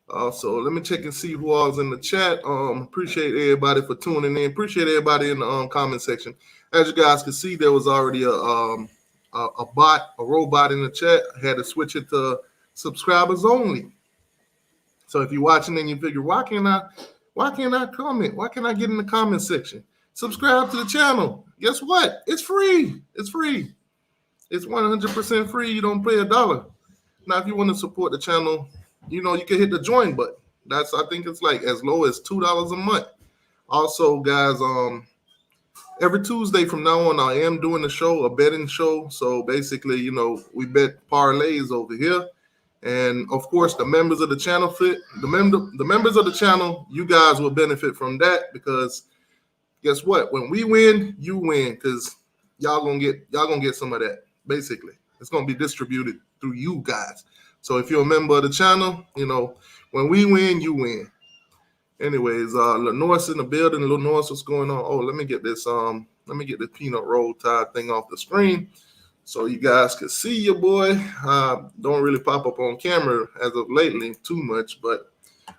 So let me check and see who all's in the chat. Appreciate everybody for tuning in. Appreciate everybody in the comment section. As you guys can see, there was already a robot in the chat. I had to switch it to subscribers only. So if you're watching and you figure, why can't I comment? Why can't I get in the comment section? Subscribe to the channel. Guess what? It's free. It's free. It's 100% free. You don't pay $1. Now, if you want to support the channel, you can hit the join button. I think it's like as low as $2 a month. Also, guys, every Tuesday from now on, I am doing a betting show. So basically, we bet parlays over here. And of course, the members of the channel the members of the channel, you guys will benefit from that, because guess what? When we win, you win, because y'all gonna get some of that. Basically, it's gonna be distributed through you guys. So if you're a member of the channel, when we win, you win. Anyways, Lenore's in the building. Lenore, what's going on? Oh, let me get this peanut roll tie thing off the screen so you guys can see your boy. Don't really pop up on camera as of lately too much, but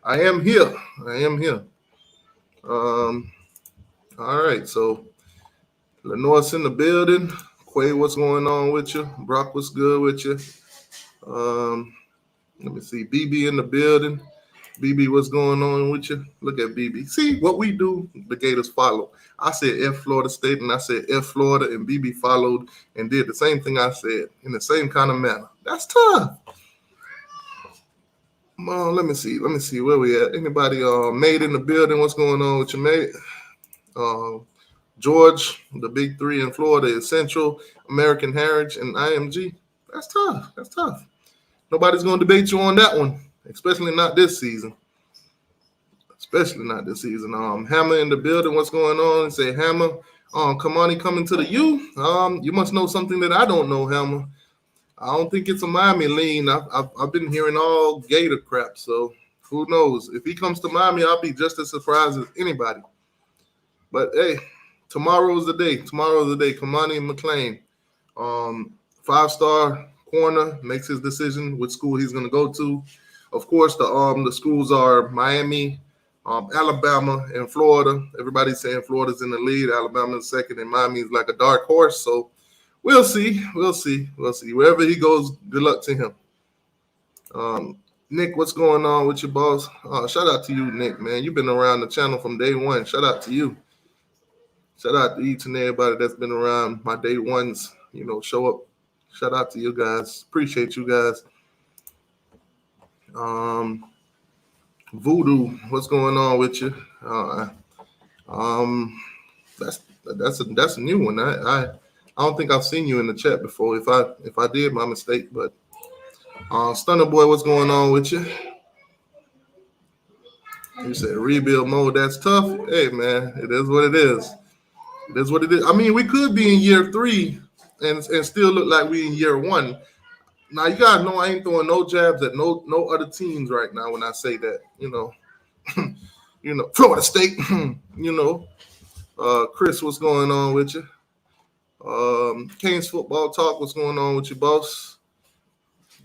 I am here. All right, so Lenore's in the building. Quay, what's going on with you? Brock, what's good with you? Let me see. BB in the building. BB, what's going on with you? Look at BB. See what we do, the Gators follow. I said F Florida State, and I said F Florida, and BB followed and did the same thing I said in the same kind of manner. That's tough. Let me see where we at. Anybody made in the building? What's going on with your mate? George, the big three in Florida is Central, American Heritage, and IMG. That's tough. Nobody's going to debate you on that one, especially not this season. Hammer in the building. What's going on? Say Hammer. Kamani coming to the U. You must know something that I don't know, Hammer. I don't think it's a Miami lean. I've been hearing all Gator crap, so who knows? If he comes to Miami, I'll be just as surprised as anybody. But hey, tomorrow's the day. Kamani McLean, 5-star corner, makes his decision which school he's going to go to. Of course, the schools are Miami, Alabama, and Florida. Everybody's saying Florida's in the lead, Alabama's second, and Miami is like a dark horse. So we'll see. Wherever he goes, good luck to him. Nick, what's going on with your boss? Shout out to you, Nick, man. You've been around the channel from day one. Shout out to you. Shout out to each and everybody that's been around my day ones, show up. Shout out to you guys. Appreciate you guys. Voodoo, what's going on with you? That's a new one. I don't think I've seen you in the chat before. If I did, my mistake. But Stunner Boy, what's going on with you? You said rebuild mode. That's tough. Hey man, it is what it is. I mean, we could be in year 3 and still look like we in year 1. Now you guys know I ain't throwing no jabs at no other teams right now when I say that. Florida State. Chris, what's going on with you? Canes Football Talk, what's going on with you, boss?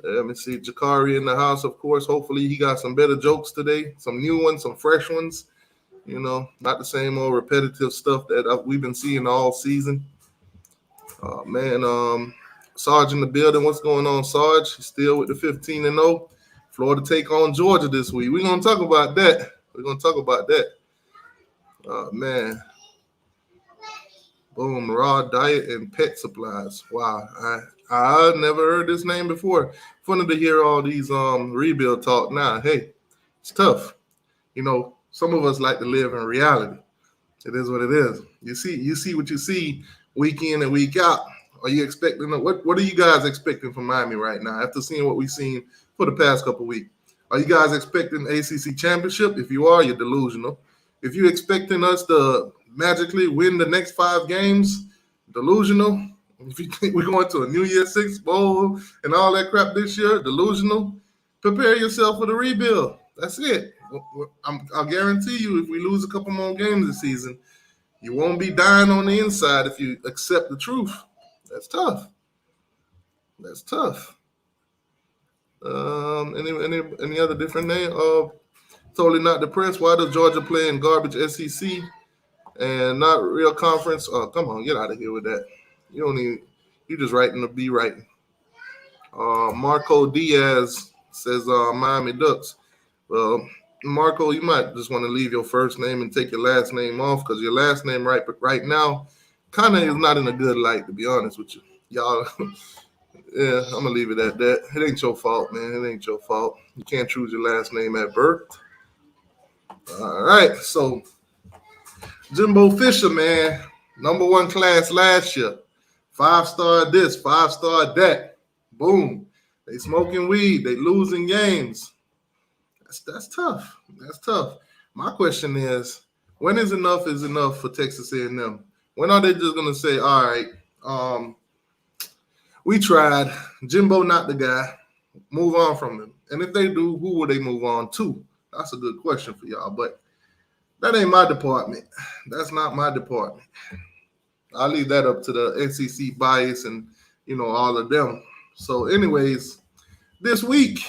Let me see. Jakari in the house, of course. Hopefully he got some better jokes today, some new ones, some fresh ones. Not the same old repetitive stuff that we've been seeing all season. Sarge in the building. What's going on, Sarge? Still with the 15-0. Florida take on Georgia this week. We're going to talk about that. Man. Boom. Raw diet and pet supplies. Wow. I never heard this name before. Funny to hear all these rebuild talk now. Hey, it's tough. Some of us like to live in reality. It is what it is. You see what you see week in and week out. Are you expecting what are you guys expecting from Miami right now after seeing what we've seen for the past couple of weeks? Are you guys expecting ACC championship? If you are, you're delusional. If you're expecting us to magically win the next 5 games, delusional. If you think we're going to a New Year's 6 bowl and all that crap this year, delusional. Prepare yourself for the rebuild. That's it. I'll guarantee you, if we lose a couple more games this season, you won't be dying on the inside if you accept the truth. That's tough. Any other different name? Totally not depressed. Why does Georgia play in garbage SEC and not real conference? Oh, come on, get out of here with that. You don't need. You just writing to be writing. Marco Diaz says Miami Ducks. Well, Marco, you might just want to leave your first name and take your last name off because your last name right now kind of is not in a good light, to be honest with you. Y'all, yeah, I'm gonna leave it at that. It ain't your fault, man. It ain't your fault. You can't choose your last name at birth. All right, so Jimbo Fisher, man, #1 class last year. 5-star this, 5-star that. Boom. They smoking weed. They losing games. That's tough. That's tough. My question is, when is enough for Texas A&M? When are they just gonna say, all right, we tried. Jimbo not the guy. Move on from him. And if they do, who will they move on to? That's a good question for y'all. But that ain't my department. That's not my department. I'll leave that up to the SEC bias and all of them. So, anyways, this week,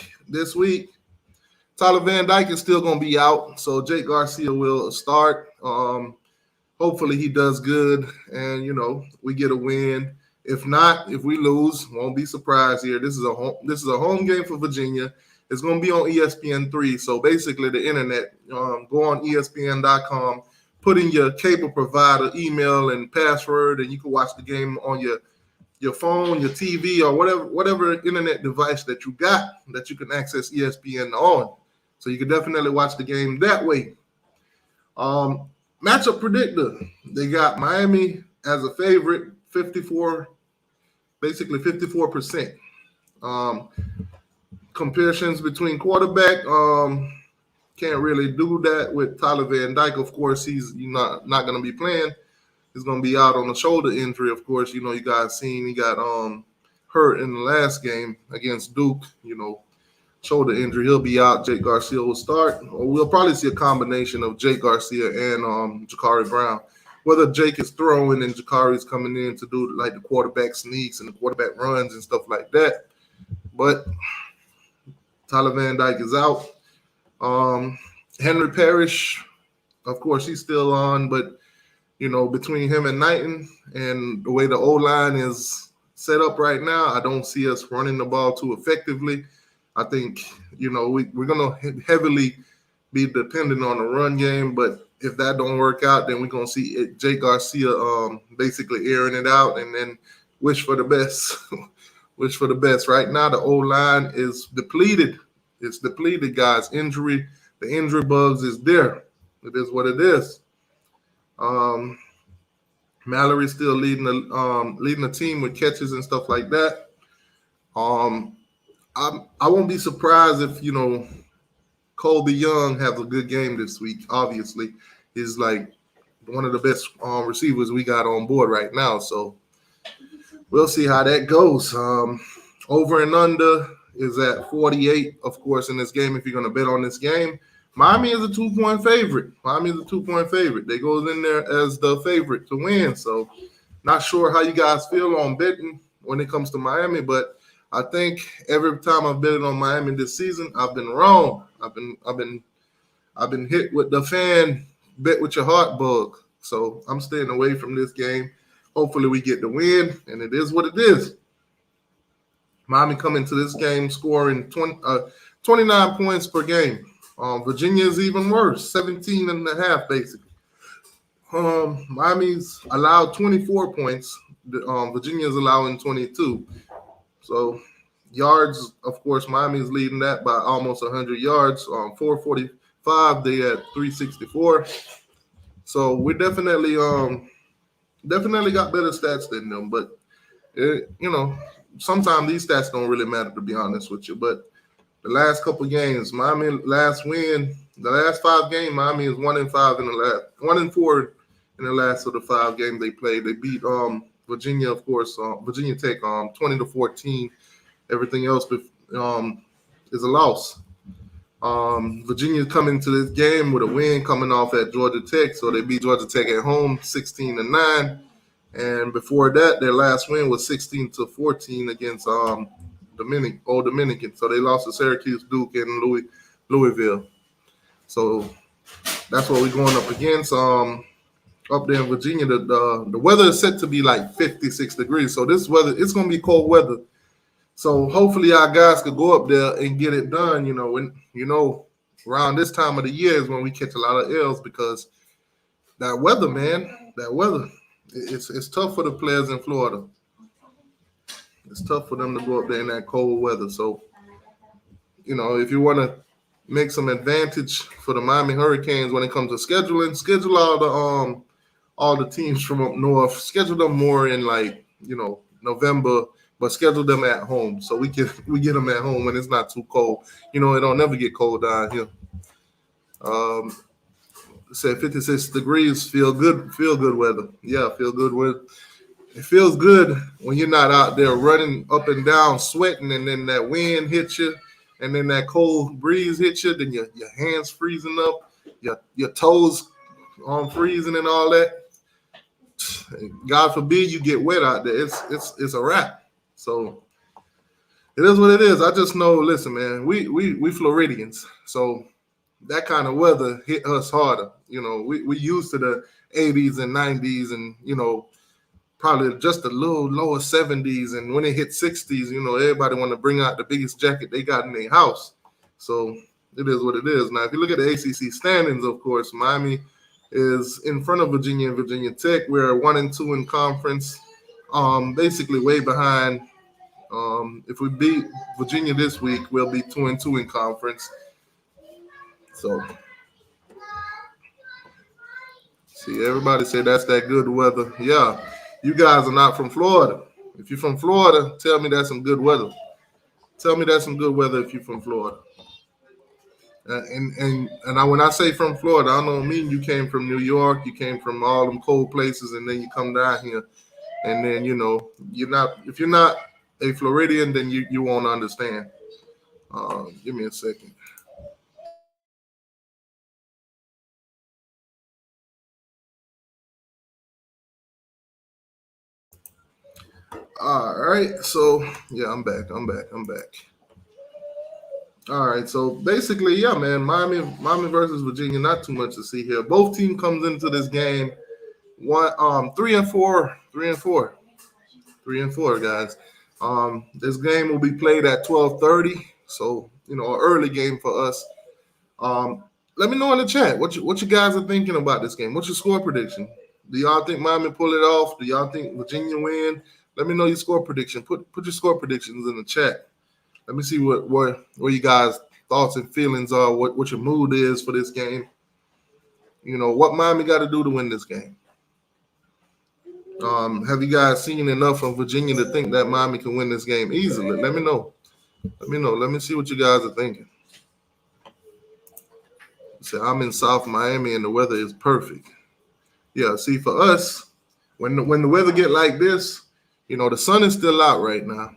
Tyler Van Dyke is still going to be out, so Jake Garcia will start. Hopefully he does good, and we get a win. If not, if we lose, won't be surprised here. This is a home game for Virginia. It's going to be on ESPN3. So basically, the internet. Go on ESPN.com, put in your cable provider email and password, and you can watch the game on your phone, your TV, or whatever internet device that you got that you can access ESPN on. So you can definitely watch the game that way. Matchup predictor. They got Miami as a favorite, 54%. Comparisons between quarterback, can't really do that with Tyler Van Dyke. Of course, he's not going to be playing. He's going to be out on a shoulder injury. Of course, you guys seen he got hurt in the last game against Duke. Shoulder injury. He'll be out. Jake Garcia will start. Or we'll probably see a combination of Jake Garcia and Jakari Brown. Whether Jake is throwing and Jakari's coming in to do like the quarterback sneaks and the quarterback runs and stuff like that. But Tyler Van Dyke is out. Henry Parrish, of course, he's still on, but between him and Knighton and the way the O-line is set up right now, I don't see us running the ball too effectively. I think, we're going to heavily be dependent on the run game, but if that don't work out, then we're going to see Jake Garcia basically airing it out and then wish for the best. Wish for the best. Right now, the O-line is depleted. It's depleted, guys. The injury bugs is there. It is what it is. Mallory's still leading the team with catches and stuff like that. I won't be surprised if Colby Young has a good game this week. Obviously, he's like one of the best receivers we got on board right now. So we'll see how that goes. Over and under is at 48, of course, in this game. If you're going to bet on this game, Miami is a 2-point favorite. They goes in there as the favorite to win. So not sure how you guys feel on betting when it comes to Miami, but I think every time I've betted on Miami this season, I've been wrong. I've been hit with the fan bet with your heart bug. So I'm staying away from this game. Hopefully we get the win, and it is what it is. Miami coming to this game scoring 29 points per game. Virginia is even worse, 17 and a half basically. Miami's allowed 24 points. Virginia's allowing 22. So yards, of course, Miami's leading that by almost 100 yards. 445, they at 364. So we definitely got better stats than them. But sometimes these stats don't really matter, to be honest with you. But the last couple games, Miami last win. The last 5 games, Miami is 1-5 in the last, 1-4 in the last of the 5 games they played. They beat Virginia, of course, Virginia Tech 20-14. Everything else is a loss. Virginia coming to this game with a win coming off at Georgia Tech, so they beat Georgia Tech at home 16-9. And before that, their last win was 16-14 against Dominican. So they lost to Syracuse, Duke, and Louisville. So that's what we're going up against. Up there in Virginia, the weather is set to be like 56 degrees. So this weather, it's going to be cold weather. So hopefully our guys could go up there and get it done. Around this time of the year is when we catch a lot of L's because that weather, man, it's tough for the players in Florida. It's tough for them to go up there in that cold weather. So, if you want to make some advantage for the Miami Hurricanes when it comes to scheduling, schedule all the teams from up north. Schedule them more in November, but schedule them at home so we get them at home when it's not too cold. It don't never get cold down here. Say 56 degrees, feel good weather. Yeah, feel good weather. It feels good when you're not out there running up and down, sweating, and then that wind hits you, and then that cold breeze hits you. Then your hands freezing up, your toes freezing and all that. God forbid you get wet out there. It's a wrap. So it is what it is. I just know. Listen, man, we Floridians, so that kind of weather hit us harder. We used to the 80s and 90s, and probably just a little lower 70s, and when it hit 60s, everybody want to bring out the biggest jacket they got in their house. So it is what it is. Now, if you look at the ACC standings, of course, Miami is in front of Virginia and Virginia Tech. We're 1-2 in conference, basically way behind. If we beat Virginia this week, we'll be 2-2 in conference. So, see, everybody say that's that good weather. Yeah. You guys are not from Florida. If you're from Florida, tell me that's some good weather. Tell me that's some good weather if you're from Florida. And when I say from Florida, I don't mean you came from New York, you came from all them cold places, and then you come down here, and then you're not. If you're not a Floridian, then you won't understand. Give me a second. All right, so yeah, I'm back. All right, so basically, yeah, man, Miami versus Virginia, not too much to see here. Both teams comes into this game 3-4, guys. This game will be played at 12:30, so an early game for us. Let me know in the chat what you guys are thinking about this game. What's your score prediction? Do y'all think Miami pull it off? Do y'all think Virginia win? Let me know your score prediction. Put your score predictions in the chat. Let me see where you guys' thoughts and feelings are, what your mood is for this game. What Miami got to do to win this game. Have you guys seen enough of Virginia to think that Miami can win this game easily? Let me know. Let me see what you guys are thinking. So I'm in South Miami and the weather is perfect. Yeah, see, for us, when the weather get like this, the sun is still out right now.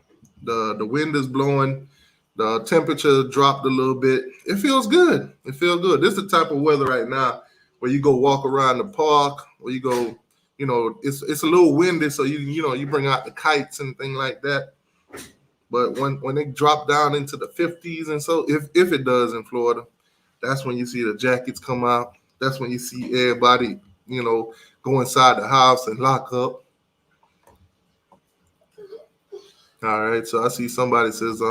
The wind is blowing. The temperature dropped a little bit. It feels good. This is the type of weather right now where you go walk around the park, or you go, it's a little windy, so you bring out the kites and things like that. But when it drop down into the 50s, and so if it does in Florida, that's when you see the jackets come out. That's when you see everybody, go inside the house and lock up. All right, so I see somebody says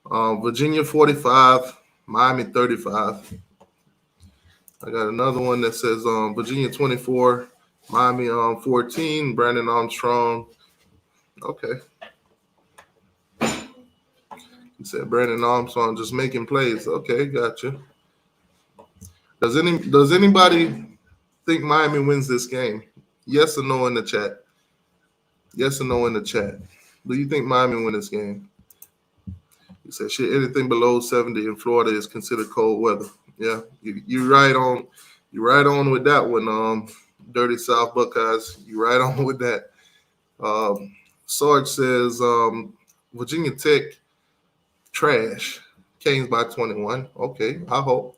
Virginia 45, Miami 35. I got another one that says Virginia 24, Miami 14, Brandon Armstrong. Okay. He said Brandon Armstrong just making plays. Okay, gotcha. Does anybody think Miami wins this game? Yes or no in the chat? Yes or no in the chat? Do you think Miami win this game? He said, shit, anything below 70 in Florida is considered cold weather. Yeah, you right on. You right on with that one, Dirty South Buckeyes. You right on with that. Sarge says Virginia Tech trash. Canes by 21. Okay, I hope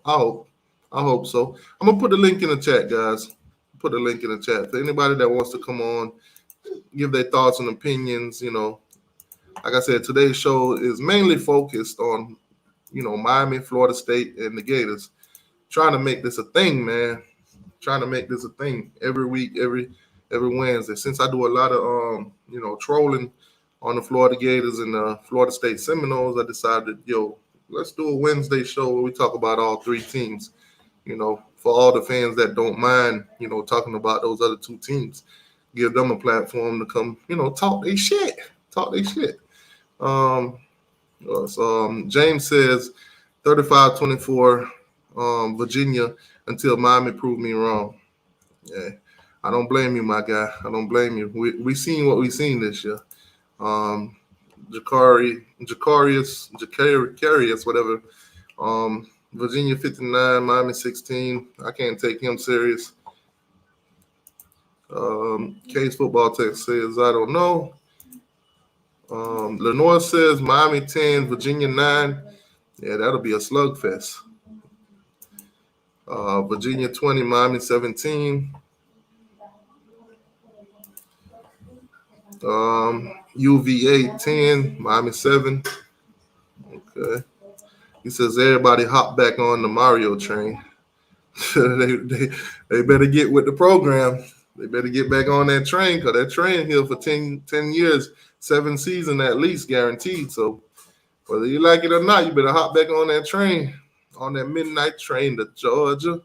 so. I'm gonna put the link in the chat, guys. Put a link in the chat for anybody that wants to come on, give their thoughts and opinions. like I said, today's show is mainly focused on, Miami, Florida State, and the Gators. Trying to make this a thing, man. Trying to make this a thing every week, every Wednesday. Since I do a lot of trolling on the Florida Gators and the Florida State Seminoles, I decided, let's do a Wednesday show where we talk about all three teams. For all the fans that don't mind, talking about those other two teams, give them a platform to come, talk their shit. James says 35-24 Virginia until Miami proved me wrong. Yeah, I don't blame you, my guy. I don't blame you. We seen what we seen this year. Jacarius, whatever. Virginia 59, Miami 16. I can't take him serious. Case Football Text says, I don't know. Lenore says Miami 10, Virginia 9. Yeah, that'll be a slugfest. Virginia 20, Miami 17. UVA 10, Miami 7. Okay. He says everybody hop back on the Mario train. they better get with the program. They better get back on that train because that train here for 10 years, 7 seasons at least guaranteed. So whether you like it or not, you better hop back on that train, on that midnight train to Georgia.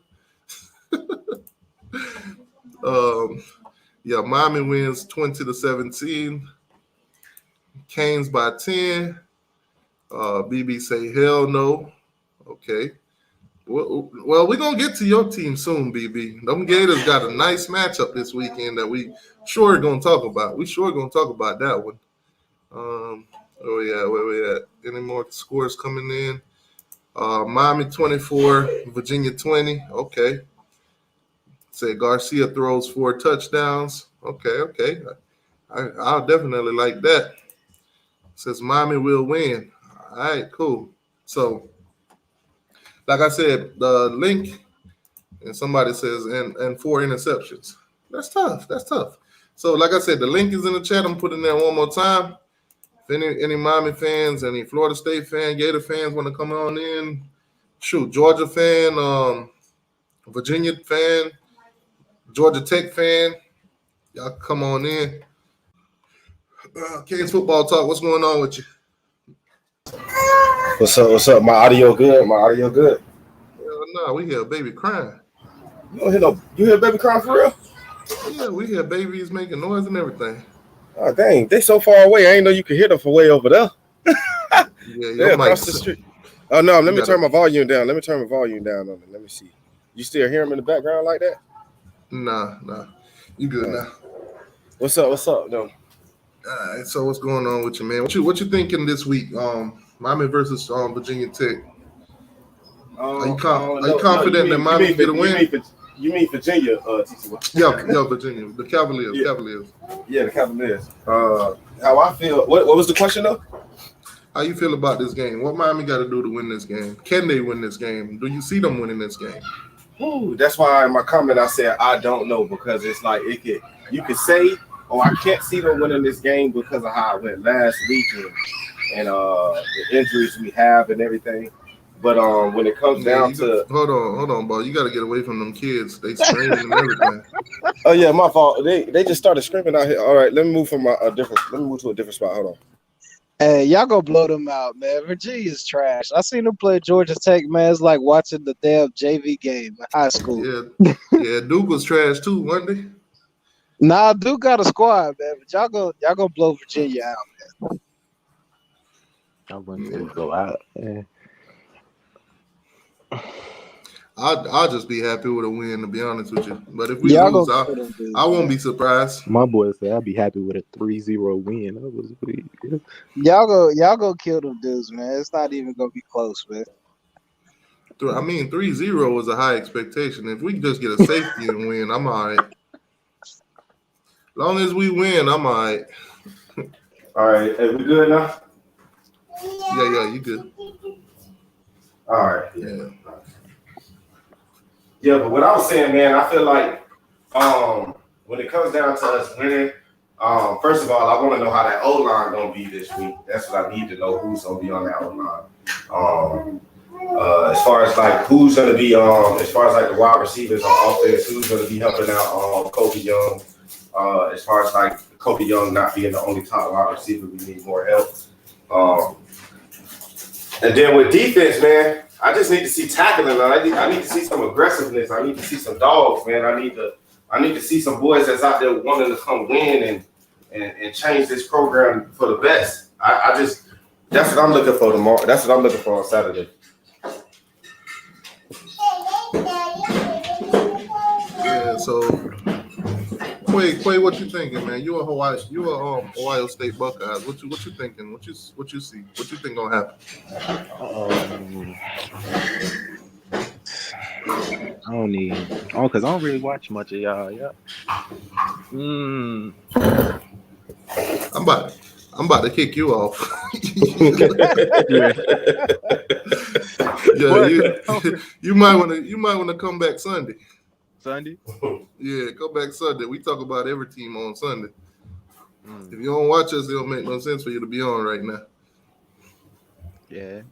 Miami wins 20-17. Canes by 10. BB say hell no. Okay. Well, we're going to get to your team soon, BB. Them Gators got a nice matchup this weekend that we sure going to talk about. We sure going to talk about that one. Where we at? Any more scores coming in? Miami 24, Virginia 20. Okay. Say Garcia throws 4 touchdowns. Okay. I'll definitely like that. Says Miami will win. All right, cool. So, like I said, the link, and somebody says, and 4 interceptions. That's tough. So, like I said, the link is in the chat. I'm putting there one more time. If any Miami fans, any Florida State fan, Gator fans want to come on in, shoot, Georgia fan, Virginia fan, Georgia Tech fan, y'all come on in. Canes Football Talk, what's going on with you? What's up? My audio good? Hell no, we hear a baby crying. You hear baby crying for real? Yeah, we hear babies making noise and everything. Oh dang, they so far away. I ain't know you could hear them from way over there. Yeah, across the street. Oh no, let me turn my volume down. Let me turn my volume down on it. Let me see. You still hear them in the background like that? Nah. You good now? What's up? No. All right, so what's going on with you, man? What you thinking this week? Miami versus Virginia Tech. Are you confident that Miami can get a win? You mean Virginia, TC? Yeah, Virginia. The Cavaliers. Yeah. Cavaliers. Yeah, the Cavaliers. How I feel? What was the question though? How you feel about this game? What Miami got to do to win this game? Can they win this game? Do you see them winning this game? Ooh, that's why in my comment I said I don't know, because it's like you could say, oh, I can't see them winning this game because of how it went last week and the injuries we have and everything. But when it comes down to hold on, bro, you got to get away from them kids. They screaming and everything. Oh yeah, my fault. They just started screaming out here. All right, let me move to a different spot. Hold on. Hey, y'all go blow them out, man. Virginia's trash. I seen them play Georgia Tech, man. It's like watching the damn JV game in high school. Yeah, Duke was trash too, wasn't he? Nah, Duke got a squad, man. But y'all go blow Virginia out, man. I want to go out. Yeah. I'll just be happy with a win, to be honest with you. But if we lose, I won't be surprised. My boy said I'll be happy with a 3-0 win. That was weird. Y'all go kill them dudes, man. It's not even gonna be close, man. I mean, 3-0 was a high expectation. If we just get a safety and win, I'm all right. Long as we win, I'm all right. All right, are we good now? Yeah, you good. All right, yeah. Yeah, but what I was saying, man, I feel like when it comes down to us winning, First of all, I want to know how that O line gonna be this week. That's what I need to know. Who's gonna be on that O line? As far as like who's gonna be as far as like the wide receivers on offense, who's gonna be helping out Kobe Young? As far as like Kobe Young not being the only top wide receiver, we need more help. And then with defense, man, I just need to see tackling. I need to see some aggressiveness. I need to see some dogs, man. I need to see some boys that's out there wanting to come win and change this program for the best. I just that's what I'm looking for tomorrow. That's what I'm looking for on Saturday. Yeah, so Quay, what you thinking, man? You a Ohio State Buckeyes. What you thinking? What you see? What you think gonna happen? I don't even. Oh, cause I don't really watch much of y'all. Yeah. I'm about to kick you off. Yeah, you might want to come back Sunday. Sunday? Yeah, come back Sunday. We talk about every team on Sunday. If you don't watch us, it don't make no sense for you to be on right now. Yeah.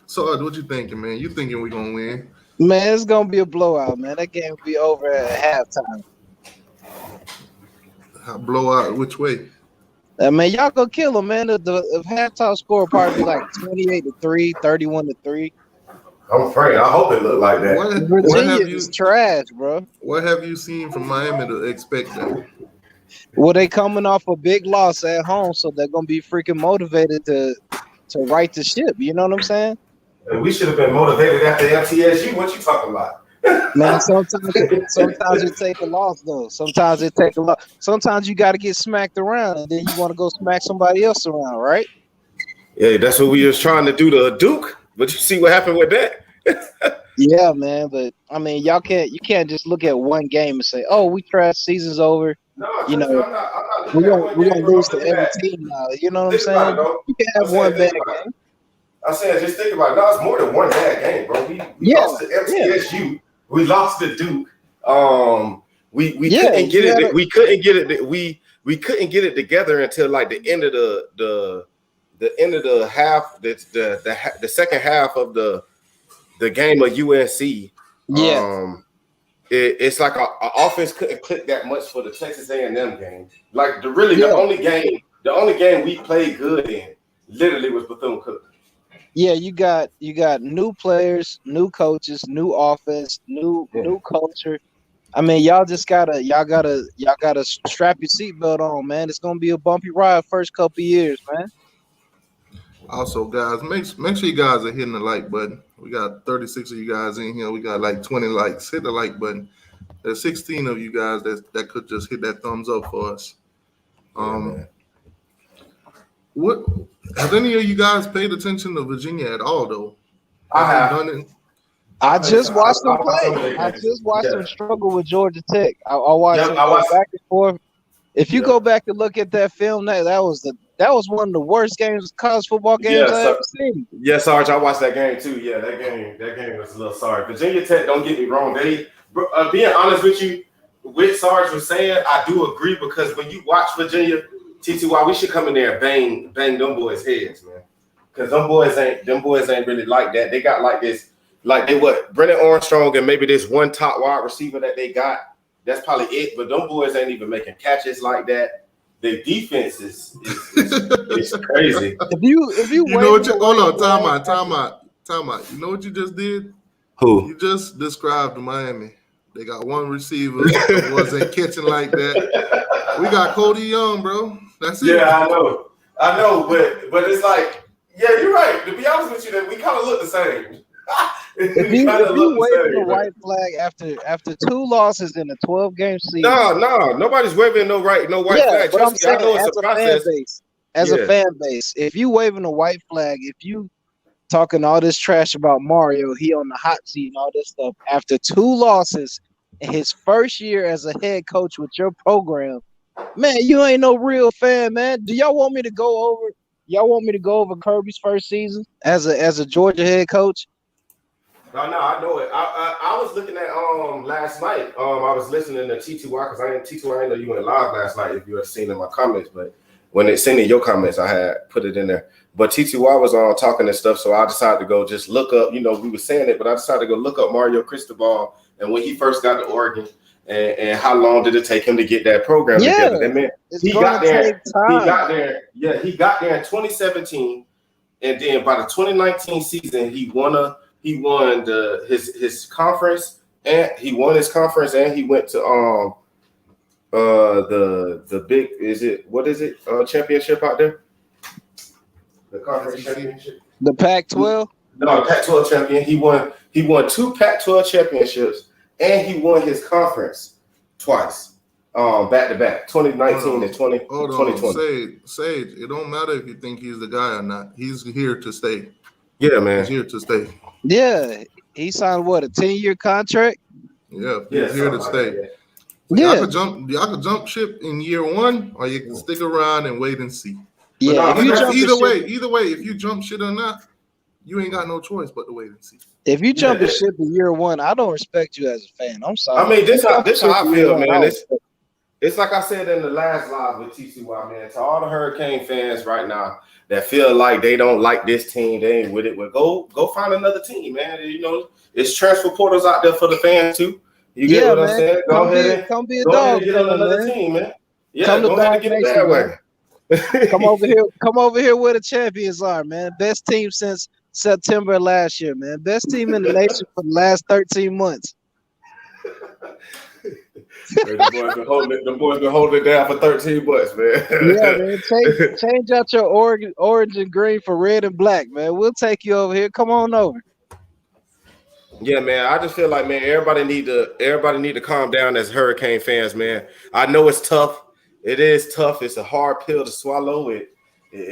So, what you thinking, man? You thinking we gonna win? Man, it's gonna be a blowout, man. That game will be over at halftime. Blowout which way? Man, y'all go kill them, man. The halftime score will probably be like 28-3, 31-3. I'm afraid. I hope it look like that. Virginia is trash, bro. What have you seen from Miami to expect that? Well, they coming off a big loss at home, so they're gonna be freaking motivated to right the ship. You know what I'm saying? We should have been motivated after MTSU. What you talking about? Man, sometimes it take a loss though. Sometimes it take a loss. Sometimes you got to get smacked around, and then you want to go smack somebody else around, right? Yeah, that's what we was trying to do to Duke. But you see what happened with that? Yeah, man. But I mean, you can't just look at one game and say, "Oh, we trash. Season's over." No, you know, I'm not we don't lose to every team now. You know what I'm saying? You can have one bad game. I'm saying, just think about it. No, it's more than one bad game, bro. We lost to MTSU. Yeah. We lost to Duke. We couldn't get it. We couldn't get it. We couldn't get it together until like the end of the end of the half. The second half of the game of UNC. Yeah. It's like our offense couldn't click that much for the Texas A&M game. Like the only game we played good in literally was Bethune-Cookman. Yeah, you got new players, new coaches, new offense, new culture. I mean, y'all gotta strap your seatbelt on, man. It's gonna be a bumpy ride first couple of years, man. Also, guys, make sure you guys are hitting the like button. We got 36 of you guys in here. We got like 20 likes. Hit the like button. There's 16 of you guys that could just hit that thumbs up for us. What have any of you guys paid attention to Virginia at all, though? I have. I just watched them play. I just watched them struggle with Georgia Tech. I watched them go back and forth. If you go back and look at that film, that was one of the worst college football games I've ever seen. Yeah, Sarge, I watched that game too. Yeah, that game was a little sorry. Virginia Tech, don't get me wrong. They being honest with you, with Sarge was saying, I do agree because when you watch Virginia, TTY, we should come in there and bang them boys' heads, man. Because them boys ain't really like that. They got like this, like they Brennan Armstrong and maybe this one top wide receiver that they got. That's probably it. But them boys ain't even making catches like that. Their defense is crazy. If you know what hold on, time out. You know what you just did? Who? You just described Miami. They got one receiver that wasn't catching like that. We got Cody Young, bro. That's it. Yeah, I know, but it's like, yeah, you're right. To be honest with you, that we kind of look the same. If you waving the white flag after 2 losses in a 12-game season, no, nobody's waving no white flag. But I'm saying, I know it's a process. A fan base, if you waving a white flag, if you talking all this trash about Mario, he on the hot seat and all this stuff after 2 losses in his first year as a head coach with your program, man, you ain't no real fan, man. Do y'all want me to go over? Y'all want me to go over Kirby's first season as a Georgia head coach? No, I know it. I was looking at last night. I was listening to TTY because I didn't know you went live last night. If you had seen in my comments, but when it seen in your comments, I had put it in there. But TTY was on talking and stuff, so I decided to go just look up. You know, we were saying it, but I decided to go look up Mario Cristobal and when he first got to Oregon, and how long did it take him to get that program together. That man, he got there. He got there in 2017, and then by the 2019 season, he won his conference, and he won his conference, and he went to the big championship out there. The conference championship. The Pac-12? No, the Pac-12 champion. He won 2 Pac-12 championships, and he won his conference twice, back to back, 2019 and 2020. Sage, it don't matter if you think he's the guy or not. He's here to stay. Yeah, man. He's here to stay. Yeah. He signed what, a 10-year contract? Yeah, he's here to stay. Yeah. Y'all could jump ship in year 1, or you can stick around and wait and see. Yeah, either way, if you jump shit or not, you ain't got no choice but to wait and see. If you jump the ship in year 1, I don't respect you as a fan. I'm sorry. I mean, this how I feel, man. It's like I said in the last live with TCY, man. To all the Hurricane fans right now that feel like they don't like this team, they ain't with it. Well, go find another team, man. You know, it's transfer portals out there for the fans too. You get what I'm saying? Go ahead and get on another team, man. Yeah, go ahead and get it that way. Come over here where the champions are, man. Best team since September last year, man. Best team in the nation for the last 13 months. The boys been holding it down for 13 months, man. Yeah, man. Change out your orange and green for red and black, man. We'll take you over here. Come on over. Yeah, man. I just feel like, man, everybody need to calm down as Hurricane fans, man. I know it's tough. It is tough. It's a hard pill to swallow. It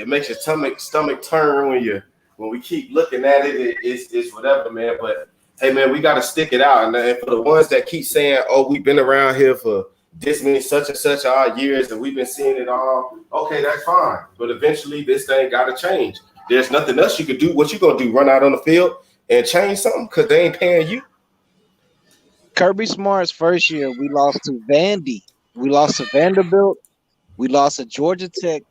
makes your stomach turn when we keep looking at it. It's whatever, man. But hey, man, we got to stick it out. And for the ones that keep saying, "Oh, we've been around here for this many such and such odd years, and we've been seeing it all," okay, that's fine. But eventually, this thing got to change. There's nothing else you could do. What you gonna do? Run out on the field and change something because they ain't paying you? Kirby Smart's first year, we lost to Vandy. We lost to Vanderbilt. We lost to Georgia Tech.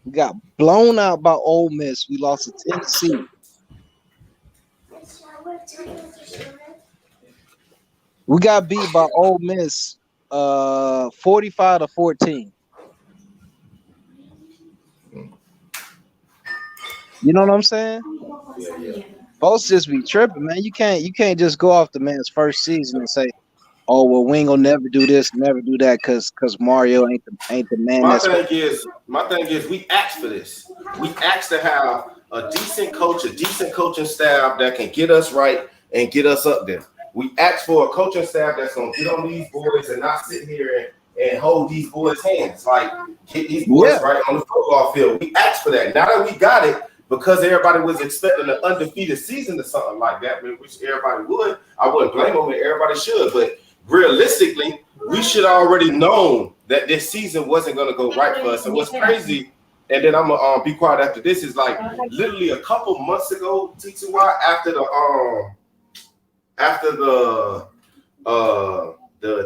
We got blown out by Ole Miss. We lost to Tennessee. We got beat by Ole Miss 45-14. You know what I'm saying? Yeah. Folks just be tripping, man. You can't just go off the man's first season and say, "Oh, well, we ain't gonna never do this, never do that," because Mario ain't the man. My thing is, we asked for this. We asked to have a decent coach, a decent coaching staff that can get us right and get us up there. We asked for a coaching staff that's gonna get on these boys and not sit here and hold these boys' hands, like get these boys right on the football field. We asked for that. Now that we got it, because everybody was expecting an undefeated season or something like that, which everybody would. I wouldn't blame them, and everybody should, but realistically, we should already known that this season wasn't going to go right for us. And what's crazy, and then I'm gonna be quiet after this, is like literally a couple months ago, TTY, after the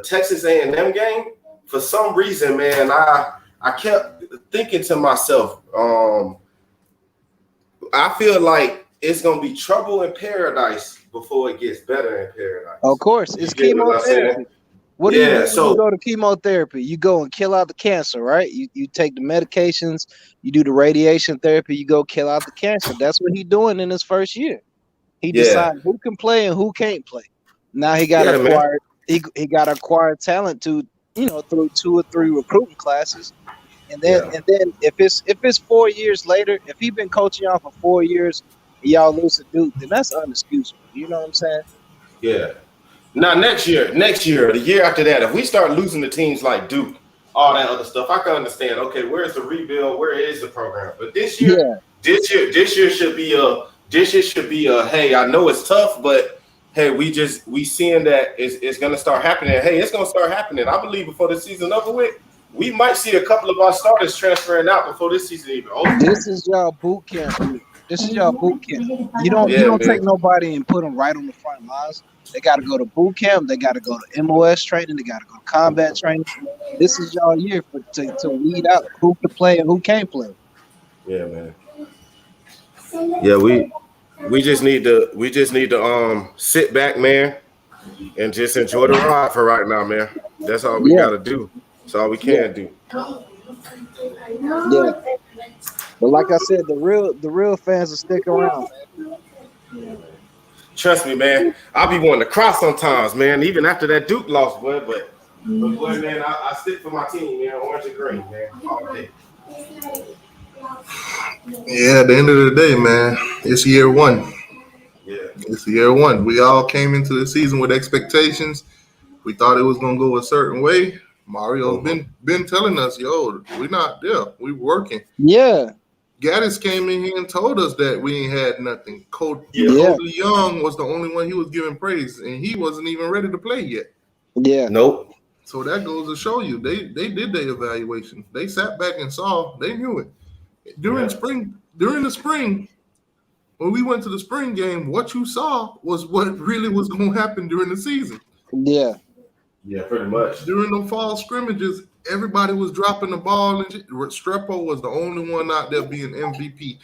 Texas A&M game, for some reason, man, I kept thinking to myself, I feel like it's gonna be trouble in paradise before it gets better in paradise. Of course, it's chemotherapy. What do you do when you go to chemotherapy? You go and kill out the cancer, right? You take the medications, you do the radiation therapy, you go kill out the cancer. That's what he's doing in his first year. He decides who can play and who can't play. Now he got acquired. He got acquired talent to, through 2 or 3 recruiting classes. And then if it's 4 years later, if he's been coaching y'all for 4 years, and y'all lose to Duke, then that's unexcusable. You know what I'm saying? Yeah. Now next year, the year after that, if we start losing to teams like Duke, all that other stuff, I can understand. Okay, where's the rebuild? Where is the program? But this year should be a. Hey, I know it's tough, but hey, we seeing that it's gonna start happening. Hey, it's gonna start happening. I believe before the season over with. we might see a couple of our starters transferring out before this season even over. This is y'all boot camp. This is y'all boot camp. You don't take nobody and put them right on the front lines. They got to go to boot camp. They got to go to MOS training. They got to go to combat training. This is y'all year to weed out who can play and who can't play. Yeah, man. Yeah, we just need to sit back, man, and just enjoy the ride for right now, man. That's all we gotta do. That's all we can do. Yeah. But like I said, the real fans will stick around, man. Trust me, man. I be wanting to cry sometimes, man. Even after that Duke loss, boy. But boy, man, I stick for my team, man. Orange and green, man, all day. Yeah, at the end of the day, man, it's year one. Yeah, it's year one. We all came into the season with expectations. We thought it was gonna go a certain way. Mario's been telling us, yo, we're not there. We working. Yeah. Gattis came in here and told us that we ain't had nothing. Cody Young was the only one he was giving praise, and he wasn't even ready to play yet. Yeah. Nope. So that goes to show you they did their evaluation. They sat back and saw. They knew it. During the spring, when we went to the spring game, what you saw was what really was going to happen during the season. Yeah. Yeah, pretty much. During the fall scrimmages, everybody was dropping the ball, and Restrepo was the only one out there being MVP.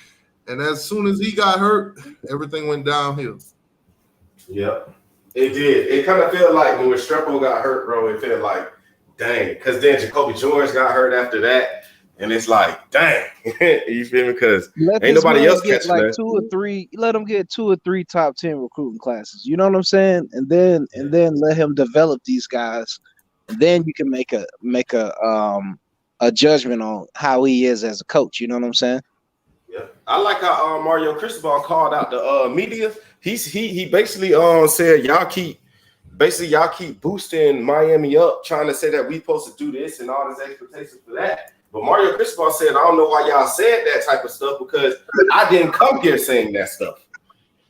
And as soon as he got hurt, everything went downhill. Yep, it did. It kind of felt like when Restrepo got hurt, bro, it felt like, dang, because then Jacoby George got hurt after that. And it's like, dang, you feel me? Because ain't nobody else catching like that. Let him get 2 or 3 top 10 recruiting classes. You know what I'm saying? And then let him develop these guys, and then you can make a judgment on how he is as a coach. You know what I'm saying? Yeah, I like how Mario Cristobal called out the media. He basically said y'all keep boosting Miami up, trying to say that we supposed to do this and all this expectations for that. But Mario Cristobal said, I don't know why y'all said that type of stuff because I didn't come here saying that stuff.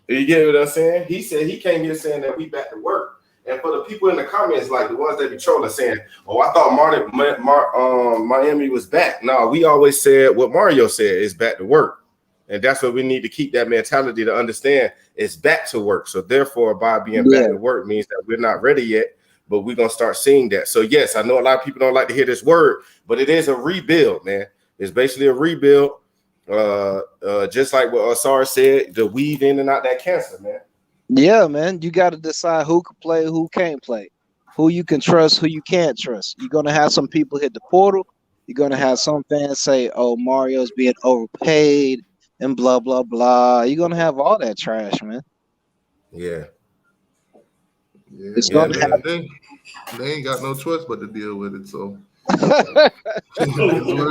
You get what I'm saying? He said he came here saying that we back to work. And for the people in the comments, like the ones that be trolling, saying, "Oh, I thought Miami was back." No, we always said what Mario said is back to work, and that's what we need to keep that mentality to understand. It's back to work. So therefore, by being back to work means that we're not ready yet. But we're going to start seeing that. So, yes, I know a lot of people don't like to hear this word, but it is a rebuild, man. It's basically a rebuild, just like what Asar said, to weave in and out that cancer, man. Yeah, man. You got to decide who can play, who can't play, who you can trust, who you can't trust. You're going to have some people hit the portal. You're going to have some fans say, oh, Mario's being overpaid and blah, blah, blah. You're going to have all that trash, man. Yeah. Yeah, it's going to happen. They ain't got no choice but to deal with it. So that's what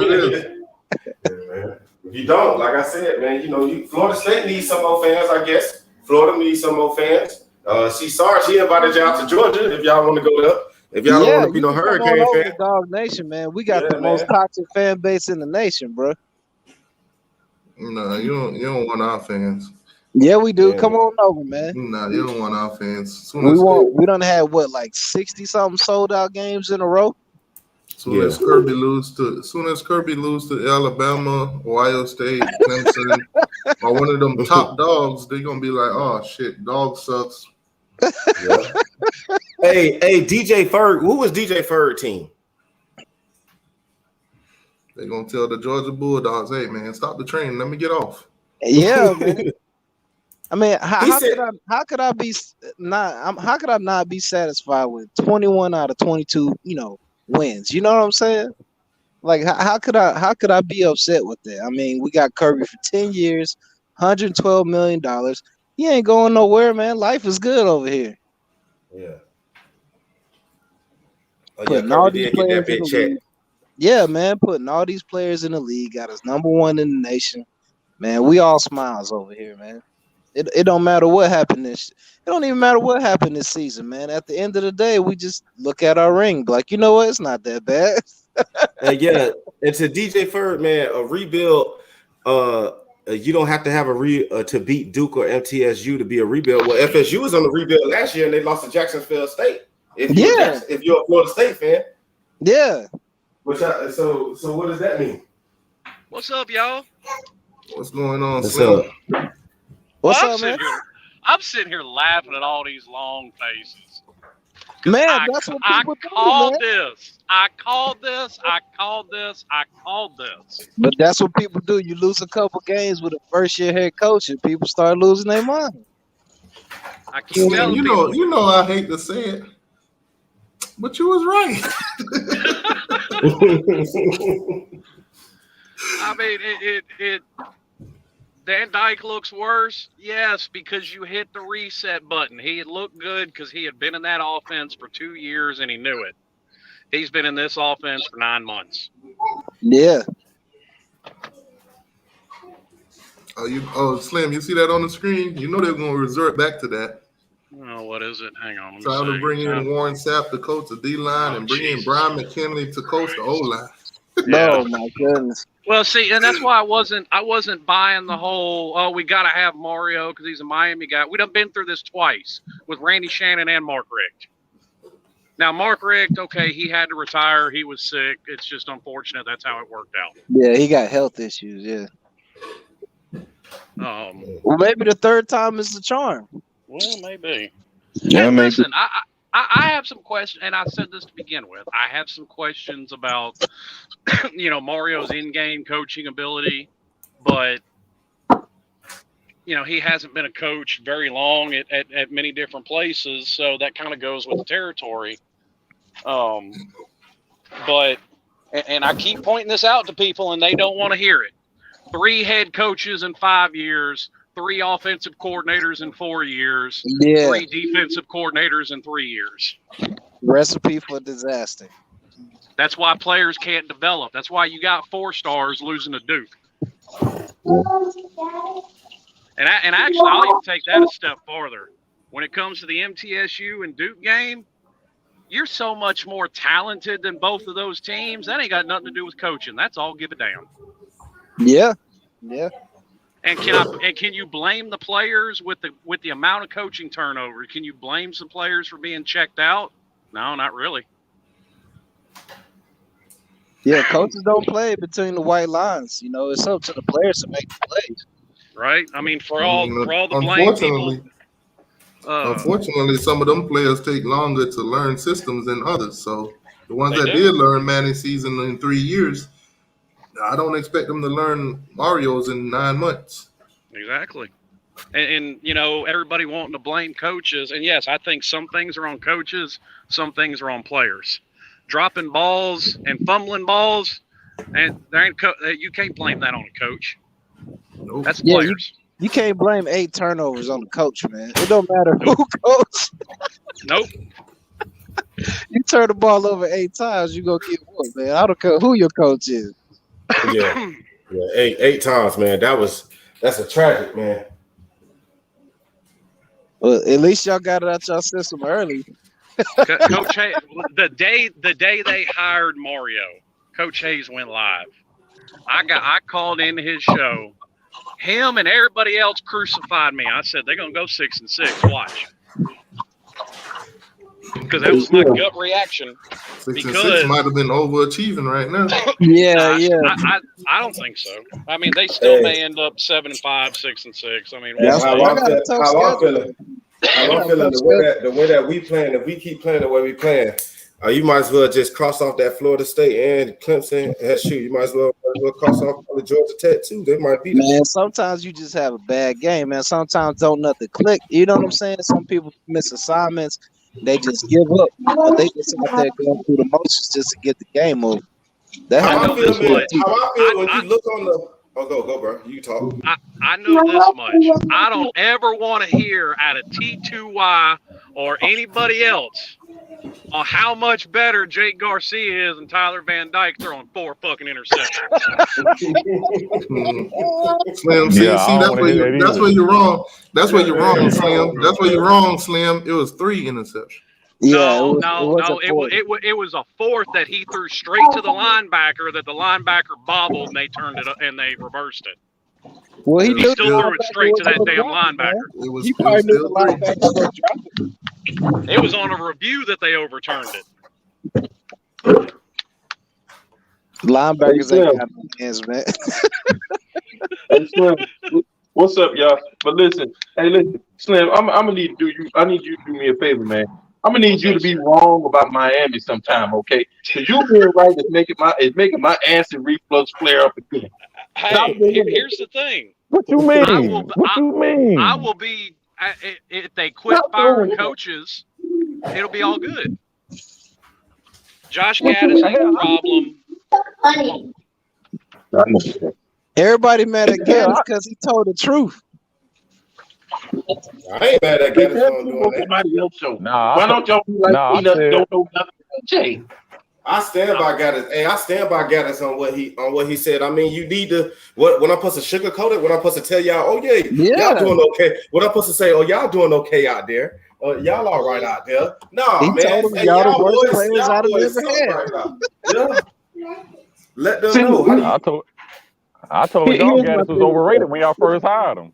it is. Yeah, man. If you don't, like I said, man, Florida State needs some more fans, I guess. Florida needs some more fans. See, Sarge, he invited y'all to Georgia if y'all want to go there. If y'all don't want to be no Hurricane fan. Dog Nation, man. We got the most toxic fan base in the nation, bro. No, you don't want our fans. Yeah, we do. Yeah. Come on over, man. Nah, you don't want our fans. We done had what, like 60-something sold out games in a row. Soon as Kirby lose to Alabama, Ohio State, Clemson, or one of them top dogs, they're gonna be like, "Oh shit, dog sucks." Yeah. Hey, DJ Ferg, who was DJ Ferg team? They're gonna tell the Georgia Bulldogs, "Hey man, stop the train. Let me get off." Yeah, man. I mean, how could I not be satisfied with 21 out of 22, wins? You know what I'm saying? Like, how could I be upset with that? I mean, we got Kirby for 10 years, $112 million. He ain't going nowhere, man. Life is good over here. Yeah. Putting all these players in the league. Yeah, man. Putting all these players in the league, got us #1 in the nation. Man, we all smiles over here, man. It don't matter what happened it don't even matter what happened this season, man. At the end of the day, we just look at our ring like, you know what, it's not that bad. Yeah, and to DJ Ferg, man, a rebuild. You don't have to have to beat Duke or MTSU to be a rebuild. Well, FSU was on the rebuild last year and they lost to Jacksonville State. If you're a Florida State fan, yeah. So what does that mean? What's up, y'all? What's going on, What's Slim? up? What's I'm up, man? I'm sitting here laughing at all these long faces. Man, That's what people do, I called this. But that's what people do. You lose a couple games with a first-year head coach, and people start losing their mind. I keep telling people. You know, I hate to say it, but you was right. I mean, it. Van Dyke looks worse, yes, because you hit the reset button. He had looked good because he had been in that offense for 2 years and he knew it. He's been in this offense for 9 months. Yeah. Slim, you see that on the screen? You know they're going to resort back to that. Oh, what is it? Hang on. Trying to bring in Warren Sapp to coach the D-line and bring in Brian McKinley to coach the O-line. No, my goodness. Well, see, and that's why I wasn't buying the whole, we got to have Mario because he's a Miami guy. We've been through this twice with Randy Shannon and Mark Richt. Now, Mark Richt, okay, he had to retire. He was sick. It's just unfortunate. That's how it worked out. Yeah, he got health issues, yeah. Well, maybe the third time is the charm. Well, maybe. Yeah, hey, maybe. Listen, I have some questions, and I said this to begin with. I have some questions about, Mario's in-game coaching ability, but, he hasn't been a coach very long at many different places, so that kind of goes with the territory. But I keep pointing this out to people, and they don't want to hear it. 3 head coaches in 5 years, 3 offensive coordinators in 4 years, 3 defensive coordinators in 3 years. Recipe for disaster. That's why players can't develop. That's why you got 4 stars losing to Duke. And actually, I'll even take that a step farther. When it comes to the MTSU and Duke game, you're so much more talented than both of those teams. That ain't got nothing to do with coaching. That's all give a damn. Yeah. Yeah. And can you blame the players with the amount of coaching turnover? Can you blame some players for being checked out? No, not really. Yeah, coaches don't play between the white lines. It's up to the players to make the plays. Right? I mean, for all the blame people. Unfortunately, some of them players take longer to learn systems than others. So the ones that did learn Manning season in 3 years, I don't expect them to learn Mario's in 9 months. Exactly. And everybody wanting to blame coaches. And yes, I think some things are on coaches, some things are on players. Dropping balls and fumbling balls, and you can't blame that on a coach. Nope. That's players. You can't blame 8 turnovers on the coach, man. It don't matter who coach. Nope. You turn the ball over 8 times, you gonna get one, man. I don't care who your coach is. Yeah, 8 times, man. That's a tragic, man. Well, at least y'all got it out your system early. Coach Hayes, the day they hired Mario, Coach Hayes went live. I called into his show. Him and everybody else crucified me. I said they're gonna go 6-6. Watch, because that was my gut reaction. 6-6 might have been overachieving right now. Yeah. I don't think so. I mean, they still may end up 7-5, 6-6. I mean, how I'm feeling. The way that we playing, if we keep playing the way we playing, you might as well just cross off that Florida State and Clemson. You might as well cross off the Georgia Tech too. They might be. Man, sometimes you just have a bad game, man. Sometimes don't nothing click. You know what I'm saying? Some people miss assignments. They just give up. They just out there going through the motions just to get the game over. How I feel when you look on the. Oh, go, bro. You talk. I know this much. I don't ever want to hear out of T2Y or anybody else on how much better Jake Garcia is than Tyler Van Dyke throwing 4 fucking interceptions. Slim, see, that's where you're wrong. That's where you're wrong, Slim. That's where you're wrong, Slim. It was 3 interceptions. No. It was a 4th that he threw straight to the linebacker that the linebacker bobbled and they turned it up and they reversed it. Well, he still threw it straight to that damn linebacker. He probably knew the linebacker was dropping. It was on a review that they overturned it. Linebackers ain't got no hands, man. Hey, Slim, what's up, y'all? But listen, Slim, I'm gonna need to do you. I need you to do me a favor, man. I'm gonna need you to be wrong about Miami sometime, okay? Because you being right is making my acid reflux flare up again. Hey, here's the thing. What you mean? I will be. If they quit firing coaches, it'll be all good. Josh Gattis ain't a problem. Everybody mad at Gattis because he told the truth. I ain't mad at Gattis for doing that. Somebody else show. Nah, Why don't y'all be like Peanut? Don't know nothing about Jay. I stand by Gattis. Hey, I stand by Gattis on what he said. I mean, you need to when I'm supposed to sugarcoat it, when I'm supposed to tell y'all, oh y'all doing okay. When I'm supposed to say, oh, y'all doing okay out there. Y'all all right out there. No, he man. Told him, y'all the worst players out of ever had. Yeah. Let them know. I told y'all Gattis was overrated when y'all first hired him.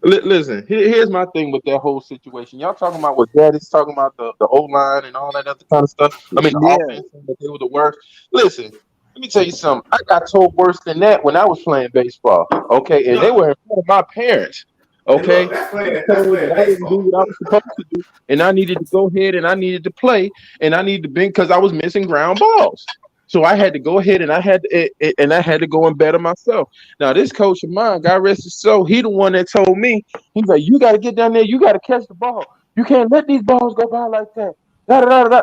Listen, here's my thing with that whole situation. Y'all talking about what Gattis talking about the O-line and all that other kind of stuff. I mean, the offense that they were the worst. Listen, let me tell you something. I got told worse than that when I was playing baseball. Okay, and they were in front of my parents. Okay, I didn't do what I was supposed to do, and I needed to go ahead and I needed to play, and I needed to be because I was missing ground balls. So I had to go ahead and I had to go and better myself. Now this coach of mine, God rest his soul, he the one that told me, he's like, you got to get down there, you got to catch the ball. You can't let these balls go by like that.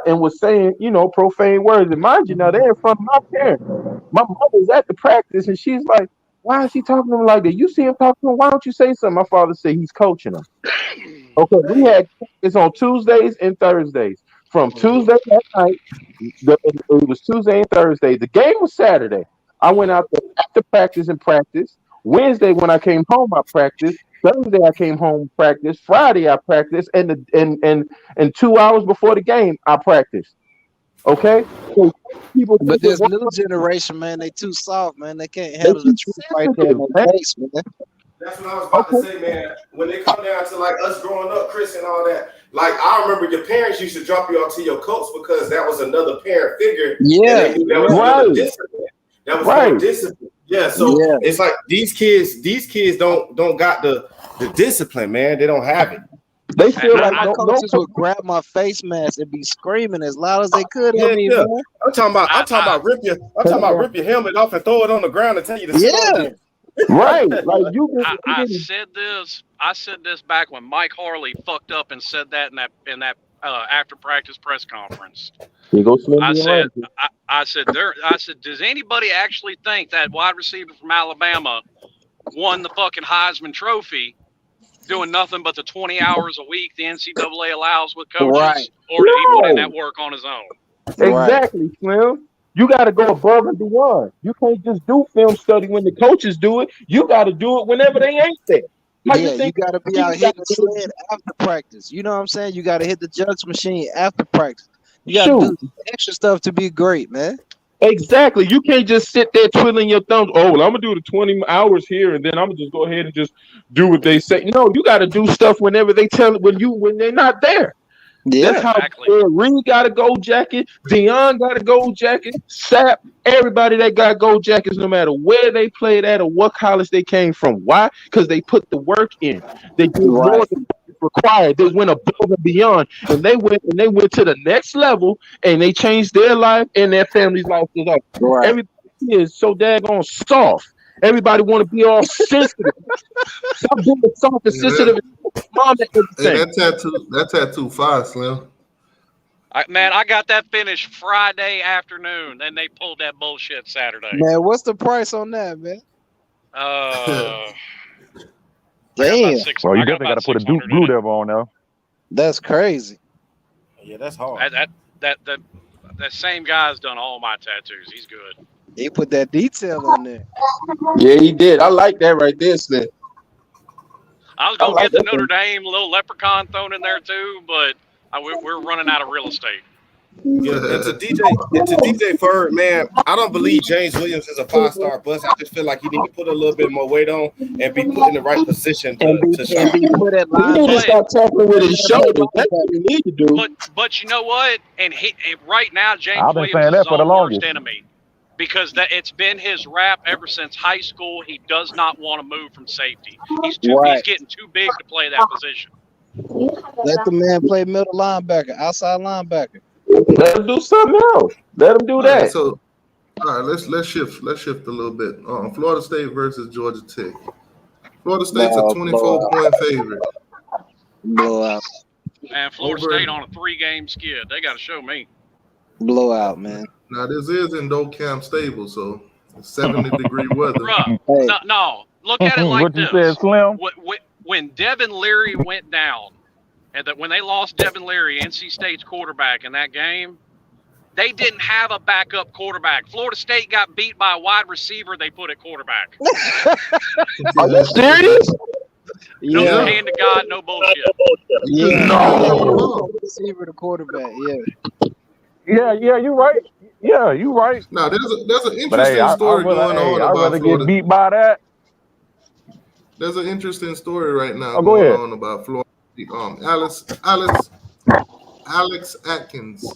And was saying, profane words. And mind you, now they're in front of my parents. My mother's at the practice, and she's like, why is he talking to him like that? You see him talking to him, why don't you say something? My father said he's coaching him. Okay, we had practice on Tuesdays and Thursdays. From Tuesday at night, it was Tuesday and Thursday. The game was Saturday. I went out there after practice and practice. Wednesday, when I came home, I practiced. Thursday, I came home and practiced. Friday, I practiced. And 2 hours before the game, I practiced. Okay? So but this new generation, man, they too soft, man. They can't handle the truth right there in their face, man. That's what I was about to say, man. When they come down to like us growing up, Chris, and all that, like I remember your parents used to drop you off to your coach because that was another parent figure. Yeah, that was another discipline. That was more discipline. Yeah, so it's like these kids don't got the discipline, man. They don't have it. They feel like my coaches would grab my face mask and be screaming as loud as they could at me, man. I'm talking about rip your helmet off and throw it on the ground and tell you to sit on it. Right, like I said this back when Mike Harley fucked up and said that in that after practice press conference. I said, does anybody actually think that wide receiver from Alabama won the fucking Heisman Trophy doing nothing but the 20 hours a week the NCAA allows with coaches, or did he put in that work on his own? Exactly, Slim. You got to go above and beyond. You can't just do film study when the coaches do it. You got to do it whenever they ain't there. You got to be out hitting the sled after practice. You know what I'm saying? You got to hit the jugs machine after practice. You got to do extra stuff to be great, man. Exactly. You can't just sit there twiddling your thumbs. Oh, well, I'm going to do the 20 hours here, and then I'm going to just go ahead and just do what they say. No, you got to do stuff whenever they tell it, when they're not there. Yeah, that's how Reed got a gold jacket. Dion got a gold jacket. Sapp, everybody that got gold jackets, no matter where they played at or what college they came from. Why? Because they put the work in. They did more than required. They went above and beyond, and they went to the next level, and they changed their life and their family's life. Right. Everybody is so daggone soft. Everybody want to be all sensitive. Stop being soft and sensitive. Mom, that tattoo fire, Slim. I got that finished Friday afternoon. Then they pulled that bullshit Saturday. Man, what's the price on that, man? Damn. Well, you definitely got to put a Duke Blue Devil on there. That's crazy. Yeah, that's hard. That same guy's done all my tattoos. He's good. He put that detail on there. Yeah, he did. I like that right there, Slim. I was going to get the Notre Dame little leprechaun thrown in there too, but we're running out of real estate. Yeah, and to DJ Ferg, man, I don't believe James Williams is a 5-star bust. I just feel like he need to put a little bit more weight on and be put in the right position to shine. He need to start tackling with his shoulders. That's what he need to do. But you know what? And right now, James I've been Williams saying is that for his the own longest. worst enemy. because it's been his rap ever since high school. He does not want to move from safety. He's getting too big to play that position. Let the man play middle linebacker, outside linebacker. Let him do something else. Let him do that. So, all right, let's shift a little bit. Florida State versus Georgia Tech. Florida State's a 24-point favorite. Blowout. And Florida State on a 3-game skid. They got to show me. Blowout, man. Now, this is in Camp Stable, so it's 70-degree weather. Bruh, no. Look at it like what this. You said, Slim? When Devin Leary went down, and when they lost Devin Leary, NC State's quarterback in that game, they didn't have a backup quarterback. Florida State got beat by a wide receiver they put at quarterback. Are you serious? No hand to God, no bullshit. Yeah. No. Receiver to quarterback, Yeah, you're right. Yeah, you're right. Now, there's an interesting story going on I'd about rather Florida. get beat by that. There's an interesting story right now go going ahead. on about Florida. Alex Atkins.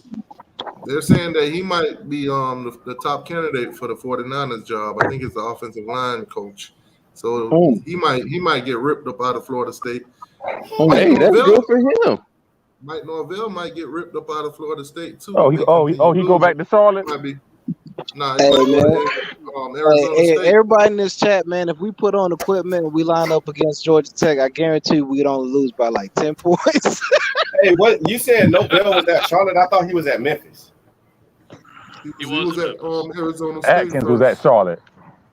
They're saying that he might be the top candidate for the 49ers job. I think it's the offensive line coach. So he might get ripped up out of Florida State. Hey, that's good for him. Mike Norvell might get ripped up out of Florida State too. He go back to Charlotte. Might be. Nah, Hey, man. Arizona State. Everybody in this chat, man, if we put on equipment and we line up against Georgia Tech, I guarantee we don't lose by like 10 points. Hey, what you said? Norvell was at Charlotte. I thought he was at Memphis. He was at Arizona State. Atkins was at Charlotte.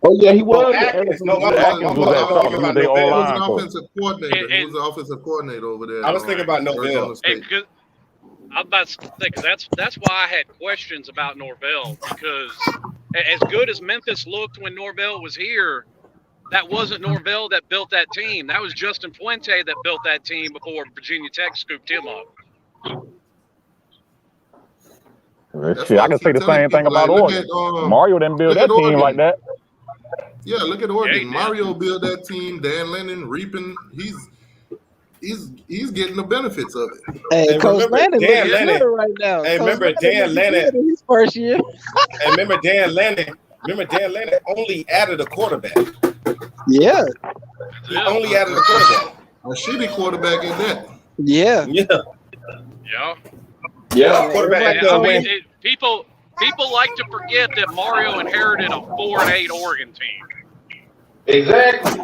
Oh yeah, he was. Atkins. No, He was an Coach. offensive coordinator. He was the offensive coordinator over there. I was thinking about Norvell. Arizona State. I'm about to think that's why I had questions about Norvell, because as good as Memphis looked when Norvell was here, that wasn't Norvell that built that team. That was Justin Fuente that built that team before Virginia Tech scooped him up. Shit, I can say the same thing about Oregon. Mario didn't build that team like that. Yeah, look at Oregon. Yeah, Mario built that team. Dan Lennon reaping. He's getting the benefits of it. Hey, Coach Lennon Dan looking Lennon. good right now. Hey, Coach remember Dan Lennon in his first year. And remember Dan Lennon only added a quarterback. Yeah. He only added a quarterback. A shitty quarterback at that. Yeah. Yeah. Quarterback. I mean, people like to forget that Mario inherited a 4-8 Oregon team. Exactly.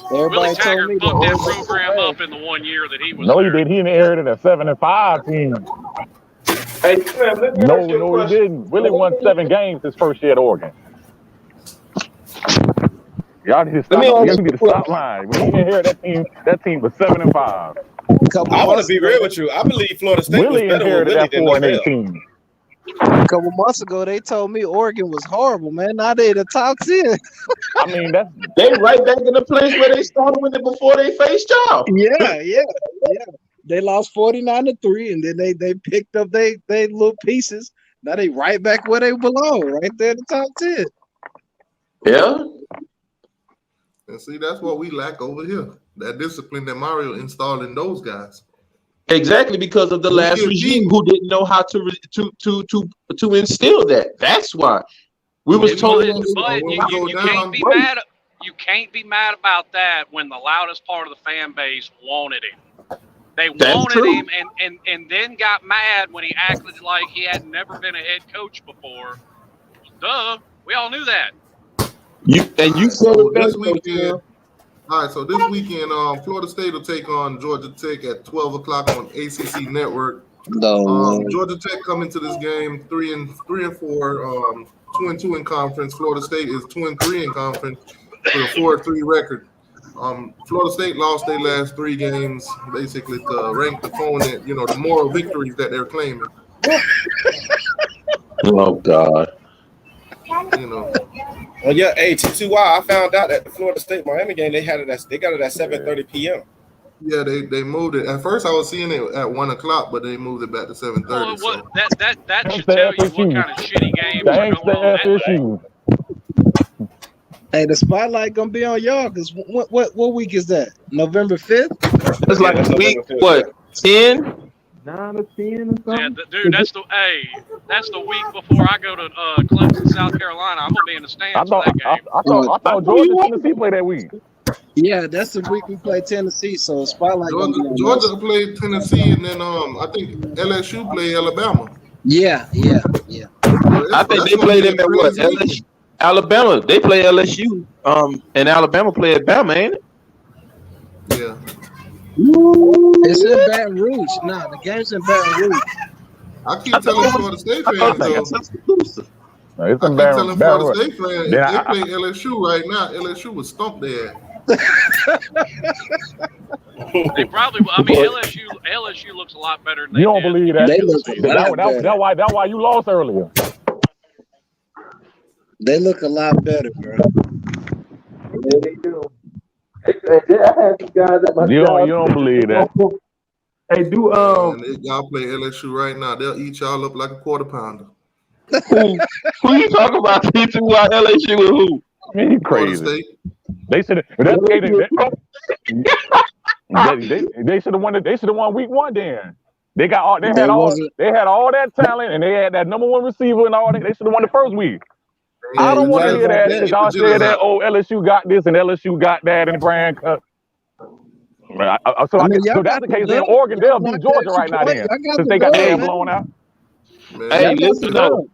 Everybody Willie told Taggart me fucked that program up in the 1 year that he was No, he there. did. He inherited a 7-5 team. Hey, Slim, let me ask you a No, he question. didn't. Willie won 7 games his first year at Oregon. Y'all need to stop. Y'all need to stop lying. When he inherited that team was 7-5. I want to be real with you. I believe Florida State Willie was better with inherited Willie that than 4-8 Norvell. team. A couple months ago, they told me Oregon was horrible, man. Now they the top 10. I mean, that's They right back in the place where they started with it before they faced y'all. Yeah. They lost 49-3, and then they picked up they little pieces. Now they right back where they belong, right there in the top 10. Yeah. And see, that's what we lack over here. That discipline that Mario installed in those guys. Exactly, because of the last regime who didn't know how to instill that. That's why we was told. But you can't be mad about that when the loudest part of the fan base wanted him. They wanted him and then got mad when he acted like he had never been a head coach before. Duh, we all knew that. You said so this weekend. All right, so this weekend, Florida State will take on Georgia Tech at 12 o'clock on ACC Network. Georgia Tech coming to this game 3-4, 2-2 in conference. Florida State is 2-3 in conference with a 4-3 record. Florida State lost their last 3 games, basically to ranked opponent. The moral victories that they're claiming. Oh God. Well, yeah, T2Y. I found out at the Florida State Miami game they got it at 7:30 p.m. Yeah, they moved it. At first, I was seeing it at 1 o'clock, but they moved it back to 7:30. Well, So. that should tell you what kind of shitty games are thanks going on to that day. FSU. Hey, the spotlight gonna be on y'all because what week is that? November 5th? It's like week 10. 9 or 10 or Yeah, something. dude, that's the week before I go to Clemson, South Carolina. I'm gonna be in the I stands for thought that game. I thought Georgia Tennessee played that week. Yeah, that's the week we play Tennessee, so Spotlight gonna be on Georgia us. played Tennessee, and then I think LSU played Alabama. Yeah. I think they played them at what? LSU, Alabama. They play LSU. And Alabama play at Bama, ain't it? Yeah. It's in Baton Rouge. Nah, the game's in Baton Rouge. I keep telling Florida State fans though. No, it's I in keep telling Baton Florida Rouge. State fans Then if they play LSU right now, LSU would stomp their ass. They probably. I mean, LSU looks a lot better than You don't believe that? They look a lot better. That's why you lost earlier. They look a lot better, bro. Yeah, they do. I had some guys at my You job. don't believe that. Hey, do And if y'all play LSU right now, they'll eat y'all up like a quarter pounder. who you talking about? T2 LSU and who? Man, you Florida crazy. State. They should have. They should have won. They should have won week 1. Then they got all. They had all that talent, and they had that number 1 receiver and all that. They should have won the first week. I don't want to hear that because y'all said that. Oh, LSU got this and LSU got that and Brand cut. So that's the case. In Oregon, they'll beat Georgia right now. Then since they got their blown out. Hey, listen though.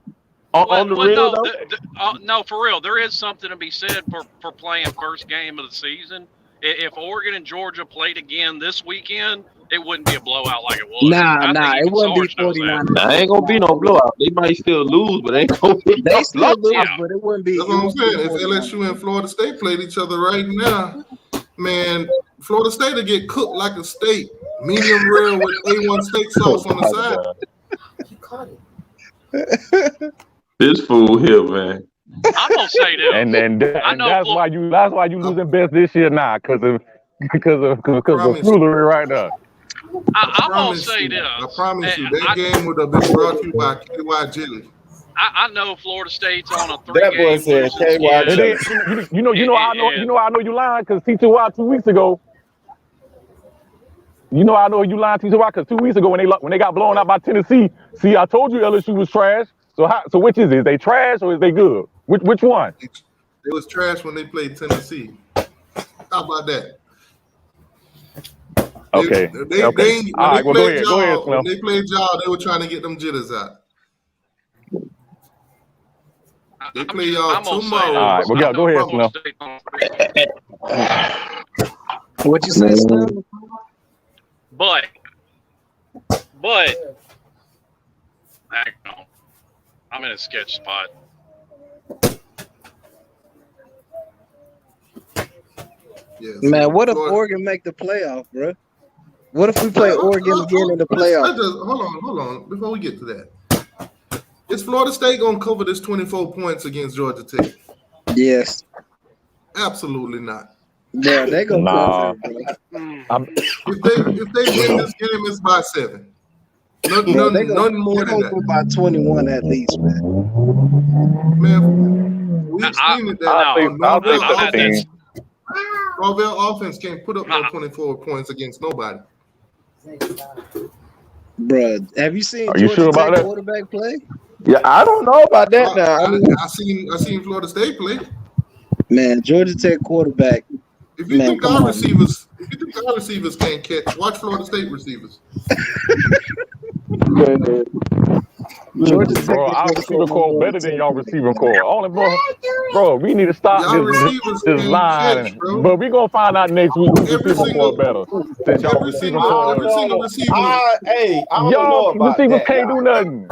On the real though. No, for real, there is something to be said for playing first game of the season. If Oregon and Georgia played again this weekend, it wouldn't be a blowout like it was. Nah, it wouldn't be 49. Nah, ain't gonna be no blowout. They might still lose, but ain't gonna be They no still lose, blowout. but it wouldn't be. That's what I'm saying. If LSU and Florida State played each other right now, man, Florida State will get cooked like a steak, medium rare with A1 steak sauce on the side. This fool here, man. I'm gonna say this, And that's why you losing best this year now because of foolery right now. I'm gonna say this. I promise you, that game would have been brought to you by KY Jelly. I know Florida State's on a 3-game That boy said KY Jelly. You know I know you lying because T2Y 2 weeks ago. You know I know you lying T2Y because 2 weeks ago when they got blown out by Tennessee. See, I told you LSU was trash. So which is it? Is they trash or is they good? Which one? It was trash when they played Tennessee. How about that? Okay. When go ahead, Slim. When they played y'all, they were trying to get them jitters out. They play y'all tomorrow. All right, well, go ahead, Slim. What you say, Slim? But hang on. I'm in a sketch spot. Yes. Man, what if Oregon make the playoff, bro? What if we play Oregon again in the playoff? Hold on. Before we get to that, is Florida State gonna cover this 24 points against Georgia Tech? Yes. Absolutely not. Yeah, they gonna cover it, bro. If they win this game, it's by 7. Nothing more than that. Go by 21 at least, man. Man, we've seen it that Norvell offense can't put up no 24 points against nobody. Bruh, have you seen Georgia Tech about that? quarterback play? Yeah, I don't know about that now. I seen Florida State play. Man, Georgia Tech quarterback. If you think our receivers can't catch, watch Florida State receivers. Georgia Tech, bro, our receiver core better than y'all receiver core. Only bro, we need to stop this line. But we gonna find out next week who's receiver core better. Since y'all receiver core. Hey, I don't know Y'all about receivers that can't now. do nothing.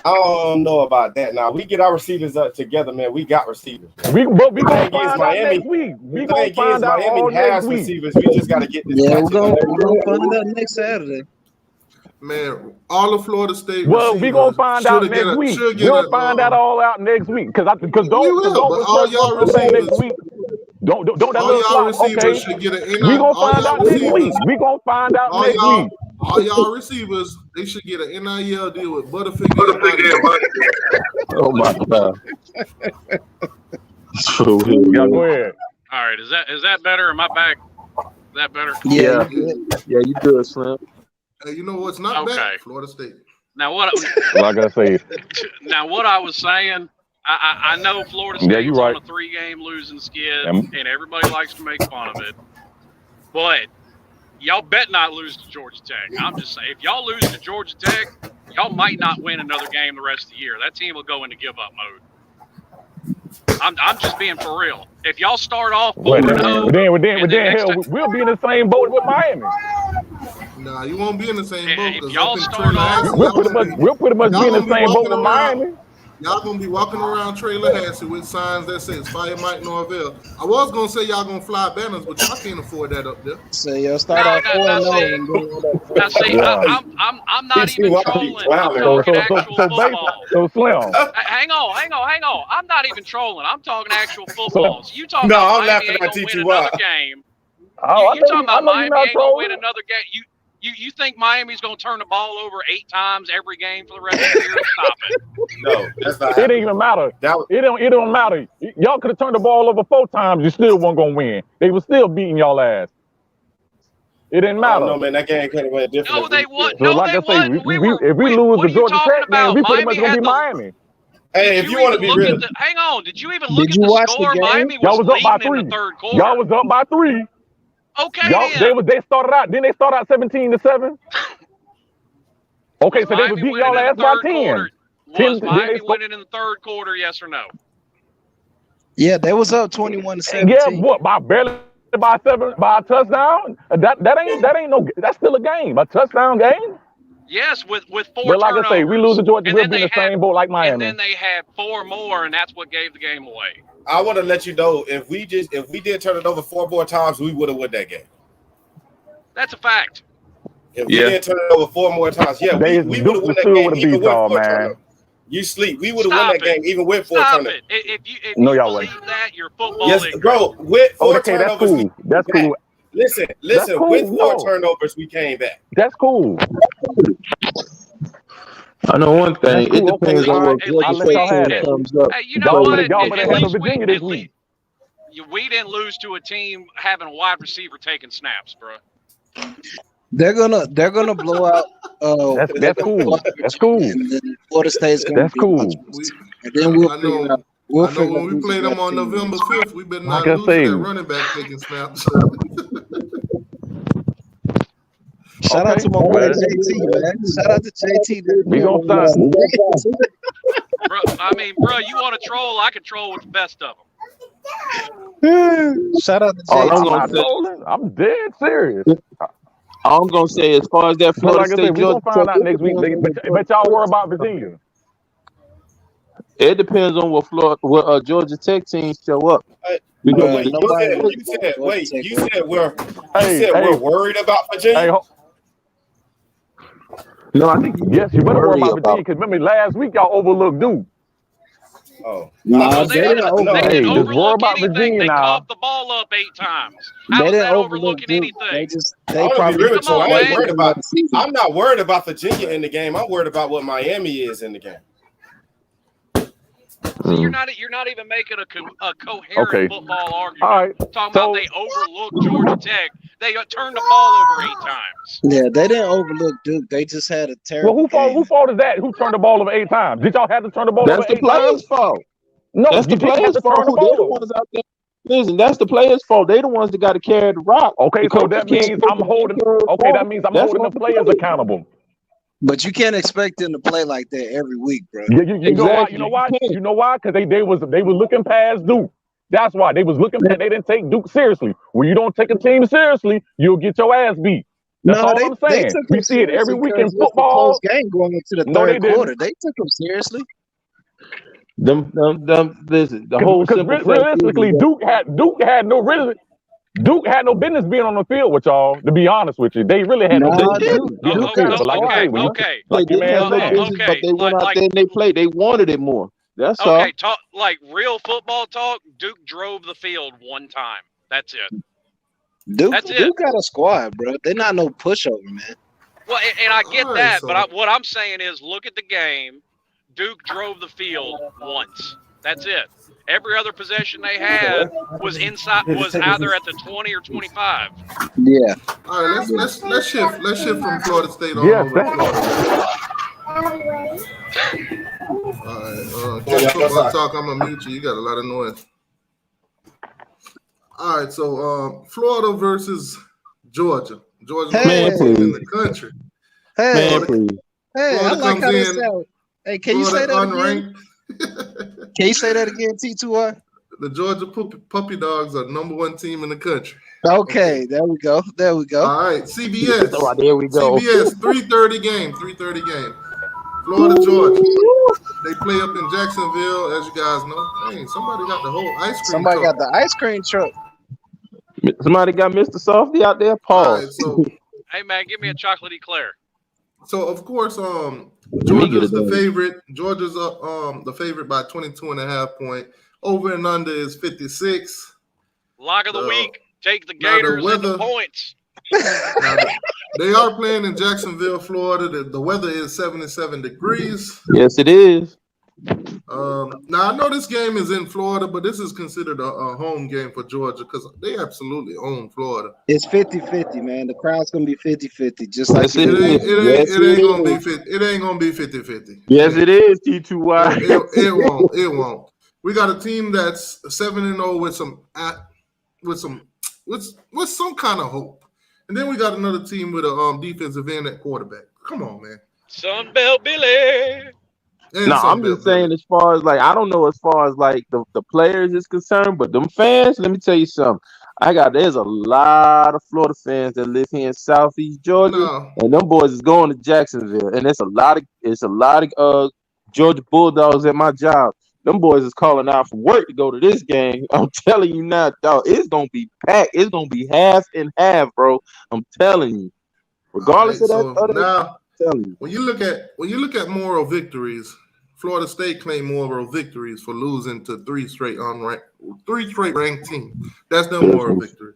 I don't know about that now. We get our receivers up together, man. We got receivers. We gonna thing find is, out Miami- next week. We The gonna thing find is, out all Miami has next week. receivers. We just got to get this. Yeah, we're matchup gonna together. find out next Saturday. Man, all of Florida State. Well, we gonna find out next week. We'll find that all out next week. Because don't all y'all receivers next week. Don't that all little y'all slot. receivers Okay. should get an We gonna find out next week. We gonna find out next week. All y'all receivers, they should get an NIL deal with Butterfinger and Adidas. Oh my God. Yeah, go ahead. All right, is that better? Am I back? Is that better? Yeah. Yeah, you good, Slim. Hey, you know what's not Okay. bad? Florida State. Now what? Like I say, Now what I was saying, I know Florida State's Yeah, you're right. on a 3-game losing skid, and everybody likes to make fun of it. But y'all bet not lose to Georgia Tech. I'm just saying, if y'all lose to Georgia Tech, y'all might not win another game the rest of the year. That team will go into give-up mode. I'm just being for real. If y'all start off 4-0, then hell, we'll be in the same boat with Miami. Nah, you won't be in the same boat. If y'all start off, We'll pretty much be in the same boat with Miami. Y'all gonna be walking around Trailer Hassett with signs that says "Fire Mike Norvell." I was gonna say y'all gonna fly banners, but y'all can't afford that up there. So y'all start off 4-0. Now see, I'm not even trolling. I'm talking actual football. So Slim. Hang on. I'm not even trolling. I'm talking actual football. So you talking No, about I'm Miami laughing ain't at gonna win TTY. another game. You talking about Miami ain't gonna win another game. You think Miami's gonna turn the ball over 8 times every game for the rest of the year? Stop it. No, that's not It happening. ain't even matter. That, It don't matter. Y'all could have turned the ball over 4 times. You still weren't gonna win. They were still beating y'all ass. It didn't I matter. don't know, man. That game could have went different. No, they would. So No, like they I say, wouldn't. if we lose to Georgia Tech, man, we pretty much gonna be Miami. Hey, if you want to be real, hang on. Did you even look at you the watch the score? game? Miami Y'all was was up by leading 3. in the third quarter. Y'all was up by 3. Okay, Y'all, then. they started out. Then they started out 17-7. Okay, so they Miami was beating winning y'all in ass the by third 10. quarter. 10 Was Miami winning in the third quarter? Yes or no? Yeah, they was up 21-17. Yeah, what by barely by a touchdown? That ain't no. That's still a game. A touchdown game. Yes, with 4 But like turnovers. I say, we lose to Georgia, and we'll then be in they the same boat like Miami. And then they had 4 more, and that's what gave the game away. I want to let you know if we did turn it over 4 more times, we would have won that game. That's a fact. If we didn't turn it over 4 more times, we would have won that game even with 4 turnovers. You sleep. We would have won that game even with 4 turnovers. If you No, y'all believe wouldn't. that, you're football ignorant. Bro, with 4 Okay, that's turnovers, cool. That's cool. Listen. Cool. With 4 turnovers, we came back. That's cool. I know one thing. Cool. It depends on what I'll let y'all have that. comes up. Hey, you know what? Y'all better handle Virginia this week. We didn't lose to a team having a wide receiver taking snaps, bro. They're gonna blow out. That's cool. That's cool. And then Florida State's gonna That's cool. And then we'll figure out. I know when we play them on November 5th, we better not lose that running back taking snaps. Shout out to my boy JT, man. Shout out to JT. We gonna sign. Bro, you want to troll? I can troll with the best of them. Shout out to JT. I'm dead serious. All I'm gonna say, as far as that Florida State, we gonna find out next week. But y'all worry about Virginia. It depends on what Georgia Tech teams show up. You said we're worried about Virginia. No, I think yes, you better worry about Virginia because remember last week y'all overlooked Duke. Oh, no, they didn't overlook anything. Virginia they now. caught the ball up 8 times. How is that overlooking anything? I'm not worried about Virginia in the game. I'm worried about what Miami is in the game. So you're not even making a coherent football argument. All right. Talking about they overlooked Georgia Tech. They turned the ball over 8 times. Yeah, they didn't overlook Duke. They just had a terrible. Well, who fault is that? Who turned the ball over 8 times? Did y'all have to turn the ball over 8 times? That's the players' fault. No, that's the players' fault. They're the ones out there. Listen, that's the players' fault. They the ones that got to carry the rock. Okay, so that means I'm holding. Okay, that means I'm holding the players accountable. But you can't expect them to play like that every week, bro. Yeah, you know why? You know why? Because they was looking past Duke. That's why they was looking past. They didn't take Duke seriously. When you don't take a team seriously, you'll get your ass beat. That's all I'm saying. We see it every week in football. Game going into the third quarter. They took them seriously. Listen, the whole simple realistically, Duke had no business being on the field with y'all. To be honest with you, they really had no business. Okay. But they went out there and they played. They wanted it more. That's all. Okay, talk like real football talk. Duke drove the field 1 time. That's it. Duke got a squad, bro. They're not no pushover, man. Well, and I get that, but what I'm saying is, look at the game. Duke drove the field once. That's it. Every other possession they had was either at the 20 or 25. Yeah. All right, let's shift. Let's shift from Florida State on Yes, over to Florida. All right, King Football Talk. I'm gonna mute you. You got a lot of noise. All right, so Florida versus Georgia. Georgia, Hey. number 1 team in the country. Hey, Man, please. hey, I Florida like comes how they in. sound. Hey, can you say Florida that again? unranked. Can you say that again, T2R? The Georgia Puppy Dogs are number 1 team in the country. Okay, there we go. There we go. All right, CBS. Oh, there we go. CBS 3:30 game. 3:30 game. Florida, Georgia. They play up in Jacksonville, as you guys know. Hey, somebody got the whole ice cream. Somebody truck. got the ice cream truck. Somebody got Mr. Softy out there. All Pause. right, so Hey man, give me a chocolate eclair. of course, Georgia's the favorite. Georgia's the favorite by 22.5 points. Over and under is 56. Lock of the week. Take the Gators and the points. They are playing in Jacksonville, Florida. The weather is 77 degrees. Yes, it is. Now, I know this game is in Florida, but this is considered a home game for Georgia because they absolutely own Florida. It's 50-50, man. The crowd's going to be 50-50, just like it ain't going to be 50-50. Yes, it is, T2Y. It won't. We got a team that's 7-0 with some kind of hope. And then we got another team with a defensive end at quarterback. Come on, man. Sunbelt Billy. No, I'm just saying as far as like, I don't know as far as like the players is concerned, but them fans, let me tell you something. There's a lot of Florida fans that live here in Southeast Georgia, and them boys is going to Jacksonville. And it's a lot of Georgia Bulldogs at my job. Them boys is calling out from work to go to this game. I'm telling you now, dog, it's gonna be packed. It's gonna be half and half, bro. I'm telling you. Regardless of that, now, I'm telling you. When you look at moral victories, Florida State claimed moral victories for losing to three straight ranked teams. That's their moral victory.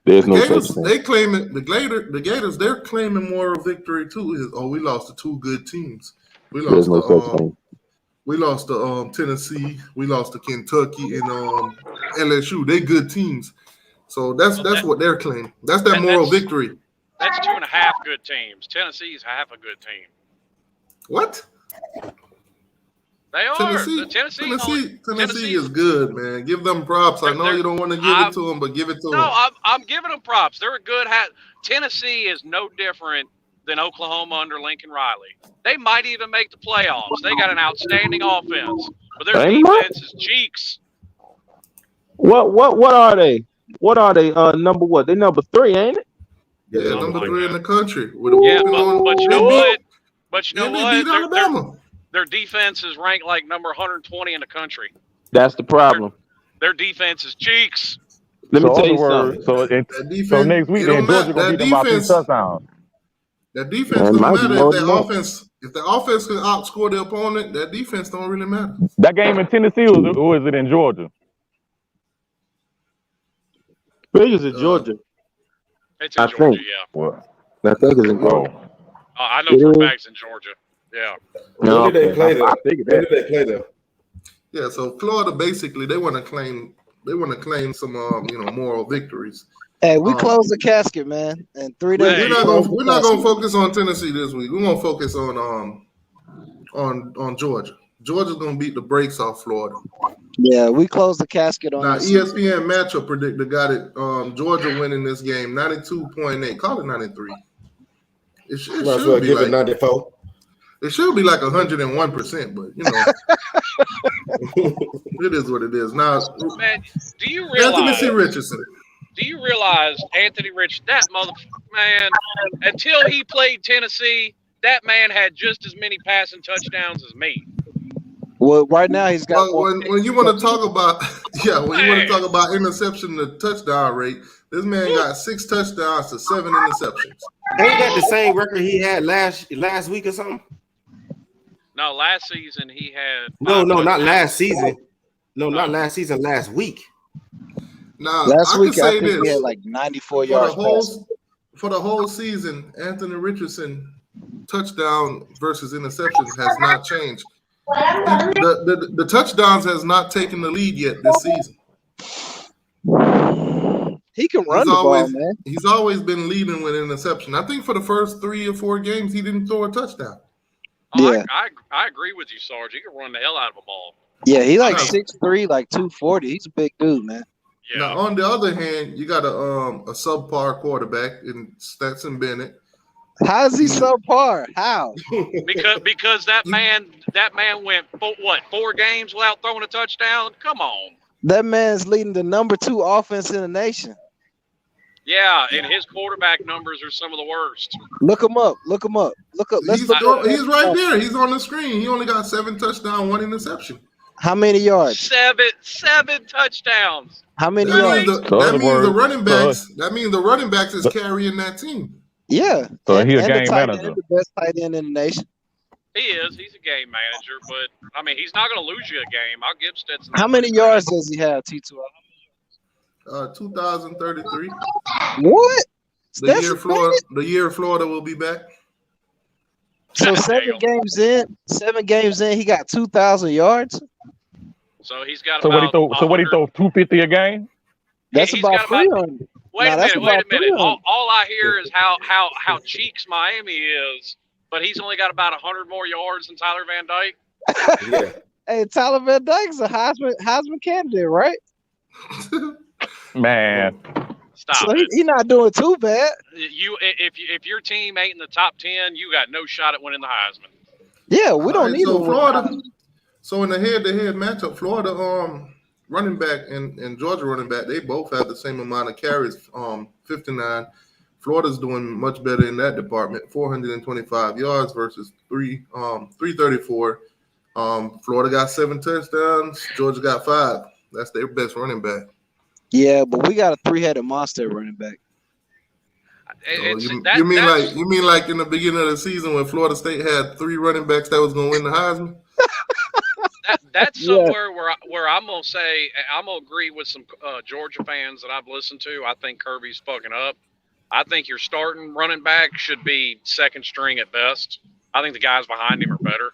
There's no Gators, such thing. they claim it. The Gators, they're claiming moral victory too. We lost to two good teams. We lost We lost to Tennessee. We lost to Kentucky and LSU. They good teams. So that's what they're claiming. That's their moral victory. That's 2.5 good teams. Tennessee's half a good team. What? They are. Tennessee is good, man. Give them props. I know you don't want to give it to them, but give it to them. No, I'm giving them props. They're a good Tennessee is no different than Oklahoma under Lincoln Riley. They might even make the playoffs. They got an outstanding offense, but their defense is cheeks. What are they? What are they? Number what? They number 3, ain't it? Yeah, number 3 in the country. But you know what? But you know what? Beat Alabama. Their defense is ranked like number 120 in the country. That's the problem. Their defense is cheeks. Let me tell you something. So next week, then Georgia gonna beat them by 3 touchdowns. That defense don't matter if the offense can outscore the opponent. That defense don't really matter. That game in Tennessee or is it in Georgia? Where is it, Georgia? It's in Georgia, yeah. Well, I think it's in Georgia. I know for a fact it's in Georgia. Yeah. When did they play there? Yeah, so Florida basically they want to claim some moral victories. Hey, we close the casket, man. And 3 days. We're not gonna focus on Tennessee this week. We're gonna focus on Georgia. Georgia's gonna beat the brakes off Florida. Yeah, we close the casket on. Now ESPN matchup predictor got it. Georgia winning this game 92.8. Call it 93. It should be like 94. It should be like 101%, but it is what it is. Now, man, do you realize Anthony Richardson? Do you realize Anthony Rich, that man, until he played Tennessee, that man had just as many passing touchdowns as me. Well, right now he's got. When you want to talk about, you want to talk about interception to touchdown rate, this man got 6 touchdowns to 7 interceptions. Ain't that the same record he had last week or something? No, last season he had. No, not last season. No, not last season. Last week. Now, last week I think he he had like 94 yards. For the whole season, Anthony Richardson touchdown versus interceptions has not changed. The touchdowns has not taken the lead yet this season. He can run the ball, man. He's always been leading with an interception. I think for the first 3 or 4 games, he didn't throw a touchdown. Oh, Yeah. I agree with you, Sarge. He can run the hell out of a ball. Yeah, he like 6'3", like 240. He's a big dude, man. Yeah. Now, on the other hand, you got a subpar quarterback in Stetson Bennett. How is he subpar? How? because that man went 4 games without throwing a touchdown. Come on. That man's leading the number 2 offense in the nation. Yeah, and his quarterback numbers are some of the worst. Look him up. Look up. He's right there. He's on the screen. He only got 7 touchdowns, 1 interception. How many yards? 7 touchdowns. How many yards? That means the running backs. That means the running backs is carrying that team. Yeah. So he's a game manager. The best tight end in the nation. He is. He's a game manager, but I mean, he's not going to lose you a game. I'll give Stetson. How many yards does he have, T2? 2033. What? The year Florida will be back. So 7 games in, he got 2,000 yards. So he's got. So what he throw 250 a game? That's about 300. Wait a minute. All I hear is how cheeks Miami is, but he's only got about 100 more yards than Tyler Van Dyke. Yeah. Hey, Tyler Van Dyke's a Heisman candidate, right? Man, stop. So he's not doing too bad. If your team ain't in the top 10, you got no shot at winning the Heisman. Yeah, we don't need Florida. So in the head-to-head matchup, Florida running back and Georgia running back, they both have the same amount of carries, 59. Florida's doing much better in that department, 425 yards versus 334. Florida got 7 touchdowns. Georgia got 5. That's their best running back. Yeah, but we got a 3-headed monster running back. You mean like in the beginning of the season when Florida State had 3 running backs that was going to win the Heisman? That's somewhere where I'm gonna say I'm gonna agree with some Georgia fans that I've listened to. I think Kirby's fucking up. I think your starting running back should be second string at best. I think the guys behind him are better.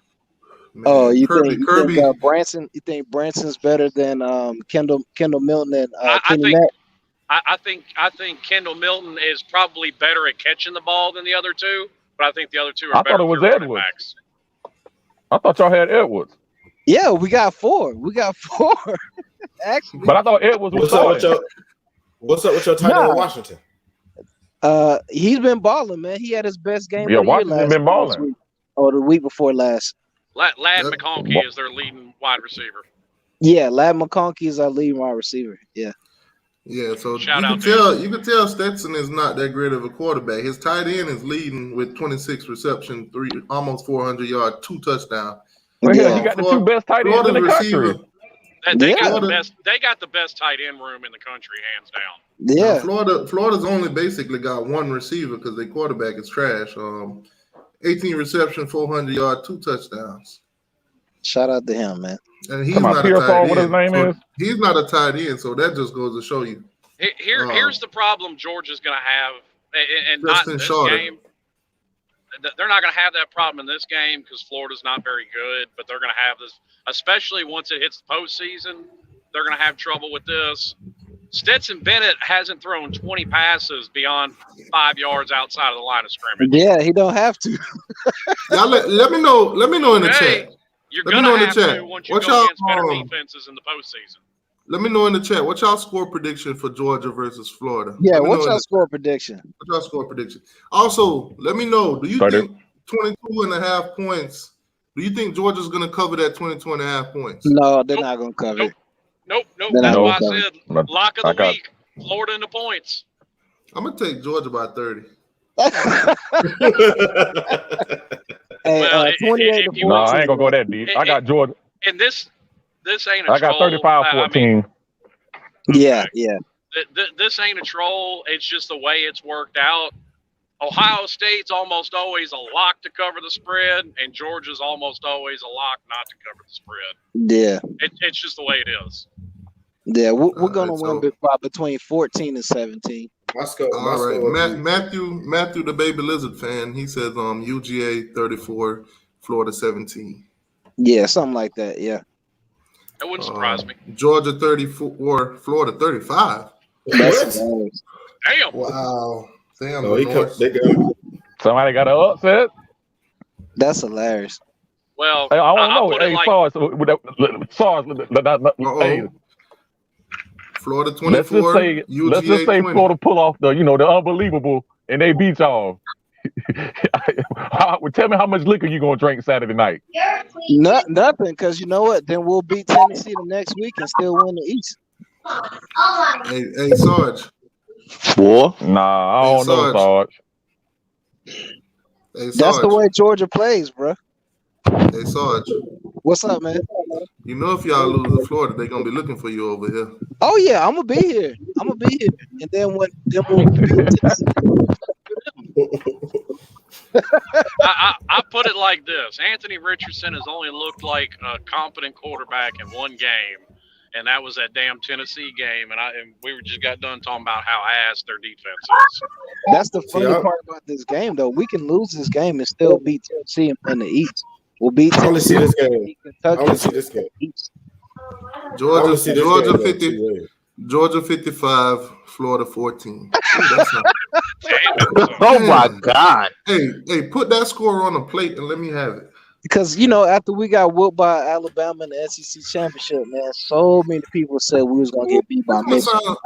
Man, you Kirby, think Branson? You think Branson's better than Kendall Milton and Kenny Mack? I think Kendall Milton is probably better at catching the ball than the other 2, but I think the other 2 are better. I thought it was Edwards. I thought y'all had Edwards. Yeah, we got 4. Actually, but I thought Edwards was What's up with your tight end Washington? He's been balling, man. He had his best game. Yeah, Washington been balling. Or the week before last. Ladd McConkey is their leading wide receiver. Yeah, Ladd McConkey is our leading wide receiver. Yeah. Yeah, so you can tell Stetson is not that great of a quarterback. His tight end is leading with 26 reception, almost 400 yards, 2 touchdowns. Well, he got the 2 best tight ends in the country. They got the best tight end room in the country, hands down. Yeah. Florida's only basically got 1 receiver because their quarterback is trash. 18 reception, 400 yards, 2 touchdowns. Shout out to him, man. And he's not a tight end. What his name is? He's not a tight end, so that just goes to show you. Here's the problem Georgia's going to have, and not in this game. They're not going to have that problem in this game because Florida's not very good, but they're going to have this, especially once it hits the postseason. They're going to have trouble with this. Stetson Bennett hasn't thrown 20 passes beyond 5 yards outside of the line of scrimmage. Yeah, he don't have to. Now let me know. Let me know in the chat. You're going to have to once you go against better defenses in the postseason. Let me know in the chat. What's y'all score prediction for Georgia versus Florida? Yeah, what's y'all score prediction? What's y'all score prediction? Also, let me know. Do you think 22.5 points? Do you think Georgia's going to cover that 22.5 points? No, they're not going to cover it. Nope. That's why I said lock of the week. Florida in the points. I'm going to take Georgia by 30. Hey, 28 to 14. No, I ain't going to go that deep. I got Georgia. And this ain't a troll. I got 35-14. Yeah. This ain't a troll. It's just the way it's worked out. Ohio State's almost always a lock to cover the spread, and Georgia's almost always a lock not to cover the spread. Yeah. It's just the way it is. Yeah, we're going to win by between 14 and 17. All right. Matthew, the baby lizard fan, he says UGA 34, Florida 17. Yeah, something like that. Yeah. That wouldn't surprise me. Georgia 34, Florida 35. That's hilarious. Damn. Wow. Damn. Oh, they got Somebody got an upset. That's hilarious. Well, Hey, I don't know. put it Hey, like, SARS. Hey, Florida 24. Let's just say 20. Florida pull off the unbelievable, and they beat y'all. Tell me how much liquor you gonna drink Saturday night? Nothing, because you know what? Then we'll beat Tennessee the next week and still win the East. Hey, Sarge. Boy. Nah, I don't know, Sarge. Hey, Sarge. That's the way Georgia plays, bro. Hey, Sarge. What's up, man? You know if y'all lose to Florida, they're gonna be looking for you over here. Oh yeah, I'm gonna be here. And then we'll I put it like this: Anthony Richardson has only looked like a competent quarterback in one game, and that was that damn Tennessee game. And we just got done talking about how ass their defense is. That's the funny part about this game, though. We can lose this game and still beat Tennessee in the East. We'll beat Tennessee. I want to see this game. Georgia 50. Georgia 55, Florida 14. Oh my God! Hey, put that score on a plate and let me have it. Because after we got whooped by Alabama in the SEC championship, man, so many people said we was gonna get beat by Michigan.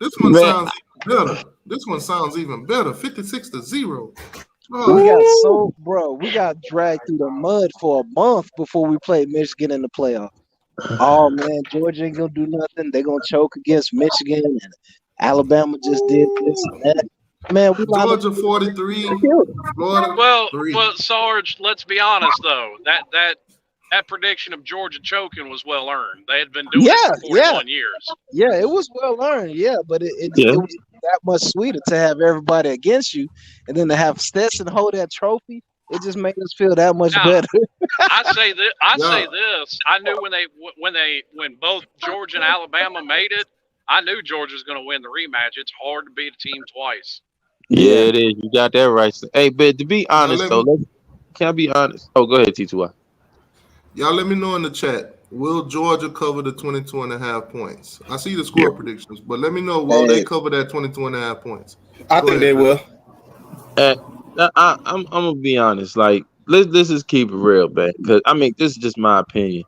This one sounds even better. This one sounds even better. 56-0. Oh. We got dragged through the mud for a month before we played Michigan in the playoff. Oh man, Georgia ain't gonna do nothing. They're gonna choke against Michigan, and Alabama just did this and that. Man, we Georgia 43, Florida 3. Well, Sarge, let's be honest though. That prediction of Georgia choking was well earned. They had been doing it for 41 years. Yeah, it was well earned. Yeah, but it was that much sweeter to have everybody against you, and then to have Stetson hold that trophy. It just made us feel that much better. I say this. I knew when both Georgia and Alabama made it, I knew Georgia was going to win the rematch. It's hard to beat a team twice. Yeah, it is. You got that right. Hey, but to be honest, can I be honest? Oh, go ahead, T2Y. Y'all let me know in the chat. Will Georgia cover the 22.5 points? I see the score predictions, but let me know, will they cover that 22.5 points? I think they will. I'm gonna be honest. Like, let's just keep it real, man. Because this is just my opinion.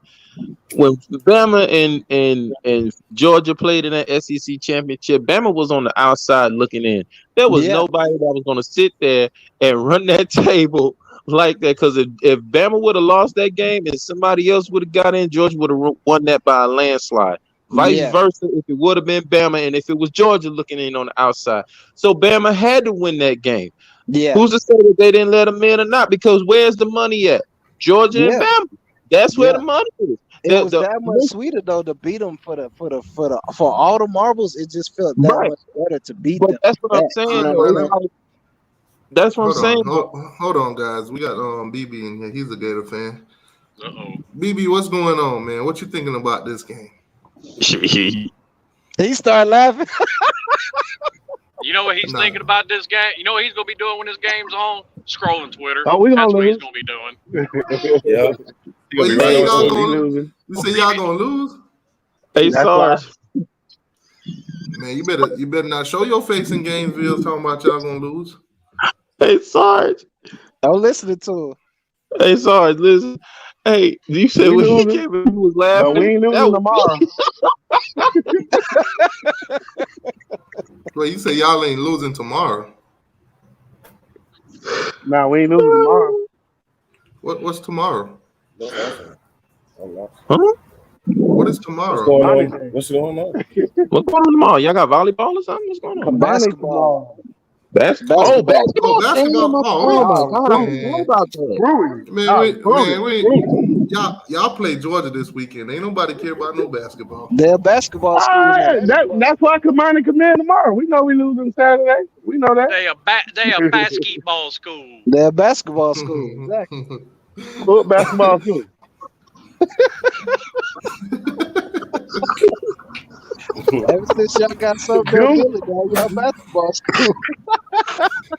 When Bama and Georgia played in that SEC championship, Bama was on the outside looking in. There was nobody that was gonna sit there and run that table like that. Because if Bama would have lost that game and somebody else would have got in, Georgia would have won that by a landslide. Vice versa, if it would have been Bama and if it was Georgia looking in on the outside. So Bama had to win that game. Yeah. Who's to say that they didn't let them in or not? Because where's the money at? Georgia and Bama. That's where the money is. It was that much sweeter though to beat them for all the marbles. It just felt that much better to beat them. That's what I'm saying. That's what I'm saying. Hold on, guys. We got BB in here. He's a Gator fan. BB, what's going on, man? What you thinking about this game? He started laughing. You know what he's thinking about this game? You know what he's gonna be doing when this game's on? Scrolling Twitter. Oh, that's what he's gonna be doing. Yeah. Well, you say y'all gonna lose? Hey, Sarge. Man, you better not show your face in Gainesville talking about y'all gonna lose. Hey, Sarge. I'm listening to him. Hey, Sarge, listen. Hey, you said when he came in, he was laughing. No, we ain't losing tomorrow. Well, you say y'all ain't losing tomorrow. No, we ain't losing tomorrow. What's tomorrow? Huh? What is tomorrow? What's going on? What's going on tomorrow? Y'all got volleyball or something? What's going on? Basketball. Basketball. Oh, basketball. Oh my God. Man, y'all play Georgia this weekend. Ain't nobody care about no basketball. They're basketball school. That's why Command tomorrow. We know we losing Saturday. We know that. They a basketball school. They're basketball school. Exactly. What basketball school? Ever since y'all got so good, y'all basketball school.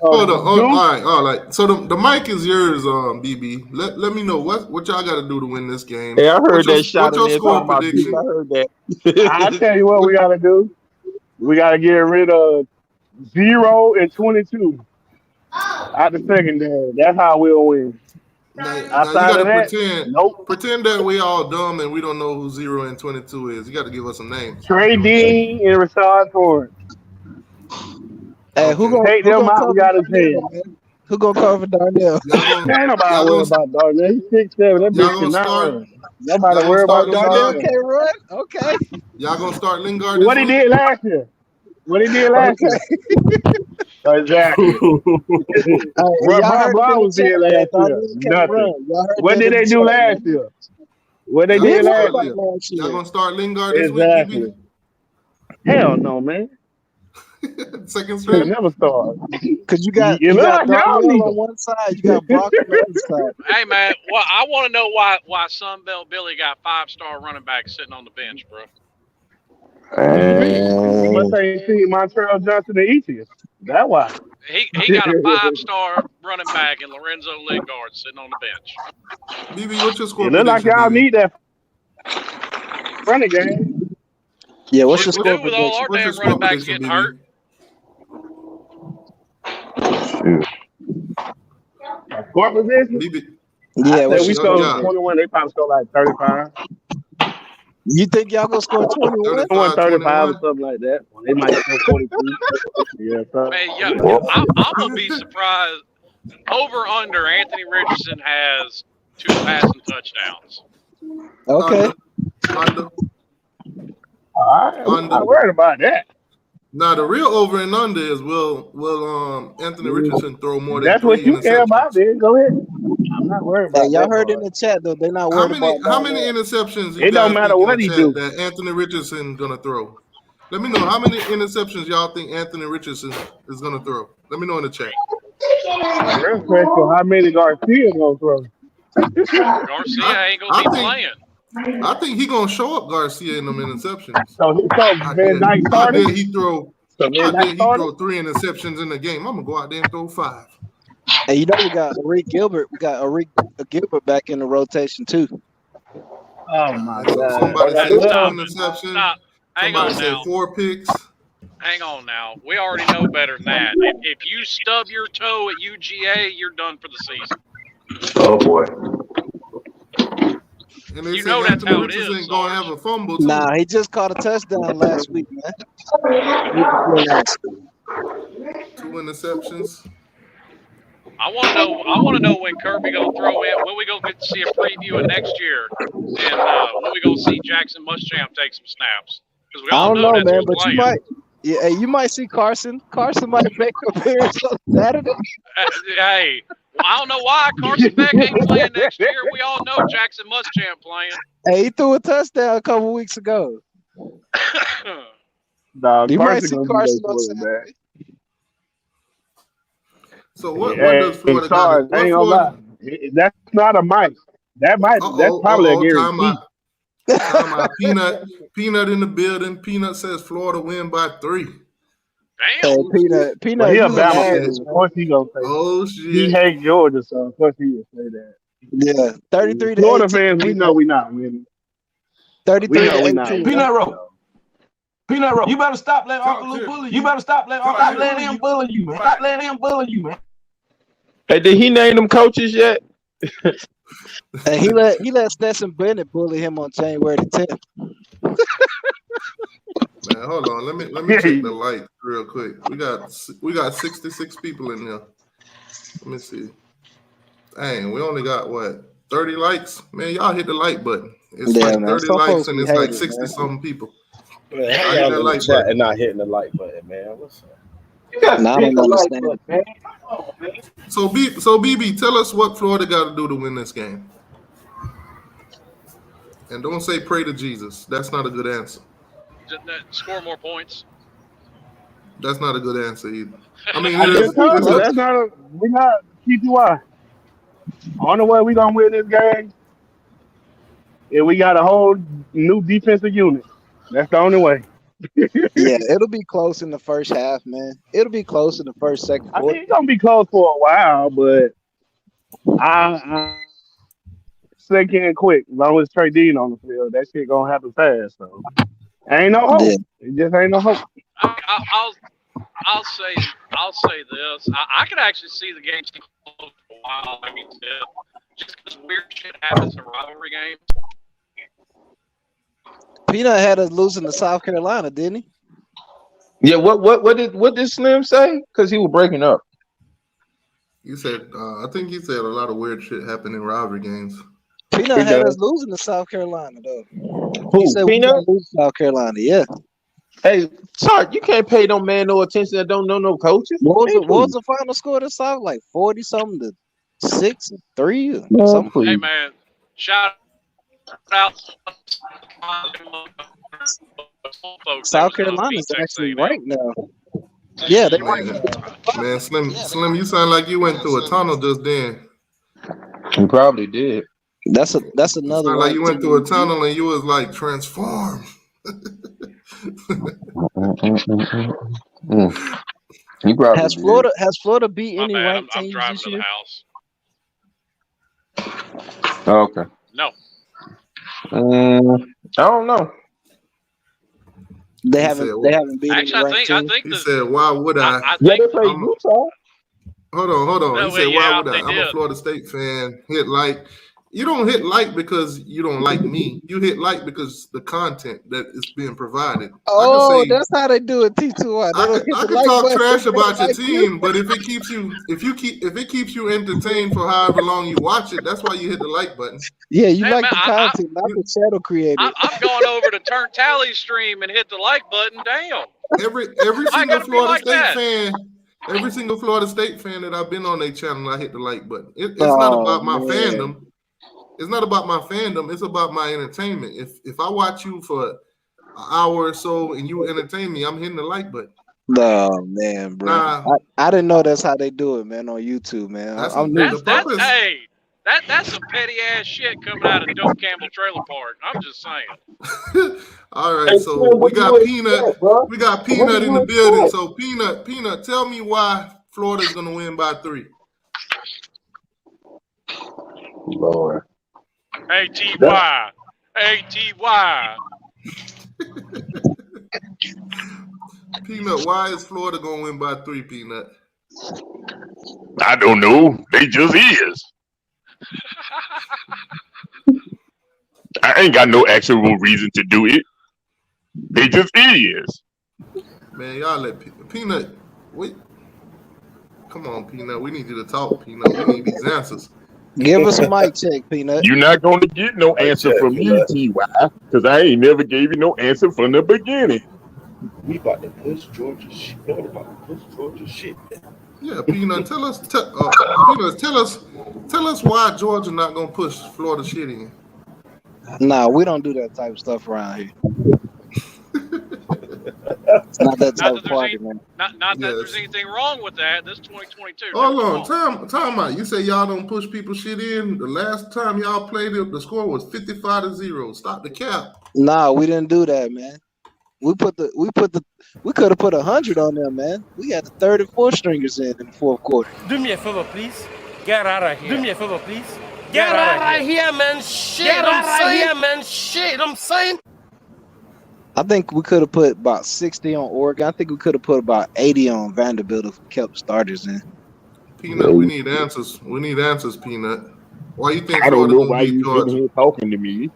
Hold on. All right. So the mic is yours, BB. Let me know what y'all got to do to win this game. Hey, I heard that shot What's your in there score talking about prediction? Duke. I heard that. I'll tell you what we got to do. We got to get rid of 0 and 22 out the secondary. That's how we'll win. Now you Outside got of to that, pretend that we all dumb and we don't know who 0 and 22 is. You got to give us some names. Trey Dean and Rashad Ford. Hey, who gonna take them out? We got to say who gonna cover Darnell? Ain't nobody worry about Darnell. He's 6'7". That bitch cannot run. Nobody worry about Darnell can't run. Okay. Y'all gonna start Lingard? What he did last year? Exactly. What Brown was did last year? Nothing. What did they do last year? What they did last year? Y'all gonna start Lingard this exactly. week? Hell no, man. Second string never start. Cause you got Darnell on one side, you got Brock on the other side. Hey man, well, I want to know why Sunbelt Billy got 5-star running back sitting on the bench, bro. You must ain't seen Montreal Johnson and Etiquette. That's why. He got a 5-star running back in Lorenzo Lingard sitting on the bench. BB, what's your score? It look like y'all need that running game. Yeah, what's your score? With all our damn running backs getting hurt. Score position? Yeah, we scored 21. They probably scored like 35. You think y'all gonna score 21? 35 or something like that. They might score 42. Yeah, man, I'm gonna be surprised. Over under Anthony Richardson has 2 passing touchdowns. Okay. Under. I'm not worried about that. Now the real over and under is will Anthony Richardson throw more than 3 interceptions? That's what you care about, then. Go ahead. I'm not worried about that. Y'all heard in the chat though, they're not worried about how many interceptions? It don't matter what he do. That Anthony Richardson gonna throw. Let me know how many interceptions y'all think Anthony Richardson is gonna throw. Let me know in the chat. Real question: how many Garcia gonna throw? Garcia ain't gonna be playing. I think he gonna show up Garcia in them interceptions. So Van Dyke started. I did he throw 3 interceptions in the game. I'm gonna go out there and throw 5. Hey, you know we got Arik Gilbert. We got Arik Gilbert back in the rotation too. Oh my God! Somebody said 2 interceptions. Stop. Somebody said 4 picks. Hang on now. We already know better than that. If you stub your toe at UGA, you're done for the season. Oh boy. And you know that's how it is. Ain't gonna have a fumble too. Nah, he just caught a touchdown last week, man. 2 interceptions. I want to know when Kirby gonna throw in. When we gonna get to see a preview of next year, and when we gonna see Jackson Muschamp take some snaps? Because we all know that's man, who's but playing. you might see Carson. Carson might make an appearance on Saturday. Hey, I don't know why Carson Beck ain't playing next year. We all know Jackson Muschamp playing. Hey, he threw a touchdown a couple weeks ago. You might see Carson on Saturday. So what does Florida got? That's not a mic. That's probably a guarantee. Time out. Peanut in the building. Peanut says Florida win by 3. Damn. Hey, Peanut. He a Bama. Of course he gonna say. Oh shit. He hates Georgia, so of course he would say that. Yeah, 33 to Florida 18. fans, we know we not winning. 33 to 18. Peanut Roll. You better stop letting Uncle Lou bully you. You better stop letting him bully you, man. Stop letting him bully you, man. Hey, did he name them coaches yet? And he let Stetson Bennett bully him on January the 10th. Man, hold on. Let me check the light real quick. We got 66 people in there. Let me see. Dang, we only got 30 likes? Man, y'all hit the like button. It's 30 likes and it's like 60 something people. Man, how y'all in the chat and not hitting the like button, man? What's up? You got to hit the like button, man. So BB, tell us what Florida got to do to win this game. And don't say pray to Jesus. That's not a good answer. Score more points. That's not a good answer either. I mean, we're not TTY. On the way we gonna win this game, and we got a whole new defensive unit. That's the only way. Yeah, it'll be close in the first half, man. It'll be close in the first, second I quarter. mean, it's gonna be close for a while, but I second quick. As long as Trey Dean on the field, that shit gonna happen fast. So ain't no hope. Yeah. It just ain't no hope. I'll say this. I could actually see the game close for a while. I mean, just because weird shit happens in rivalry games. Peanut had us losing to South Carolina, didn't he? Yeah, what did Slim say? Because he was breaking up. You said, I think he said a lot of weird shit happened in rivalry games. Peanut had us losing to South Carolina, though. Who, He said Peanut? we gonna lose to South Carolina, yeah. Hey, sorry, you can't pay no man no attention that don't know no coaches. What was the final score to South? Like 40-something to 6-3 or something? Hey, man, shout out. South Carolina's actually right now. Yeah, they right now. Man, Slim, you sound like you went through a tunnel just then. You probably did. That's another Sound one. like you went through a tunnel and you was like transformed. You probably has Florida beat any ranked teams driving this to year? the house. Oh, okay. No. I don't know. They haven't beat any ranked teams. He said, "Why would I?" Yeah, they play Utah. Hold on. No, He said, "Why would I?" they I'm a Florida State fan. Hit like. You don't hit like because you don't like me. You hit like because the content that is being provided. Oh, that's how they do it. T2I. I can talk trash about your team, but if it keeps you entertained for however long you watch it, that's why you hit the like button. Yeah, you like the content, not the shadow creator. I'm going over to Turn Tally stream and hit the like button. Damn. Every single Florida State fan. Every single Florida State fan that I've been on their channel, I hit the like button. It's not about my fandom. It's not about my fandom. It's about my entertainment. If I watch you for an hour or so and you entertain me, I'm hitting the like button. Oh man, bro. I didn't know that's how they do it, man, on YouTube, man. That's some petty ass shit coming out of Dope Campbell Trailer Park. I'm just saying. All right, so we got Peanut. We got Peanut in the building. So Peanut, tell me why Florida's gonna win by 3. Lord. ATY. Peanut, why is Florida gonna win by 3, Peanut? I don't know. They just is. I ain't got no actual reason to do it. They just is. Man, y'all let Peanut. Wait. Come on, Peanut. We need you to talk, Peanut. We need these answers. Give us a mic check, Peanut. You're not going to get no answer from me, TY, because I ain't never gave you no answer from the beginning. We about to push Georgia shit. Yeah, Peanut, tell us why Georgia not gonna push Florida shit in. Nah, we don't do that type of stuff around here. It's not that type of party, man. Not that there's anything wrong with that. This 2022. Hold on, time out. You say y'all don't push people shit in. The last time y'all played it, the score was 55-0. Stop the cap. Nah, we didn't do that, man. We could have put 100 on them, man. We had the 3rd and 4th stringers in the 4th quarter. Do me a favor, please. Get out of here. Do me a favor, please. Get out of here, man. Shit, I'm saying. I think we could have put about 60 on Oregon. I think we could have put about 80 on Vanderbilt if we kept starters in. Peanut, we need answers. We need answers, Peanut. Why you think I don't Florida know why you sitting here talking to me.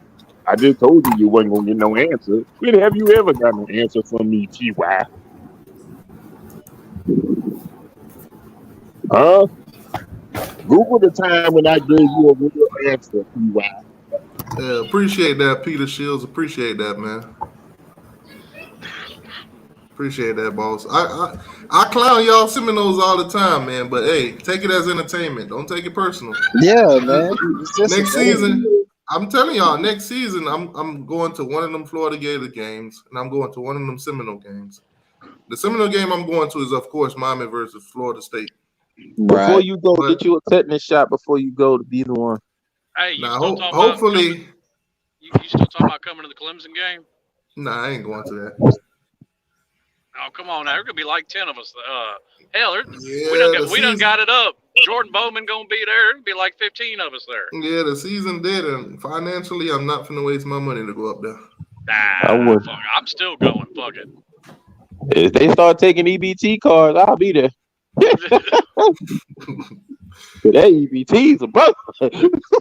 I just told you wasn't gonna get no answer. When have you ever got no answer from me, TY? Huh? Google the time when I gave you a real answer, TY. Yeah, appreciate that, Peter Shields. Appreciate that, man. Appreciate that, boss. I clown y'all Seminoles all the time, man. But hey, take it as entertainment. Don't take it personal. Yeah, man. Next season, I'm telling y'all, next season, I'm going to one of them Florida Gator games, and I'm going to one of them Seminole games. The Seminole game I'm going to is, of course, Miami versus Florida State. Right. Before you go, get you a tetanus shot before you go to be the one. Hey, you now, still talking hopefully, about you still talking about coming to the Clemson game? Nah, I ain't going to that. Oh, come on now. There could be like 10 of us. Hell, Yeah, we done got it up. Jordan Bowman going to be there. It'll be like 15 of us there. Yeah, the season dead, and financially, I'm not finna waste my money to go up there. Nah, fuck, I'm still going. Fuck it. If they start taking EBT cards, I'll be there. That EBT's a brother.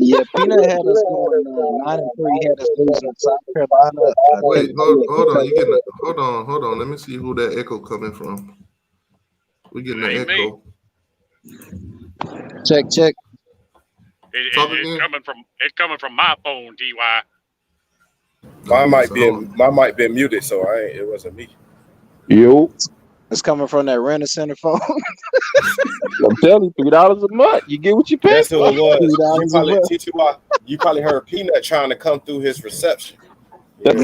Yeah, Peanut had us going 9-3. Had us losing South Carolina. Wait, hold on. You getting hold on. Let me see who that echo coming from. We getting an echo. Check. It's coming from my phone, DY. Mine might be muted, so it wasn't me. Yo. It's coming from that Rent a Center phone. I'm telling you, $3 a month. You get what you pay. That's who it was. You probably heard Peanut trying to come through his reception. But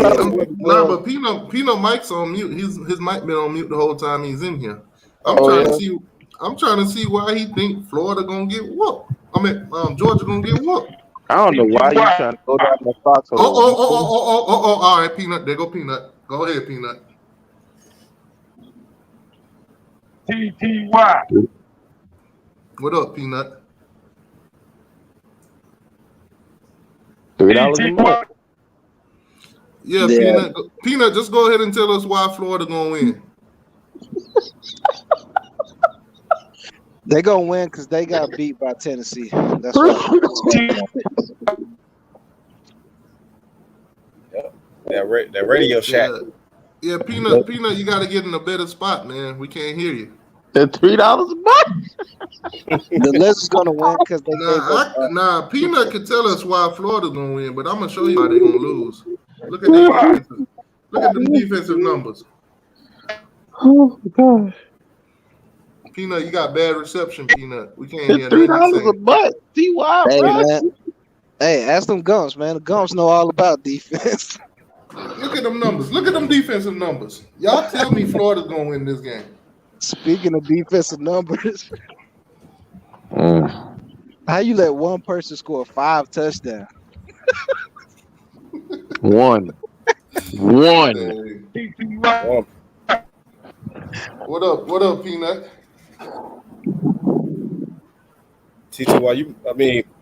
Peanut mic's on mute. His mic been on mute the whole time he's in here. I'm trying to see why he think Florida gonna get whooped. I mean, Georgia gonna get whooped. I don't know why you trying to go down the foxhole. Oh! All right, Peanut. There go Peanut. Go ahead, Peanut. TTY. What up, Peanut? $3 a month. Yeah, Peanut. Just go ahead and tell us why Florida gonna win. They gonna win because they got beat by Tennessee. That's right. That Radio Shack. Yeah, Peanut, you got to get in a better spot, man. We can't hear you. At $3 a month. The Lizards gonna win because they Peanut could tell us why Florida's gonna win, but I'm gonna show you how they're gonna lose. Look at the defensive numbers. Oh my gosh. Peanut, you got bad reception, Peanut. We can't hear $3 a month. DY, hey, man. Hey, ask them Gumps, man. The Gumps know all about defense. Look at them numbers. Look at them defensive numbers. Y'all tell me Florida's gonna win this game. Speaking of defensive numbers, how you let one person score 5 touchdowns? One. What up, Peanut?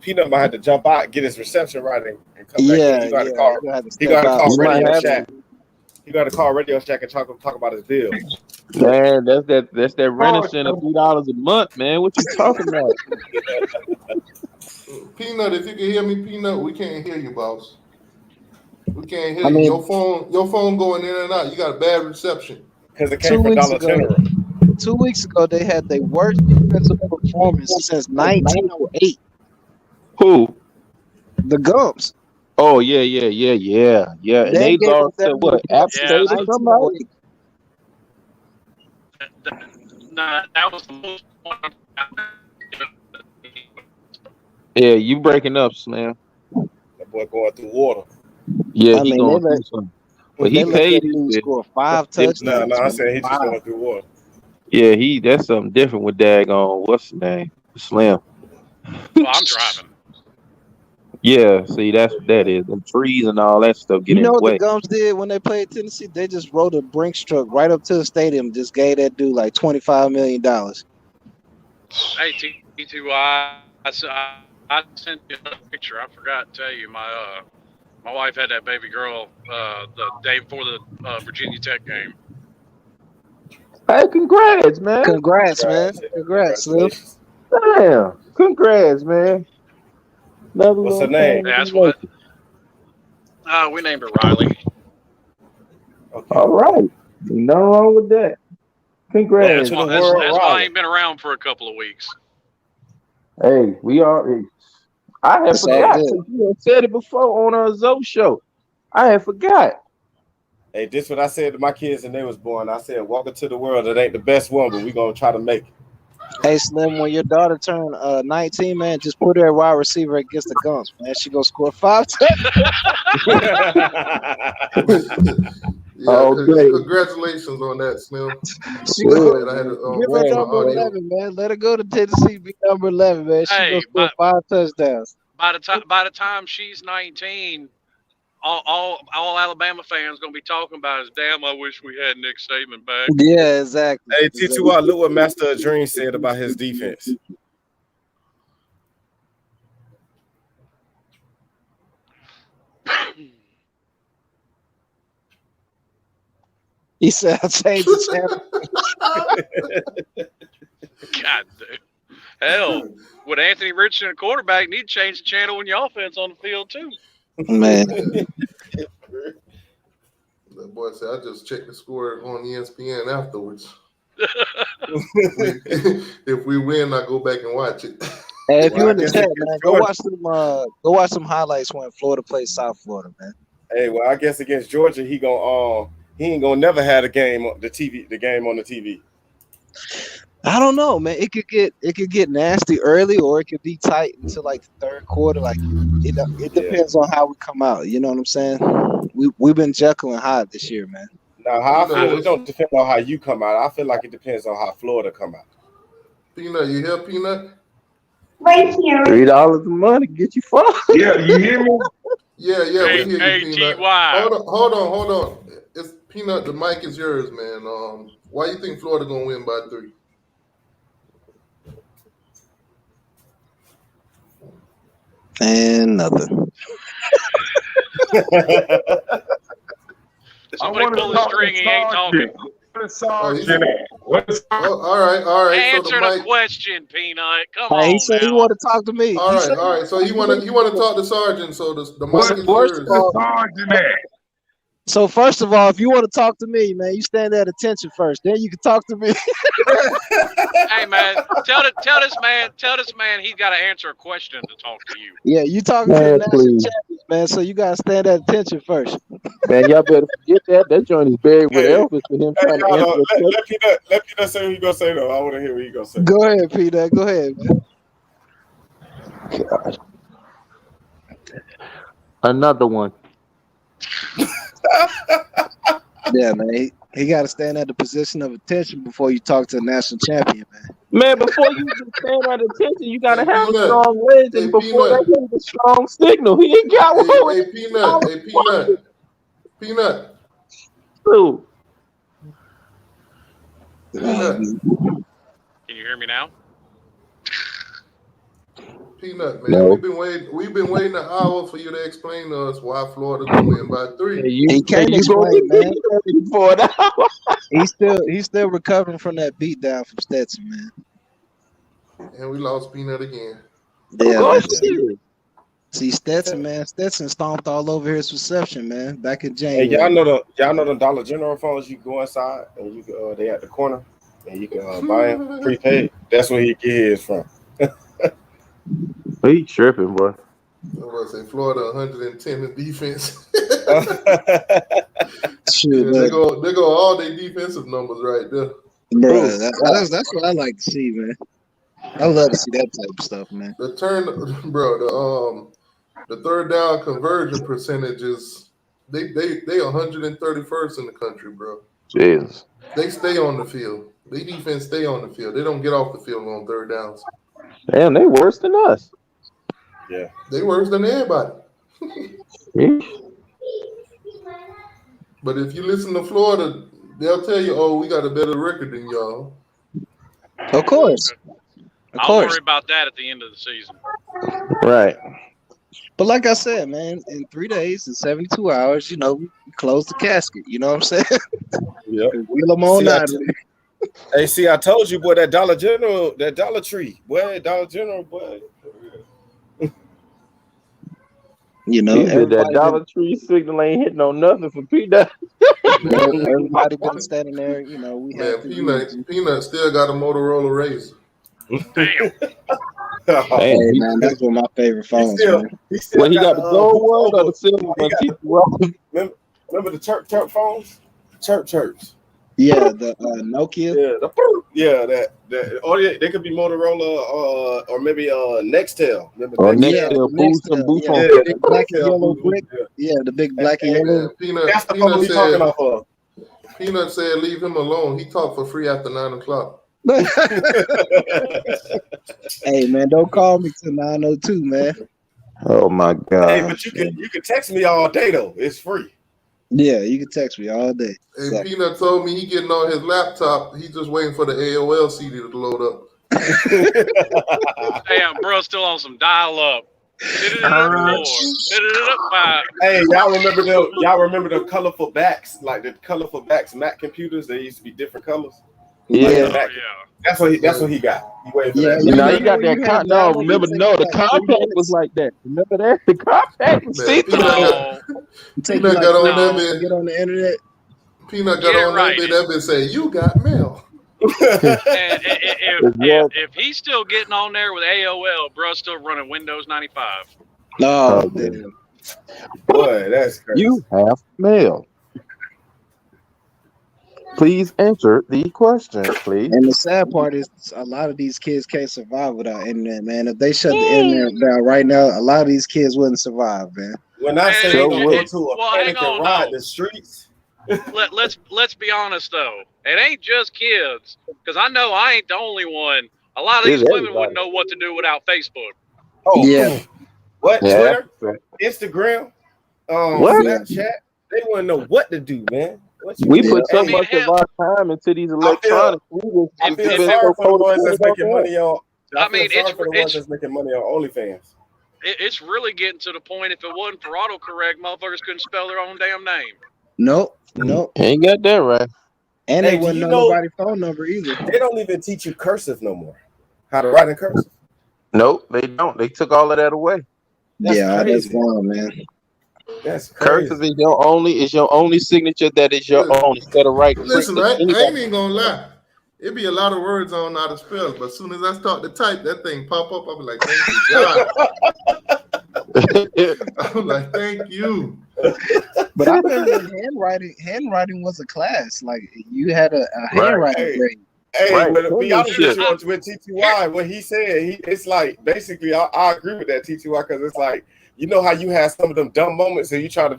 Peanut might have to jump out, get his reception right, and come back. He got to call Radio Shack and talk about his deal. Man, that's that Rent-A-Center of $3 a month, man. What you talking about? Peanut, if you can hear me, Peanut, we can't hear you, boss. We can't hear you. Your phone going in and out. You got a bad reception. Because it came from Dollar General. 2 weeks ago, they had their worst defensive performance since 1908. Who? The Gumps. Oh, yeah. And they lost to what? App State or somebody? That was the most. Yeah, you breaking up, Slam. That boy going through water. Yeah, he going through something. But he paid his score 5 touchdowns. No, I said he's just going through water. Yeah, that's something different with daggone. What's the name? Slim. Well, I'm driving. Yeah, see, that's what that is. Them trees and all that stuff get in the way. You know what the Gumps did when they played Tennessee? They just rode a Brinks truck right up to the stadium, just gave that dude like $25 million. Hey, T2I, I sent you a picture. I forgot to tell you, my wife had that baby girl the day before the Virginia Tech game. Hey, congrats, man. Congrats, Slim. Damn, congrats, man. What's her name? That's what. We named her Riley. Okay. All right. Nothing wrong with that. Congrats. That's why I ain't been around for a couple of weeks. Hey, we are. I had forgot. You had said it before on our Zoe show. I had forgot. Hey, this is what I said to my kids when they was born. I said, welcome to the world. It ain't the best one, but we going to try to make it. Hey, Slim, when your daughter turned 19, man, just put her at wide receiver against the Gumps, man. She going to score 5 touchdowns. Congratulations on that, Slim. Give her number 11, man. Let her go to Tennessee, be number 11, man. She going to score 5 touchdowns. By the time she's 19, all Alabama fans gonna be talking about is, damn, I wish we had Nick Saban back. Yeah, exactly. Hey, T2, look what Master of Dream said about his defense. He said, "I'll change the channel." God damn. Hell, with Anthony Richardson a quarterback, need to change the channel when your offense on the field too. Man. That boy said, I just checked the score on ESPN afterwards. If we win, I go back and watch it. Hey, if you're in the chat, man, go watch some highlights when Florida plays South Florida, man. Hey, well, I guess against Georgia, he ain't gonna never have the game on the TV. I don't know, man. It could get nasty early, or it could be tight until like the third quarter. Like it depends on how we come out. You know what I'm saying? We've been Jekyll and Hyde this year, man. Now, how I feel, it don't depend on how you come out. I feel like it depends on how Florida come out. Peanut, you hear Peanut? Right here. $3 a month to get you far. Yeah, you hear me? Yeah, we hear you, Peanut. ATY. Hold on. It's Peanut. The mic is yours, man. Why you think Florida gonna win by 3? And nothing. Somebody pull the string. He ain't talking. All right. Answer the question, Peanut. Come on. He said he want to talk to me. All right. So he want to talk to Sergeant. So the mic is yours. So first of all, if you want to talk to me, man, you stand at attention first. Then you can talk to me. Hey, man, tell this man he's got to answer a question to talk to you. Yeah, you talking to the national champions, man. So you gotta stand at attention first. Man, y'all better forget that. That joint is buried with Elvis for him trying to answer a question. Let Peanut say what he gonna say though. I want to hear what he gonna say. Go ahead, Peter. Go ahead, man. God. Another one. Yeah, man. He got to stand at the position of attention before you talk to a national champion, man. Man, before you can stand at attention, you got to have a strong leg. And before that, you need a strong signal. He ain't got one. Hey, Peanut. Who? Peanut. Can you hear me now? Peanut, man. No. We've been waiting an hour for you to explain to us why Florida gonna win by 3. He can't explain, man. He's still recovering from that beat down from Stetson, man. And we lost Peanut again. Yeah. See, Stetson, man. Stetson stomped all over his reception, man. Back in January. Hey, y'all know the Dollar General phones. You go inside and you can they at the corner and you can buy them prepaid. That's where he get his from. He tripping, boy. I was say Florida 110 in defense. Shoot, they go all their defensive numbers right there. Bro, that's what I like to see, man. I love to see that type of stuff, man. The third down conversion percentages, they 131st in the country, bro. Jesus. They stay on the field. Their defense stay on the field. They don't get off the field on third downs. Damn, they worse than us. Yeah. They worse than everybody. But if you listen to Florida, they'll tell you, oh, we got a better record than y'all. Of course. I'll worry about that at the end of the season. Right. But like I said, man, in 3 days and 72 hours, we close the casket. You know what I'm saying? Yeah. Wheel them on out. Hey, see, I told you, boy, that Dollar General, that Dollar Tree, boy, Dollar General, boy. That Dollar Tree signal ain't hitting on nothing for Peanut. Everybody been standing there, we have Peanut still got a Motorola Razr. Damn. Hey, man, that's one of my favorite phones, man. He got the gold one or the silver one? Remember the chirp phones? Chirps. Yeah, the Nokia. Yeah, that they could be Motorola or maybe Nextel. Remember Nextel, boost on the black and yellow brick. Yeah, the big black and yellow. That's the phone we talking off of. Peanut said, "Leave him alone. He talked for free after 9 o'clock." Hey, man, don't call me till 9:02, man. Oh my God. Hey, but you can text me all day though. It's free. Yeah, you can text me all day. Hey, So. Peanut told me he getting on his laptop. He just waiting for the AOL CD to load up. Damn, bro, still on some dial-up. Hey, y'all remember the colorful backs, like the colorful backs Mac computers? They used to be different colors. Yeah. Like That's what he got. He waiting for that. You know, you got that. No, remember, the compact was like that. Remember that? The compact was Peanut got on that bit. Get on the internet. Peanut got on that bit. That bit say, "You got mail." If he's still getting on there with AOL, bro, still running Windows 95. Oh, damn. Boy, that's crazy. You have mail. Please answer the question, please. And the sad part is a lot of these kids can't survive without internet, man. If they shut the internet down right now, a lot of these kids wouldn't survive, man. When I say they go to a panic and ride the streets. Let's be honest though, it ain't just kids, because I know I ain't the only one. A lot of these women wouldn't know what to do without Facebook. Oh yeah, what? Yeah. Twitter, Instagram, Snapchat. They wouldn't know what to do, man. We put so much of our time into these electronics. I feel sorry for the ones that's making money on. I mean, it's for the ones that's making money on OnlyFans. It's really getting to the point. If it wasn't for autocorrect, motherfuckers couldn't spell their own damn name. Nope. Ain't got that right. And they wouldn't know nobody's phone number either. They don't even teach you cursive no more. How to write in cursive. Nope, they don't. They took all of that away. That's gone, man. That's crazy. Cursive is your only signature that is your own instead of writing. Listen, I ain't even gonna lie. It be a lot of words I don't know how to spell, but as soon as I start to type, that thing pop up. I'll be like, thank you, God. I'm like, thank you. But I remember handwriting was a class. Like you had a handwriting grade. Hey, but to be honest with you, with TTY, what he said, it's like basically I agree with that TTY, because it's like, you know how you have some of them dumb moments and you try to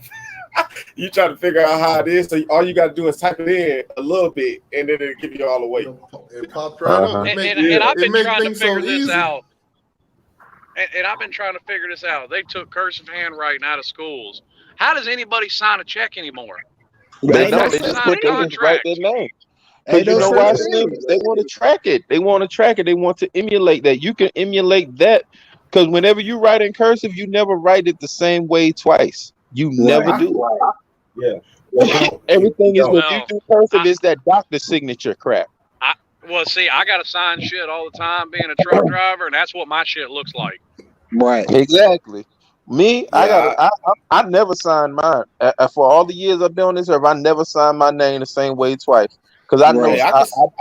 figure out how it is. So all you got to do is type it in a little bit, and then it'll give you all the way. It popped right up. And I've been trying to figure this out. And I've been trying to figure this out. They took cursive handwriting out of schools. How does anybody sign a check anymore? They don't. They just write their name. Because you know why? They want to track it. They want to emulate that. You can emulate that, because whenever you write in cursive, you never write it the same way twice. You never do. Yeah. Everything is when you do cursive is that doctor signature crap. Well, see, I got to sign shit all the time being a truck driver, and that's what my shit looks like. Right. Exactly. Me, I never signed mine. For all the years I've been on this earth, I never signed my name the same way twice. Because I know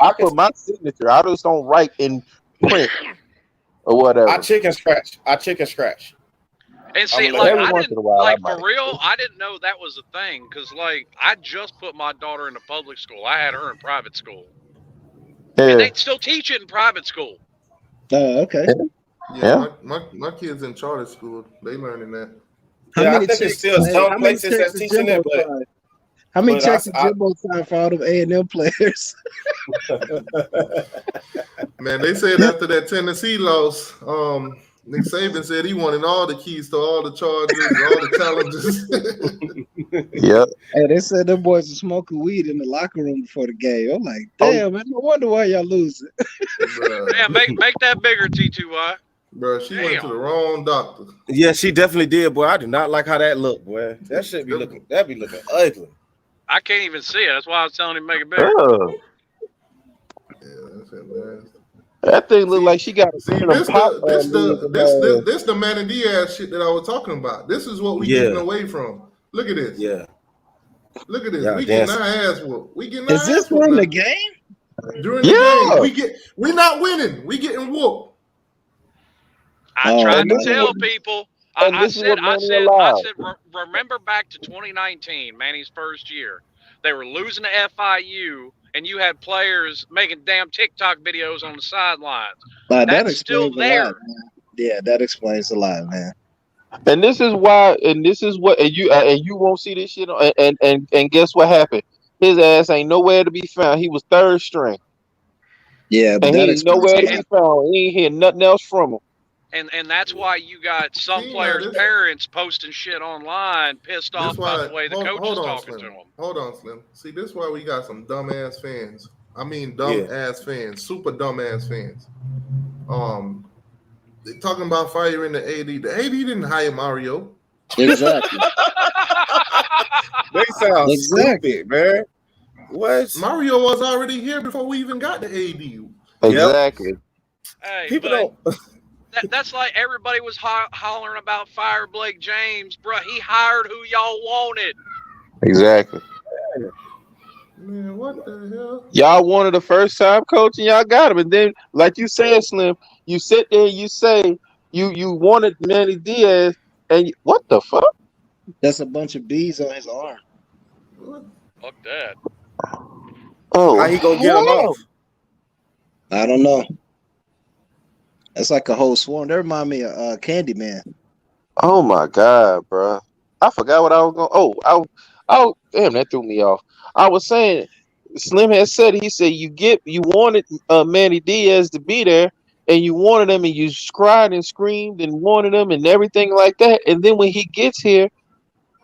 I put my signature. I just don't write in print or whatever. I chicken scratch. And see, like, for real, I didn't know that was a thing, because, like, I just put my daughter into public school. I had her in private school. Yeah. And they still teach it in private school. Oh, okay. Yeah. My kids in charter school, they learning that. I think there's still some places that's teaching it, but how many checks did Jimbo sign for all them A&M players? Man, they said after that Tennessee loss, Nick Saban said he wanted all the keys to all the charges, all the challenges. Yep. Hey, they said them boys were smoking weed in the locker room before the game. I'm like, damn, man, no wonder why y'all losing. Yeah, make that bigger, T2Y. Bro, she went to the wrong doctor. Yeah, she definitely did, boy. I do not like how that looked, boy. That be looking ugly. I can't even see it. That's why I was telling him to make it bigger. Oh. Yeah, that's it, that thing look like she got. This the Manny Diaz shit that I was talking about. This is what we getting away from. Look at this. Yeah. Look at this. We getting our ass whooped. Is this from the game? During the game, we're not winning. We getting whooped. I tried to tell people. I said, remember back to 2019, Manny's first year. They were losing to FIU, and you had players making damn TikTok videos on the sidelines. That's still there. Yeah, that explains a lot, man. And this is why, and you won't see this shit. And guess what happened? His ass ain't nowhere to be found. He was third string. Yeah, but and he ain't nowhere to be found. He ain't hear nothing else from him. And that's why you got some players' parents posting shit online, pissed off about the way the coach is talking to them. Hold on, Slim. See, this is why we got some dumbass fans. I mean, dumb-ass fans. Super dumb-ass fans. They talking about firing the AD. The AD didn't hire Mario. Exactly. They sound stupid, man. What? Mario was already here before we even got the AD. Exactly. Hey, people don't. That's like everybody was hollering about fire Blake James, bro. He hired who y'all wanted. Exactly. Man, what the hell? Y'all wanted a first-time coach, and y'all got him. And then, like you said, Slim, you sit there and you say you wanted Manny Diaz, and what the fuck? That's a bunch of bees on his arm. Fuck that. Oh, how he gonna get him off? I don't know. That's like a whole swarm. That remind me of Candyman. Oh my god, bro! I forgot what I was going. Oh, damn, that threw me off. I was saying, Slim had said, he said you wanted Manny Diaz to be there, and you wanted him, and you cried and screamed and wanted him and everything like that. And then when he gets here,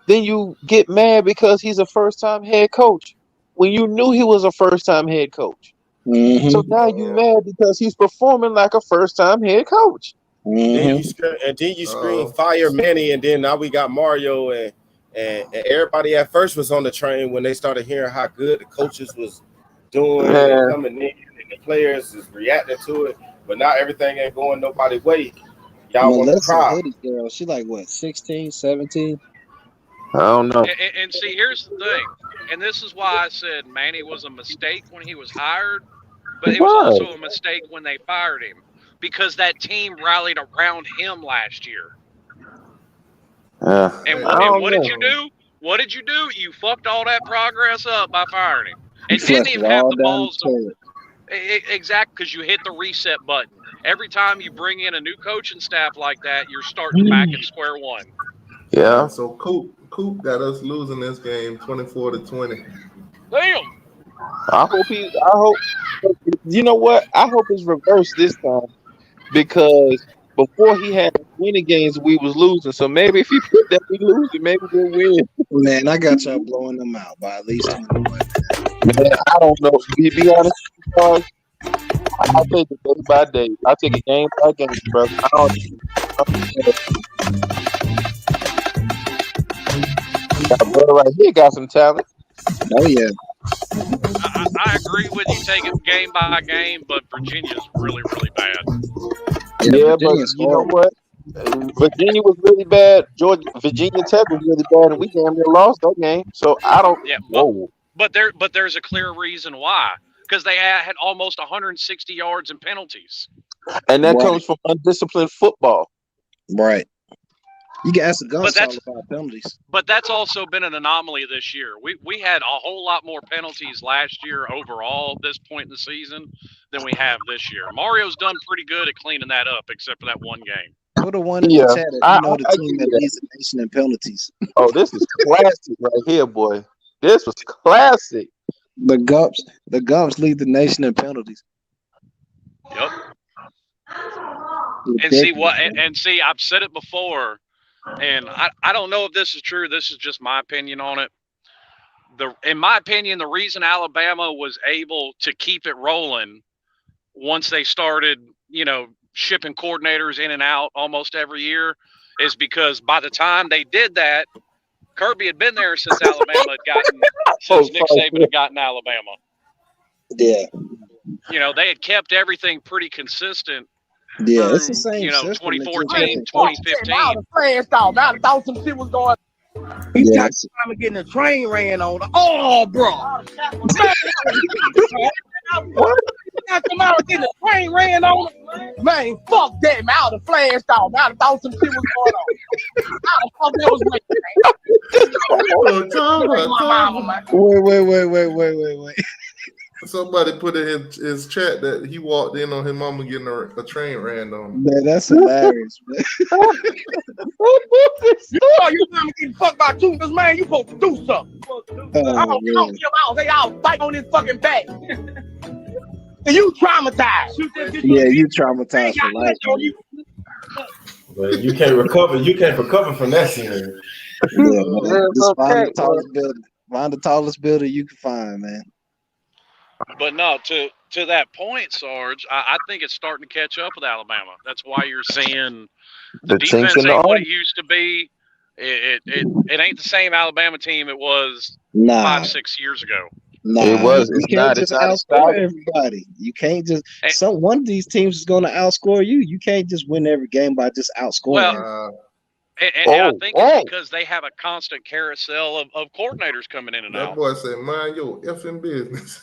then you get mad because he's a first-time head coach when you knew he was a first-time head coach. Mm-hmm. So now you mad because he's performing like a first-time head coach. Mm-hmm. Then you scream fire Manny, and then now we got Mario, and everybody at first was on the train when they started hearing how good the coaches was doing and coming in, and the players is reacting to it. But now everything ain't going nobody's way. Y'all want to cry. Girl, she like what, 16, 17? I don't know. And see, here's the thing, and this is why I said Manny was a mistake when he was hired, but it was also a mistake when they fired him because that team rallied around him last year. And what did you do? What did you do? You fucked all that progress up by firing him, and didn't even have the balls. Exactly, because you hit the reset button. Every time you bring in a new coaching staff like that, you're starting back at square one. Yeah. So Coop got us losing this game 24-20. Damn. I hope you know what? I hope it's reversed this time because before he had winning games, we was losing. So maybe if he put that we losing, maybe we'll win. Man, I got y'all blowing them out by at least 21. Man, I don't know. Be honest, because I'll take it day by day. I'll take it game by game, brother. Got a brother right here got some talent. Oh yeah. I agree with you taking game by game, but Virginia's really, really bad. Yeah, but you know what? Virginia was really bad. Virginia Tech was really bad, and we damn near lost that game. So I don't. Yeah, but there's a clear reason why. Because they had almost 160 yards in penalties. And that comes from undisciplined football. Right. You can ask the guns about penalties. But that's also been an anomaly this year. We had a whole lot more penalties last year overall at this point in the season than we have this year. Mario's done pretty good at cleaning that up, except for that one game. Put a one in the chat if you know the team that leads the nation in penalties. Oh, this is classic right here, boy. This was classic. The Gumps lead the nation in penalties. Yep. And see what? And see, I've said it before, and I don't know if this is true. This is just my opinion on it. In my opinion, the reason Alabama was able to keep it rolling once they started, shipping coordinators in and out almost every year is because by the time they did that, Kirby had been there since Alabama had gotten, since Nick Saban had gotten Alabama. Yeah. They had kept everything pretty consistent. Yeah, through, it's the same. 2014, 2015. I thought some shit was going. He got time of getting a train ran on. Oh, bro. What? Got them out getting a train ran on. Man, fuck that. Man, I would have flashed off. I thought some shit was going on. I thought that was Wait. Somebody put in his chat that he walked in on his mama getting a train ran on. Man, that's hilarious, man. You getting fucked by tuners, man. You supposed to do something. I don't give out. They all fight on his fucking back. And you traumatized. Yeah, you traumatized for life. But you can't recover. You can't recover from that scenery. Yeah, man. Just find the tallest building. Find the tallest building you can find, man. But no, to that point, Sarge, I think it's starting to catch up with Alabama. That's why you're seeing the defense ain't what it used to be. It ain't the same Alabama team it was 5-6 years ago. Nah, it was. You can't just outscore everybody. You can't just. One of these teams is going to outscore you. You can't just win every game by just outscoring. Well, and I think it's because they have a constant carousel of coordinators coming in and out. That boy said, "Mind your effing business."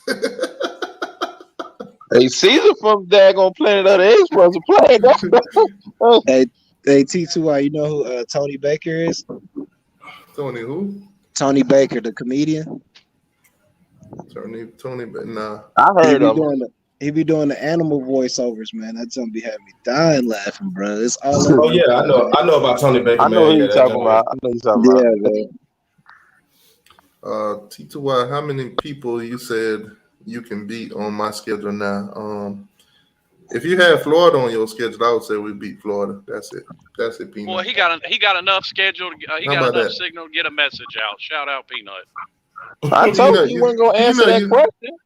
Hey, Caesar from daggone Planet of the Apes was a player. Hey, T2I, you know who Tony Baker is? Tony who? Tony Baker, the comedian. Tony, but nah. I heard of him. He be doing the animal voiceovers, man. That gonna be having me dying laughing, bro. It's all over. Oh yeah, I know about Tony Baker. I know who you're talking about. Yeah, man. T2Y, how many people you said you can beat on my schedule now? If you had Florida on your schedule, I would say we beat Florida. That's it. Peanut. Well, he got enough schedule. He got enough signal to get a message out. Shout out, Peanut. I told you weren't gonna answer that question.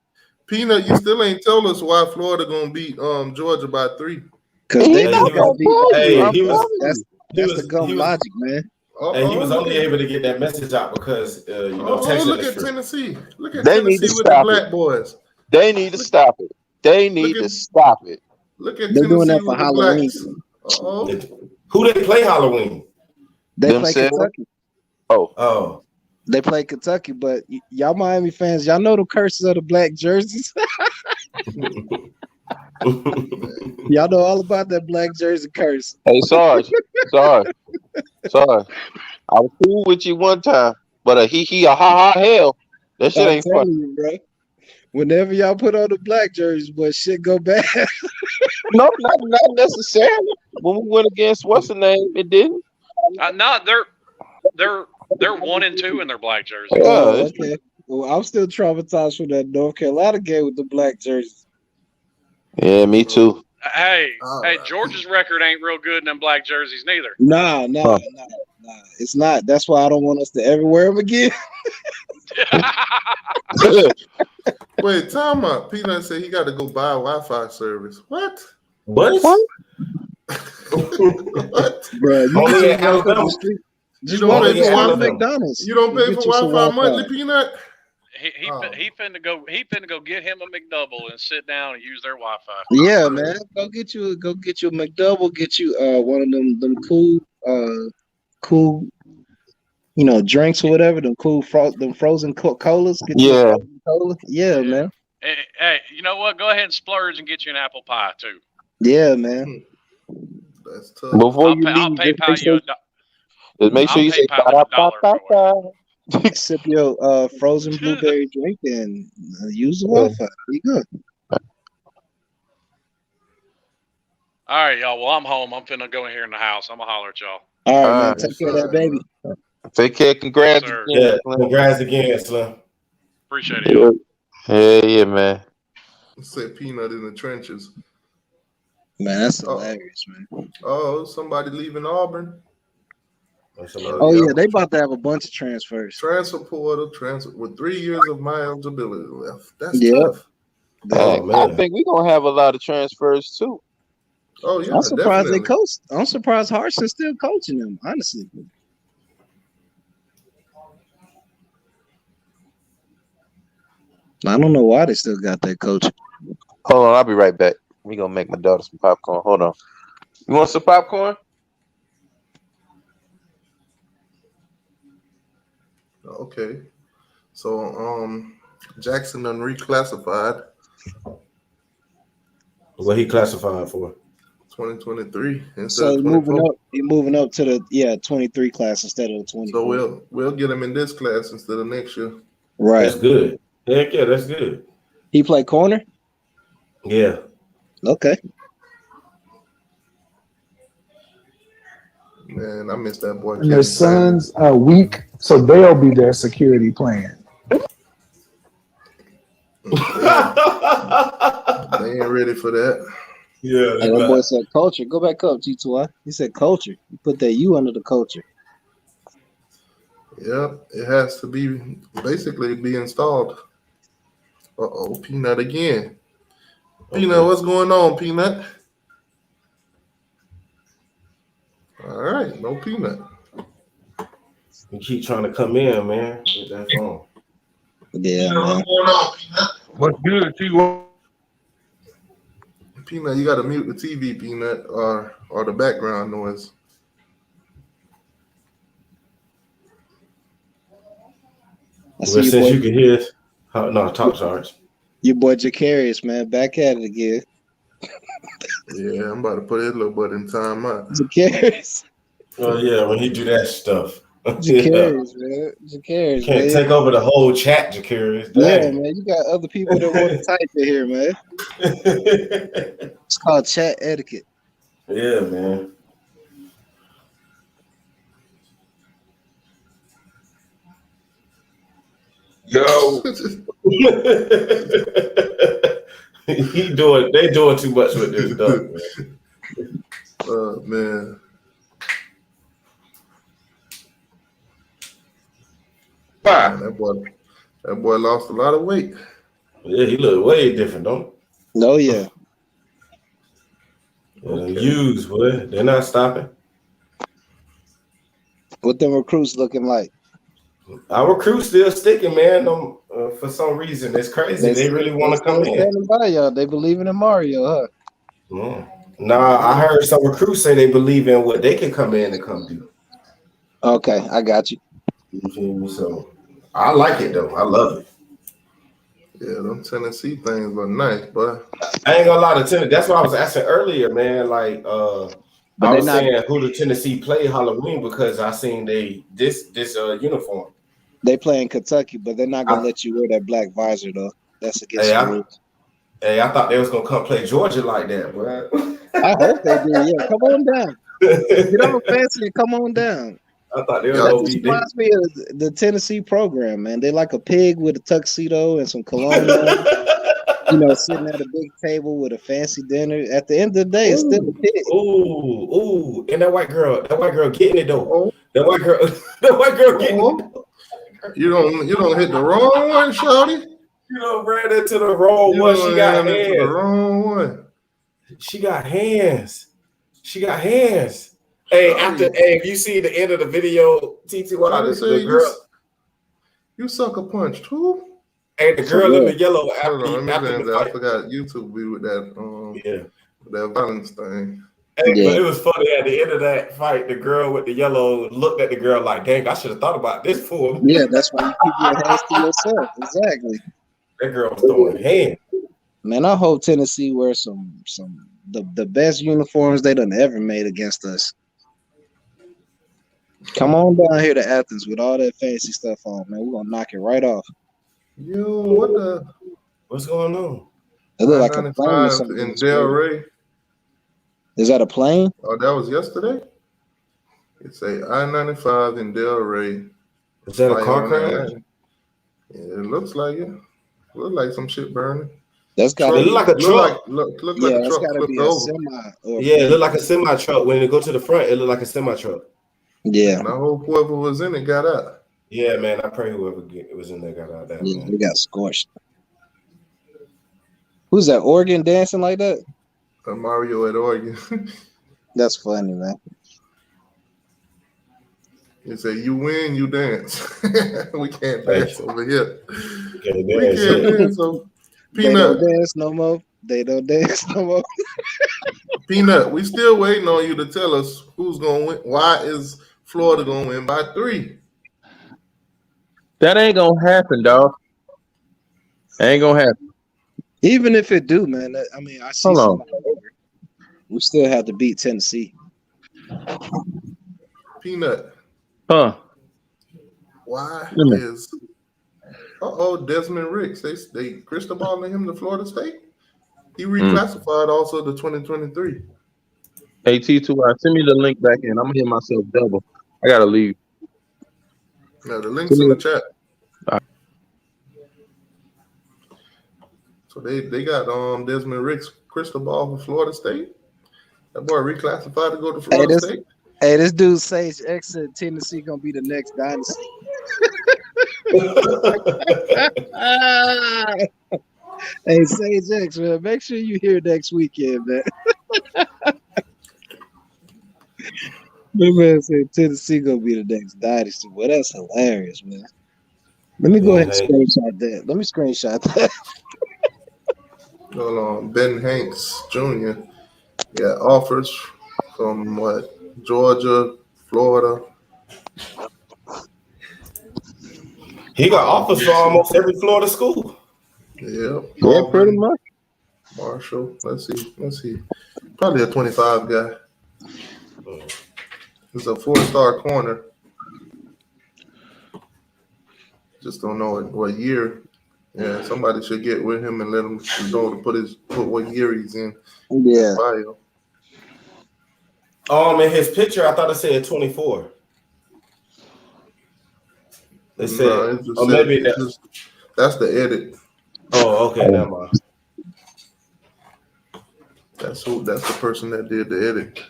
Peanut, you still ain't told us why Florida gonna beat Georgia by 3. Because they not gonna beat. That's the gum logic, man. And he was only able to get that message out because Texas. Look at Tennessee. Look at they Tennessee need to with stop the black boys. They need to stop it. They need to stop it. Look at They're Tennessee doing that for with the Halloween. blacks. Who they play Halloween? They play Kentucky. Oh. They play Kentucky, but y'all Miami fans, y'all know the curses of the black jerseys. Y'all know all about that black jersey curse. Hey, Sarge. I was cool with you one time, but a ha ha hell, that shit ain't funny, you, bro. Whenever y'all put on the black jerseys, boy, shit go bad. No, not necessarily. When we went against what's the name, it didn't. No, they're 1-2 in their black jerseys. Oh, okay. Well, I'm still traumatized from that North Carolina game with the black jerseys. Yeah, me too. Hey, Georgia's record ain't real good in them black jerseys neither. Nah. It's not. That's why I don't want us to ever wear them again. Wait, time out. Peanut said he got to go buy a Wi-Fi service. What? What? Bro, you Only can walk up the street. Just walk to McDonald's. You don't pay for Wi-Fi monthly, Peanut? He finna go get him a McDouble and sit down and use their Wi-Fi. Yeah, man. Go get you a McDouble. Get you one of them cool, drinks or whatever. Them cool frozen colas. Yeah. Yeah, man. Hey, you know what? Go ahead and splurge and get you an apple pie too. Yeah, man. That's tough. Before I'll PayPal you. Just make sure you say sip your frozen blueberry drink and use the Wi-Fi. You good? All right, y'all. Well, I'm home. I'm finna go in here in the house. I'm gonna holler at y'all. All right, man. Take care of that baby. Take care. Congrats. Yeah, congrats again, Slim. Appreciate it, y'all. Yeah, man. Say Peanut in the trenches. Man, that's hilarious, man. Oh, somebody leaving Auburn. Oh yeah, they about to have a bunch of transfers. Transfer portal, with 3 years of my eligibility left. That's tough. I think we're gonna have a lot of transfers too. Oh yeah, I'm surprised definitely. they coach. I'm surprised Harsin's still coaching them. Honestly, I don't know why they still got that coach. Hold on, I'll be right back. We gonna make my daughter some popcorn. Hold on. You want some popcorn? Okay. So Jackson done reclassified. What he classified for? 2023. So you're moving up to the 23 class instead of the 24. So we'll get him in this class instead of next year. Right. That's good. Heck yeah, that's good. He play corner? Yeah. Okay. Man, I miss that boy. And their sons are weak, so they'll be their security plan. They ain't ready for that. Yeah, Hey, that boy said culture. Go back up, T2I. He said culture. You put that U under the culture. Yep, it has to be basically be installed. Peanut again. Peanut, what's going on, Peanut? All right, no Peanut. You keep trying to come in, man, with that phone. Yeah, man. What's good, T1? Peanut, you got to mute the TV, Peanut, or the background noise. Well, since you can hear us, no, talk, Sarge. Your boy Jacarius, man, back at it again. Yeah, I'm about to put his little butt in time out. Jacarius. Oh yeah, when he do that stuff. Jacarius, man. Jacarius, Can't man. take over the whole chat, Jacarius. Yeah, man. You got other people that want to type in here, man. It's called chat etiquette. Yeah, man. Yo. They doing too much with this stuff, man. Oh man. That boy lost a lot of weight. Yeah, he look way different, don't he? Oh yeah. Use, boy. They're not stopping. What them recruits looking like? Our recruits still sticking, man. For some reason, it's crazy. They really want to come in. Standing by y'all. They believing in Mario, huh? Yeah. Nah, I heard some recruits say they believe in what they can come in and come do. Okay, I got you. You feel me? So I like it though. I love it. Yeah, them Tennessee things are nice, but I ain't gonna lie to Tennessee. That's what I was asking earlier, man. Like, I was saying who the Tennessee play Halloween because I seen this uniform. They play in Kentucky, but they're not gonna let you wear that black visor though. That's against the rules. Hey, I thought they was gonna come play Georgia like that, bro. I hope they do. Yeah, come on down. Get on fancy and come on down. I thought they were gonna be. Reminds me of the Tennessee program, man. They like a pig with a tuxedo and some cologne on. You know, sitting at a big table with a fancy dinner. At the end of the day, it's still a pig. Ooh, and that white girl getting it though. That white girl getting it. You don't hit the wrong one, shawty. You ran into the wrong one. She got hands. The wrong one. She got hands. Hey, if you see the end of the video, TTY, the girl. You sucker punched who? Hey, the girl in the yellow I forgot YouTube be with that that violence thing. Hey, but it was funny at the end of that fight. The girl with the yellow looked at the girl like, "Dang, I should have thought about this for him." Yeah, that's why you keep your hands to yourself. Exactly. That girl was throwing hands. Man, I hope Tennessee wears the best uniforms they done ever made against us. Come on down here to Athens with all that fancy stuff on, man. We're gonna knock it right off. Yo, what's going on? It look like a plane or something. In Del Rey. Is that a plane? Oh, that was yesterday? It's a I-95 in Del Rey. Is that a car crash? Yeah, it looks like it. Look like some shit burning. That's got to look like a truck. Look like a truck flipped over. It looked like a semi truck. When it go to the front, it looked like a semi truck. Yeah. And I hope whoever was in it got out. Yeah, man. I pray whoever was in there got out. That yeah, we got scorched. Who's that? Oregon dancing like that? Mario at Oregon. That's funny, man. They say you win, you dance. We can't dance over here. We can't dance. So, Peanut. They don't dance no more. They don't dance no more. Peanut, we still waiting on you to tell us who's gonna win. Why is Florida gonna win by 3? That ain't gonna happen, dog. Ain't gonna happen. Even if it do, man. I mean, I see. We still have to beat Tennessee. Peanut. Huh? Why is Desmond Ricks? They Cristobal him to Florida State. He reclassified also to 2023. Hey T2I, send me the link back in. I'm gonna hit myself double. I gotta leave. Yeah, the link's in the chat. So they got Desmond Ricks Cristobal for Florida State. That boy reclassified to go to Florida State. Hey, this dude Sage X said Tennessee gonna be the next dynasty. Hey, Sage X, man, make sure you hear next weekend, man. My man said Tennessee gonna be the next dynasty. Well, that's hilarious, man. Let me go ahead and screenshot that. Let me screenshot that. Hold on, Ben Hanks Jr. Yeah, offers from what? Georgia, Florida. He got offers from almost every Florida school. Yeah, pretty much. Marshall. Let's see. Probably a 25 guy. He's a 4-star corner. Just don't know what year. Yeah, somebody should get with him and let him know to put what year he's in. Yeah. Bio. In his picture, I thought it said 24. They said, maybe that's the edit. Oh, okay, never mind. That's the person that did the edit.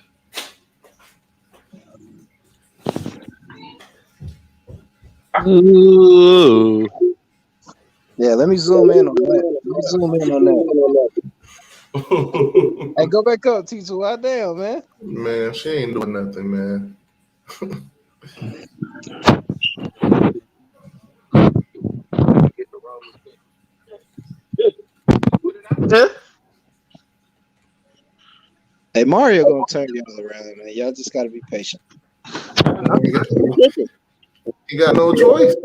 Ooh. Yeah, let me zoom in on that. Hey, go back up, T2. How damn, man? Man, she ain't doing nothing, man. Hey, Mario gonna turn y'all around, man. Y'all just gotta be patient. You got no choice.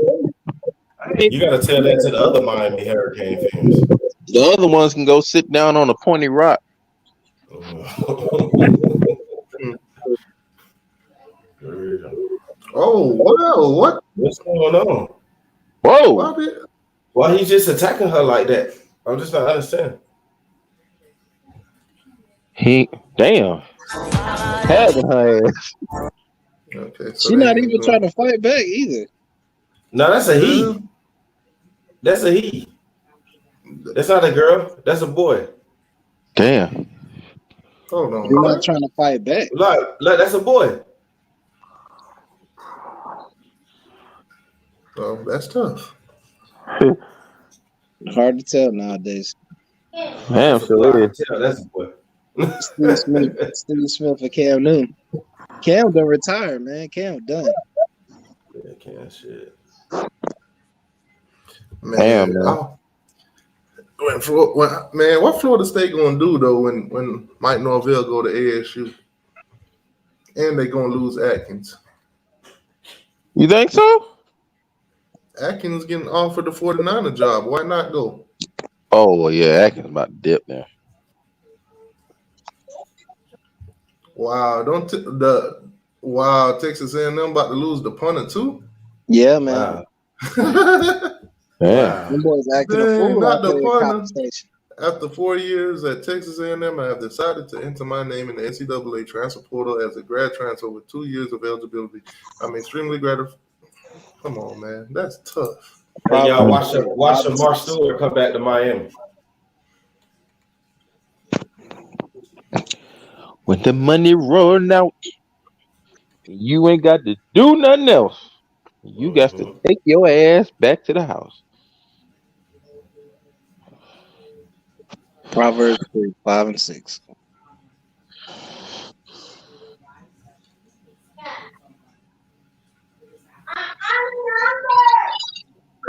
You got to tell that to the other Miami Hurricane fans. The other ones can go sit down on a pointy rock. Oh, wow. What's going on? Whoa. Why he just attacking her like that? I'm just not understanding. Damn. Had her ass. Okay, so she's not even trying to fight back either. No, that's a he. That's a he. That's not a girl. That's a boy. Damn. Hold on. You're not trying to fight back. Look, that's a boy. Oh, that's tough. Hard to tell nowadays. Damn, that's a boy. Steve Smith for Cam Newton. Cam done retire, man. Cam done. Yeah, Cam shit. Man, what Florida State gonna do though when Mike Norvell go to ASU, and they gonna lose Atkins? You think so? Atkins getting offered the 49er job. Why not go? Oh well, yeah, Atkins about to dip there. Wow, Texas A&M about to lose the punter too? Yeah, man. Wow. Yeah. Them boys acting a fool Not out the there in punter. compensation. After 4 years at Texas A&M, I have decided to enter my name in the NCAA transfer portal as a grad transfer with 2 years of eligibility. I'm extremely gratified. Come on, man. That's tough. Hey, y'all, watch Mark Stewart come back to Miami. When the money run out, you ain't got to do nothing else. You got to take your ass back to the house. Proverbs 3, 5, and 6.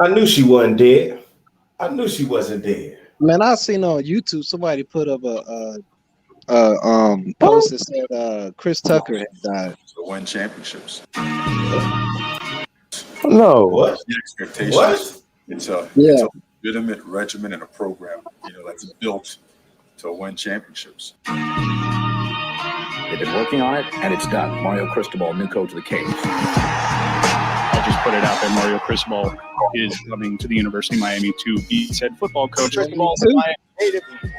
I knew she wasn't dead. I knew she wasn't dead. Man, I seen on YouTube somebody put up a post that said Chris Tucker had died. To win championships. No. What? The expectations. What? It's a legitimate regimen and a program, that's built to win championships. They've been working on it, and it's done. Mario Cristobal, new coach of the Canes. I'll just put it out there. Mario Cristobal is coming to the University of Miami to be head football coach. Cristobal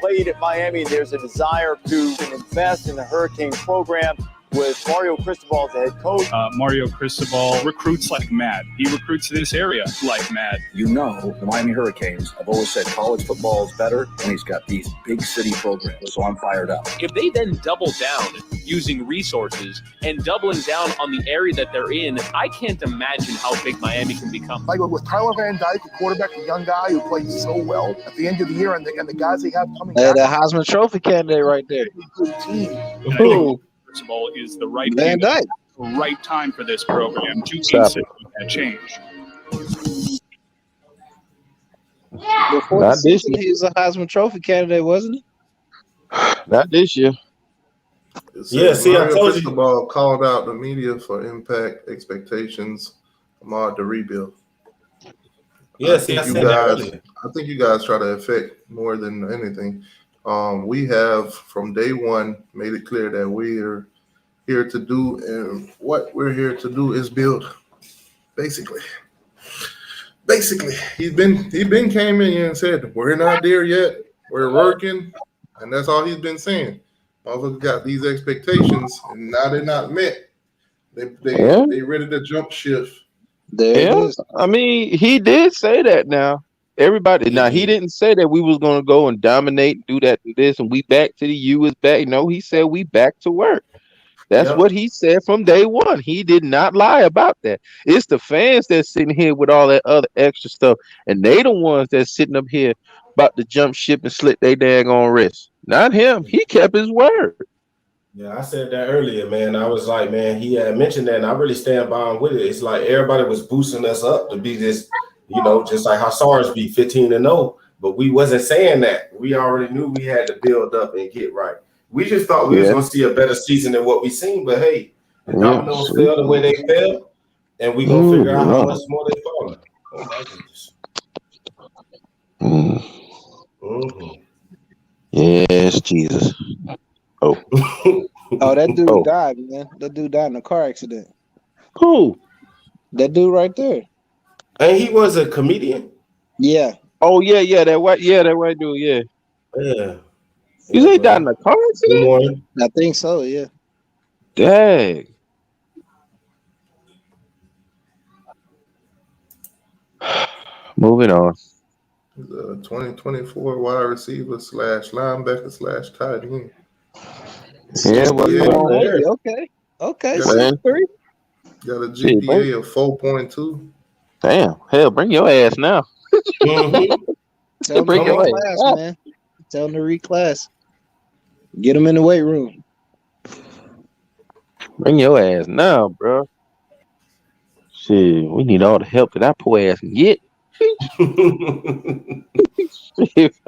played at Miami. There's a desire to invest in the Hurricane program. with Mario Cristobal as the head coach. Mario Cristobal recruits like mad. He recruits this area like mad. You know, the Miami Hurricanes, I've always said college football is better when he's got these big city programs, so I'm fired up. If they then double down using resources and doubling down on the area that they're in, I can't imagine how big Miami can become. Like with Tyler Van Dyke, a quarterback, a young guy who plays so well at the end of the year, and the guys they have coming back. The Heisman Trophy candidate right there. Good team. Cristobal is the right Van Dyke. Right time for this program to consider that change. Before the season, he was a Heisman Trophy candidate, wasn't he? Not this year. Yeah, see, I told you. Cristobal called out the media for impact expectations about the rebuild. Yeah, see, I said that earlier. I think you guys try to affect more than anything. We have from day one made it clear that we're here to do, and what we're here to do is build. Basically, he came in here and said we're not there yet. We're working, and that's all he's been saying. Motherfuckers got these expectations, and now they're not met. They ready to jump ship. Yeah, I mean, he did say that. Now everybody, now he didn't say that we was gonna go and dominate, do that, and this, and we back to the U is back. No, he said we back to work. That's what he said from day one. He did not lie about that. It's the fans that's sitting here with all that other extra stuff, and they the ones that's sitting up here about to jump ship and slit their daggone wrist. Not him. He kept his word. Yeah, I said that earlier, man. I was like, man, he had mentioned that, and I really stand by him with it. It's like everybody was boosting us up to be this, just like how SARS be 15-0, but we wasn't saying that. We already knew we had to build up and get right. We just thought we was going to see a better season than what we seen, but hey, the dominoes fell the way they fell, and we going to figure out how much more they falling. Oh, my goodness. Mm-hmm. Yes, Jesus. Oh. Oh, that dude died, man. That dude died in a car accident. Who? That dude right there. And he was a comedian? Yeah. Oh, yeah, that white dude, yeah. Yeah. You say he died in a car accident? I think so, yeah. Dang. Moving on. The 2024 wide receiver / linebacker / tight end. Yeah, okay. Got a GPA of 4.2. Damn, hell, bring your ass now. Tell them to reclass, man. Tell them to reclass. Get them in the weight room. Bring your ass now, bro. Shit, we need all the help that our poor ass can get. I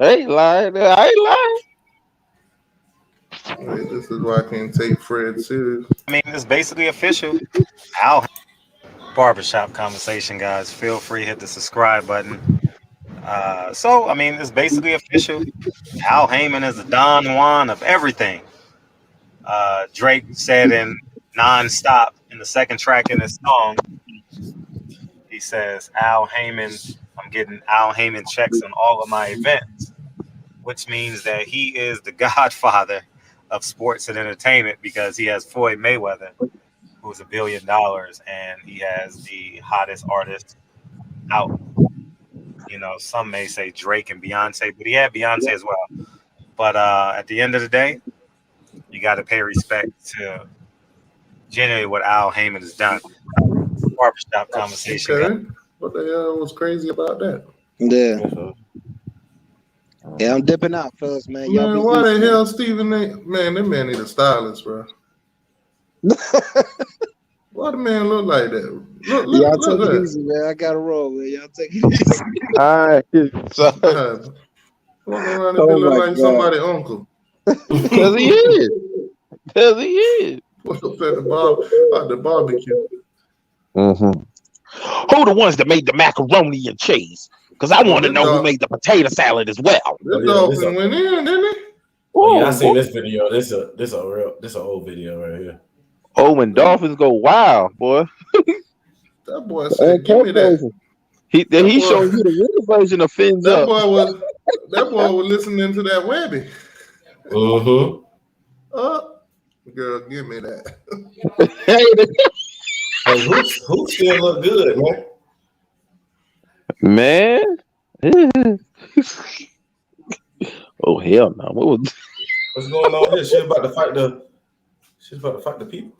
ain't lying. Hey, this is why I can't take Fred serious. I mean, it's basically official. Barbershop conversation, guys. Feel free, hit the subscribe button. I mean, it's basically official. Al Heyman is the Don Juan of everything. Drake said in Non-Stop in the second track in his song, he says, Al Heyman, I'm getting Al Heyman checks on all of my events, which means that he is the godfather of sports and entertainment because he has Floyd Mayweather, who's $1 billion, and he has the hottest artist out. Some may say Drake and Beyonce, but he had Beyonce as well. But at the end of the day, you got to pay respect to genuinely what Al Heyman has done. Barbershop conversation. Okay. What the hell was crazy about that? Yeah. Yeah, I'm dipping out, fellas, man. Y'all Man, why the hell Stephen A? Man, that man need a stylist, bro. Why the man look like that? Y'all take it easy, man. I gotta roll, man. Y'all take it easy. All right. Walking around and look like somebody's uncle. Because he is. What's up at the barbecue? Mm-hmm. Who the ones that made the macaroni and cheese? Because I want to know who made the potato salad as well. This dolphin went in, didn't he? Oh, yeah, I seen this video. This an old video right here. Oh, when dolphins go wild, boy. That boy said, "Give me that." He showed you the real version of fins that up. That boy was listening to that Webby. Mm-hmm. Girl, give me that. Hey, who still look good, Man. Oh hell no! What was? What's going on here? She's about to fight the people.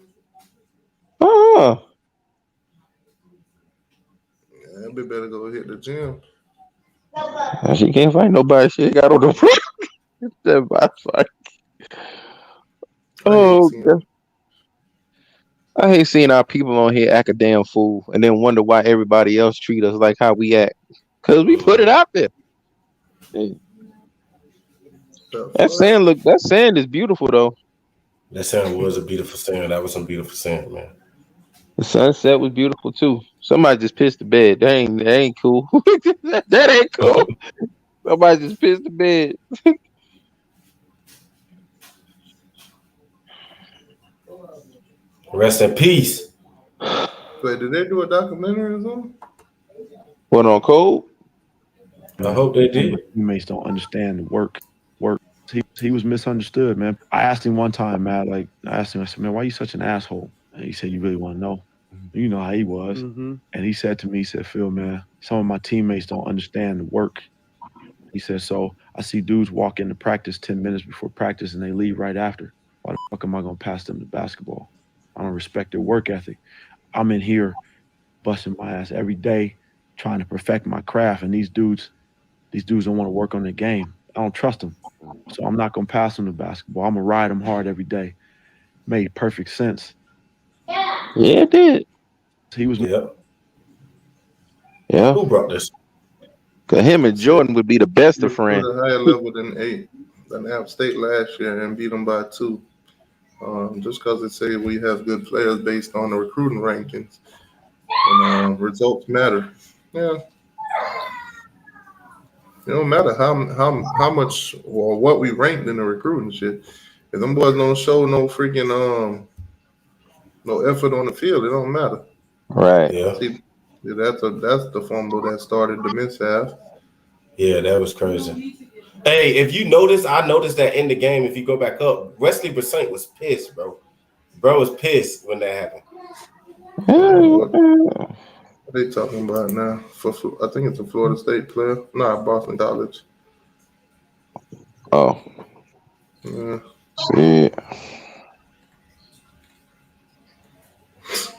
Oh. Yeah, we better go hit the gym. She can't fight nobody. She got on the front. That fight. Oh, I hate seeing our people on here act a damn fool and then wonder why everybody else treat us like how we act. Because we put it out there. That sand is beautiful though. That sand was a beautiful sand. That was some beautiful sand, man. The sunset was beautiful too. Somebody just pissed the bed. That ain't cool. That ain't cool. Somebody just pissed the bed. Rest in peace. Wait, did they do a documentary or something? What, on Cole? I hope they did. Teammates don't understand the work. He was misunderstood, man. I asked him one time, Matt. I said, man, why are you such an asshole? And he said, you really want to know? You know how he was. Mm-hmm. And he said to me, he said, Phil, man, some of my teammates don't understand the work. He said, so I see dudes walk into practice 10 minutes before practice and they leave right after. Why the fuck am I going to pass them the basketball? I don't respect their work ethic. I'm in here busting my ass every day trying to perfect my craft, and these dudes don't want to work on their game. I don't trust them. So I'm not going to pass them the basketball. I'm going to ride them hard every day. Made perfect sense. Yeah, it did. He was. Yeah. Who brought this? Cause him and Jordan would be the best of friends. At a higher level than App State last year and beat them by 2. Just because they say we have good players based on the recruiting rankings. And results matter. Yeah. It don't matter how much or what we ranked in the recruiting shit. If them boys don't show no freaking no effort on the field, it don't matter. Right. Yeah. See, that's the fumble that started the mishap. Yeah, that was crazy. Hey, if you notice, I noticed that in the game, if you go back up, Wesley Brissant was pissed, bro. Bro was pissed when that happened. What are they talking about now? I think it's a Florida State player. Nah, Boston College. Oh. Yeah. See.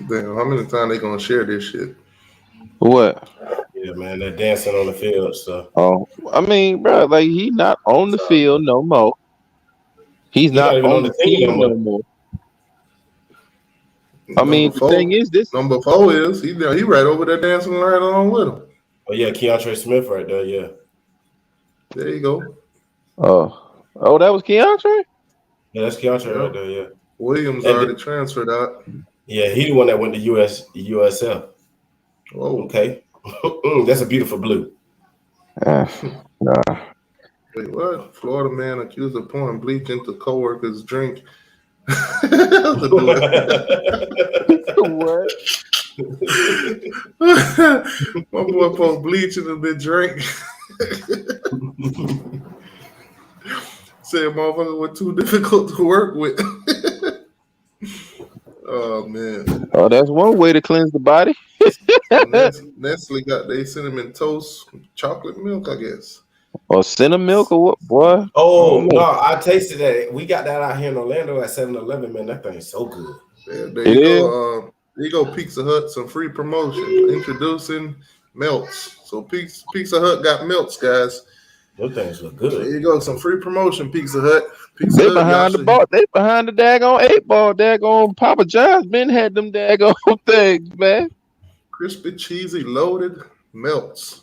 Damn, how many times they gonna share this shit? What? Yeah, man, they're dancing on the field, so. Oh, I mean, bro, like he's not on the field no more. He's not even on the team no more. I mean, the thing is, this number 4 is he right over there dancing right along with him. Oh yeah, Keontre Smith right there. Yeah. There you go. Oh, that was Keontre? Yeah, that's Keontre right there. Yeah. Williams already transferred out. Yeah, he the one that went to USF. Oh, okay. That's a beautiful blue. Nah. Wait, what? Florida man accused of pouring bleach into coworker's drink. What? My boy poured bleach in the drink. Said motherfucker was too difficult to work with. Oh man. Oh, that's one way to cleanse the body. Nestle got they cinnamon toast, chocolate milk, I guess. Or cinnamon milk or what, boy? Oh no, I tasted that. We got that out here in Orlando at 7-Eleven, man. That thing is so good. Yeah, there you go. There you go, Pizza Hut, some free promotion. Introducing melts. So Pizza Hut got melts, guys. Those things look good. There you go, some free promotion, Pizza Hut. They behind the ball. They behind the daggone 8-ball. Daggone Papa John's been had them daggone things, man. Crispy, cheesy, loaded melts.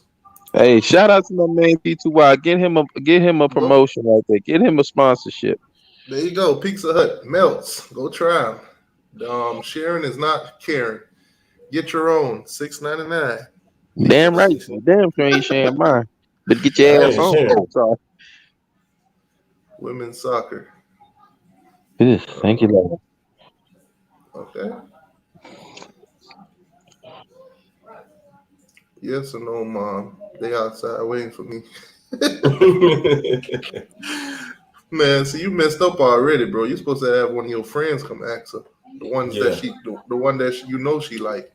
Hey, shout out to my man P2Y. Get him a promotion right there. Get him a sponsorship. There you go, Pizza Hut melts. Go try them. Sharing is not caring. Get your own. $6.99. Damn right. Damn sure ain't sharing mine. But get your ass on. Sorry. Women's soccer. Thank you, Lord. Okay. Yes or no, Mom? They outside waiting for me. Man, see, you messed up already, bro. You're supposed to have one of your friends come ask her. The ones Yeah. that the one that you know she like.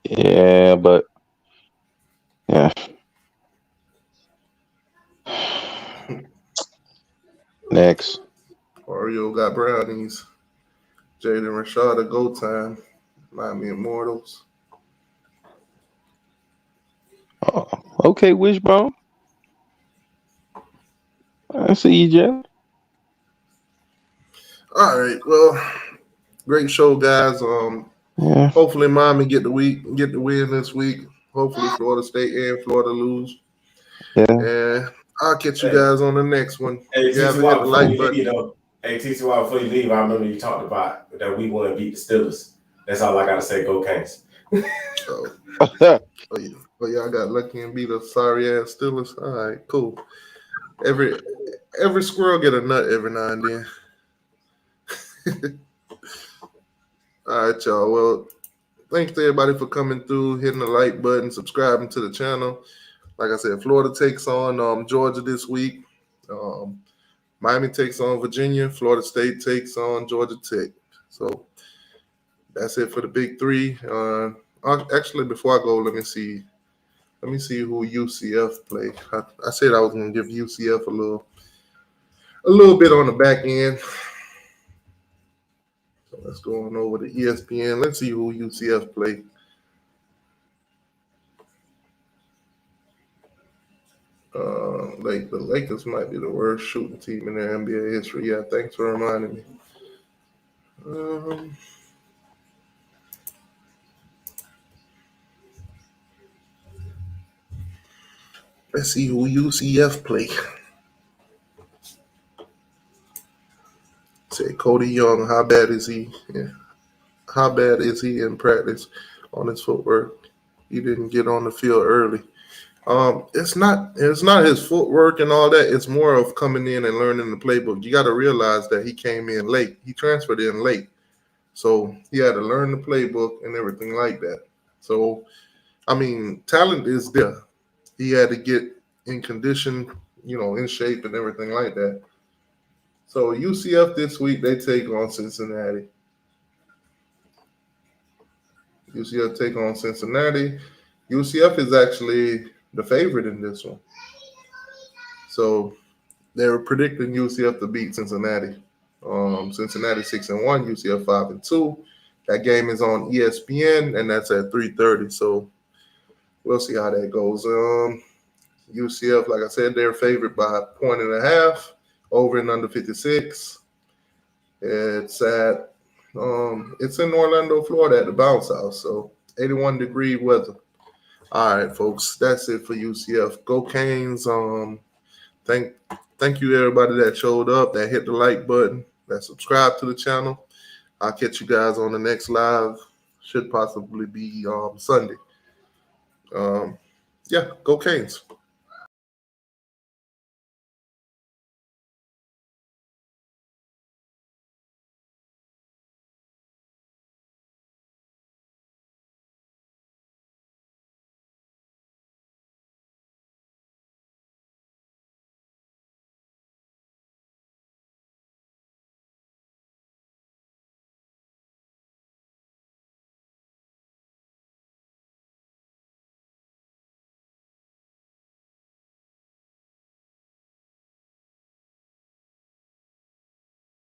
Yeah, but yeah. Next. Oreo got brownies. Jaden Rashada, go time. Miami Immortals. Oh, okay, Wishbone. I see you, Jeff. All right, well, great show, guys. Yeah. Hopefully Miami get the win this week. Hopefully Florida State and Florida lose. Yeah. And I'll catch you guys on the next one. Hey, You haven't TCY, hit the before like you button. leave, though. Hey, TCY, before you leave, I remember you talked about that we want to beat the Steelers. That's all I got to say. Go Canes. Oh, yeah, I got lucky and beat a sorry ass Steelers. All right, cool. Every squirrel get a nut every now and then. All right, y'all. Well, thanks to everybody for coming through, hitting the like button, subscribing to the channel. Like I said, Florida takes on Georgia this week. Miami takes on Virginia. Florida State takes on Georgia Tech. So that's it for the big three. Actually, before I go, let me see who UCF play. I said I was going to give UCF a little bit on the back end. So let's go on over to ESPN. Let's see who UCF play. The Lakers might be the worst shooting team in their NBA history. Yeah, thanks for reminding me. Let's see who UCF play. Say Cody Young, how bad is he? Yeah. How bad is he in practice on his footwork? He didn't get on the field early. It's not his footwork and all that. It's more of coming in and learning the playbook. You got to realize that he came in late. He transferred in late. So he had to learn the playbook and everything like that. So, I mean, talent is there. He had to get in condition, in shape and everything like that. So UCF this week, they take on Cincinnati. UCF take on Cincinnati. UCF is actually the favorite in this one. So they were predicting UCF to beat Cincinnati. Cincinnati 6-1, UCF 5-2. That game is on ESPN, and that's at 3:30. So we'll see how that goes. UCF, like I said, they're favored by 1.5, over and under 56. It's in Orlando, Florida, at the Bounce House. So 81-degree weather. All right, folks, that's it for UCF. Go Canes. Thank you everybody that showed up, that hit the like button, that subscribed to the channel. I'll catch you guys on the next live. Should possibly be Sunday. Yeah, go Canes.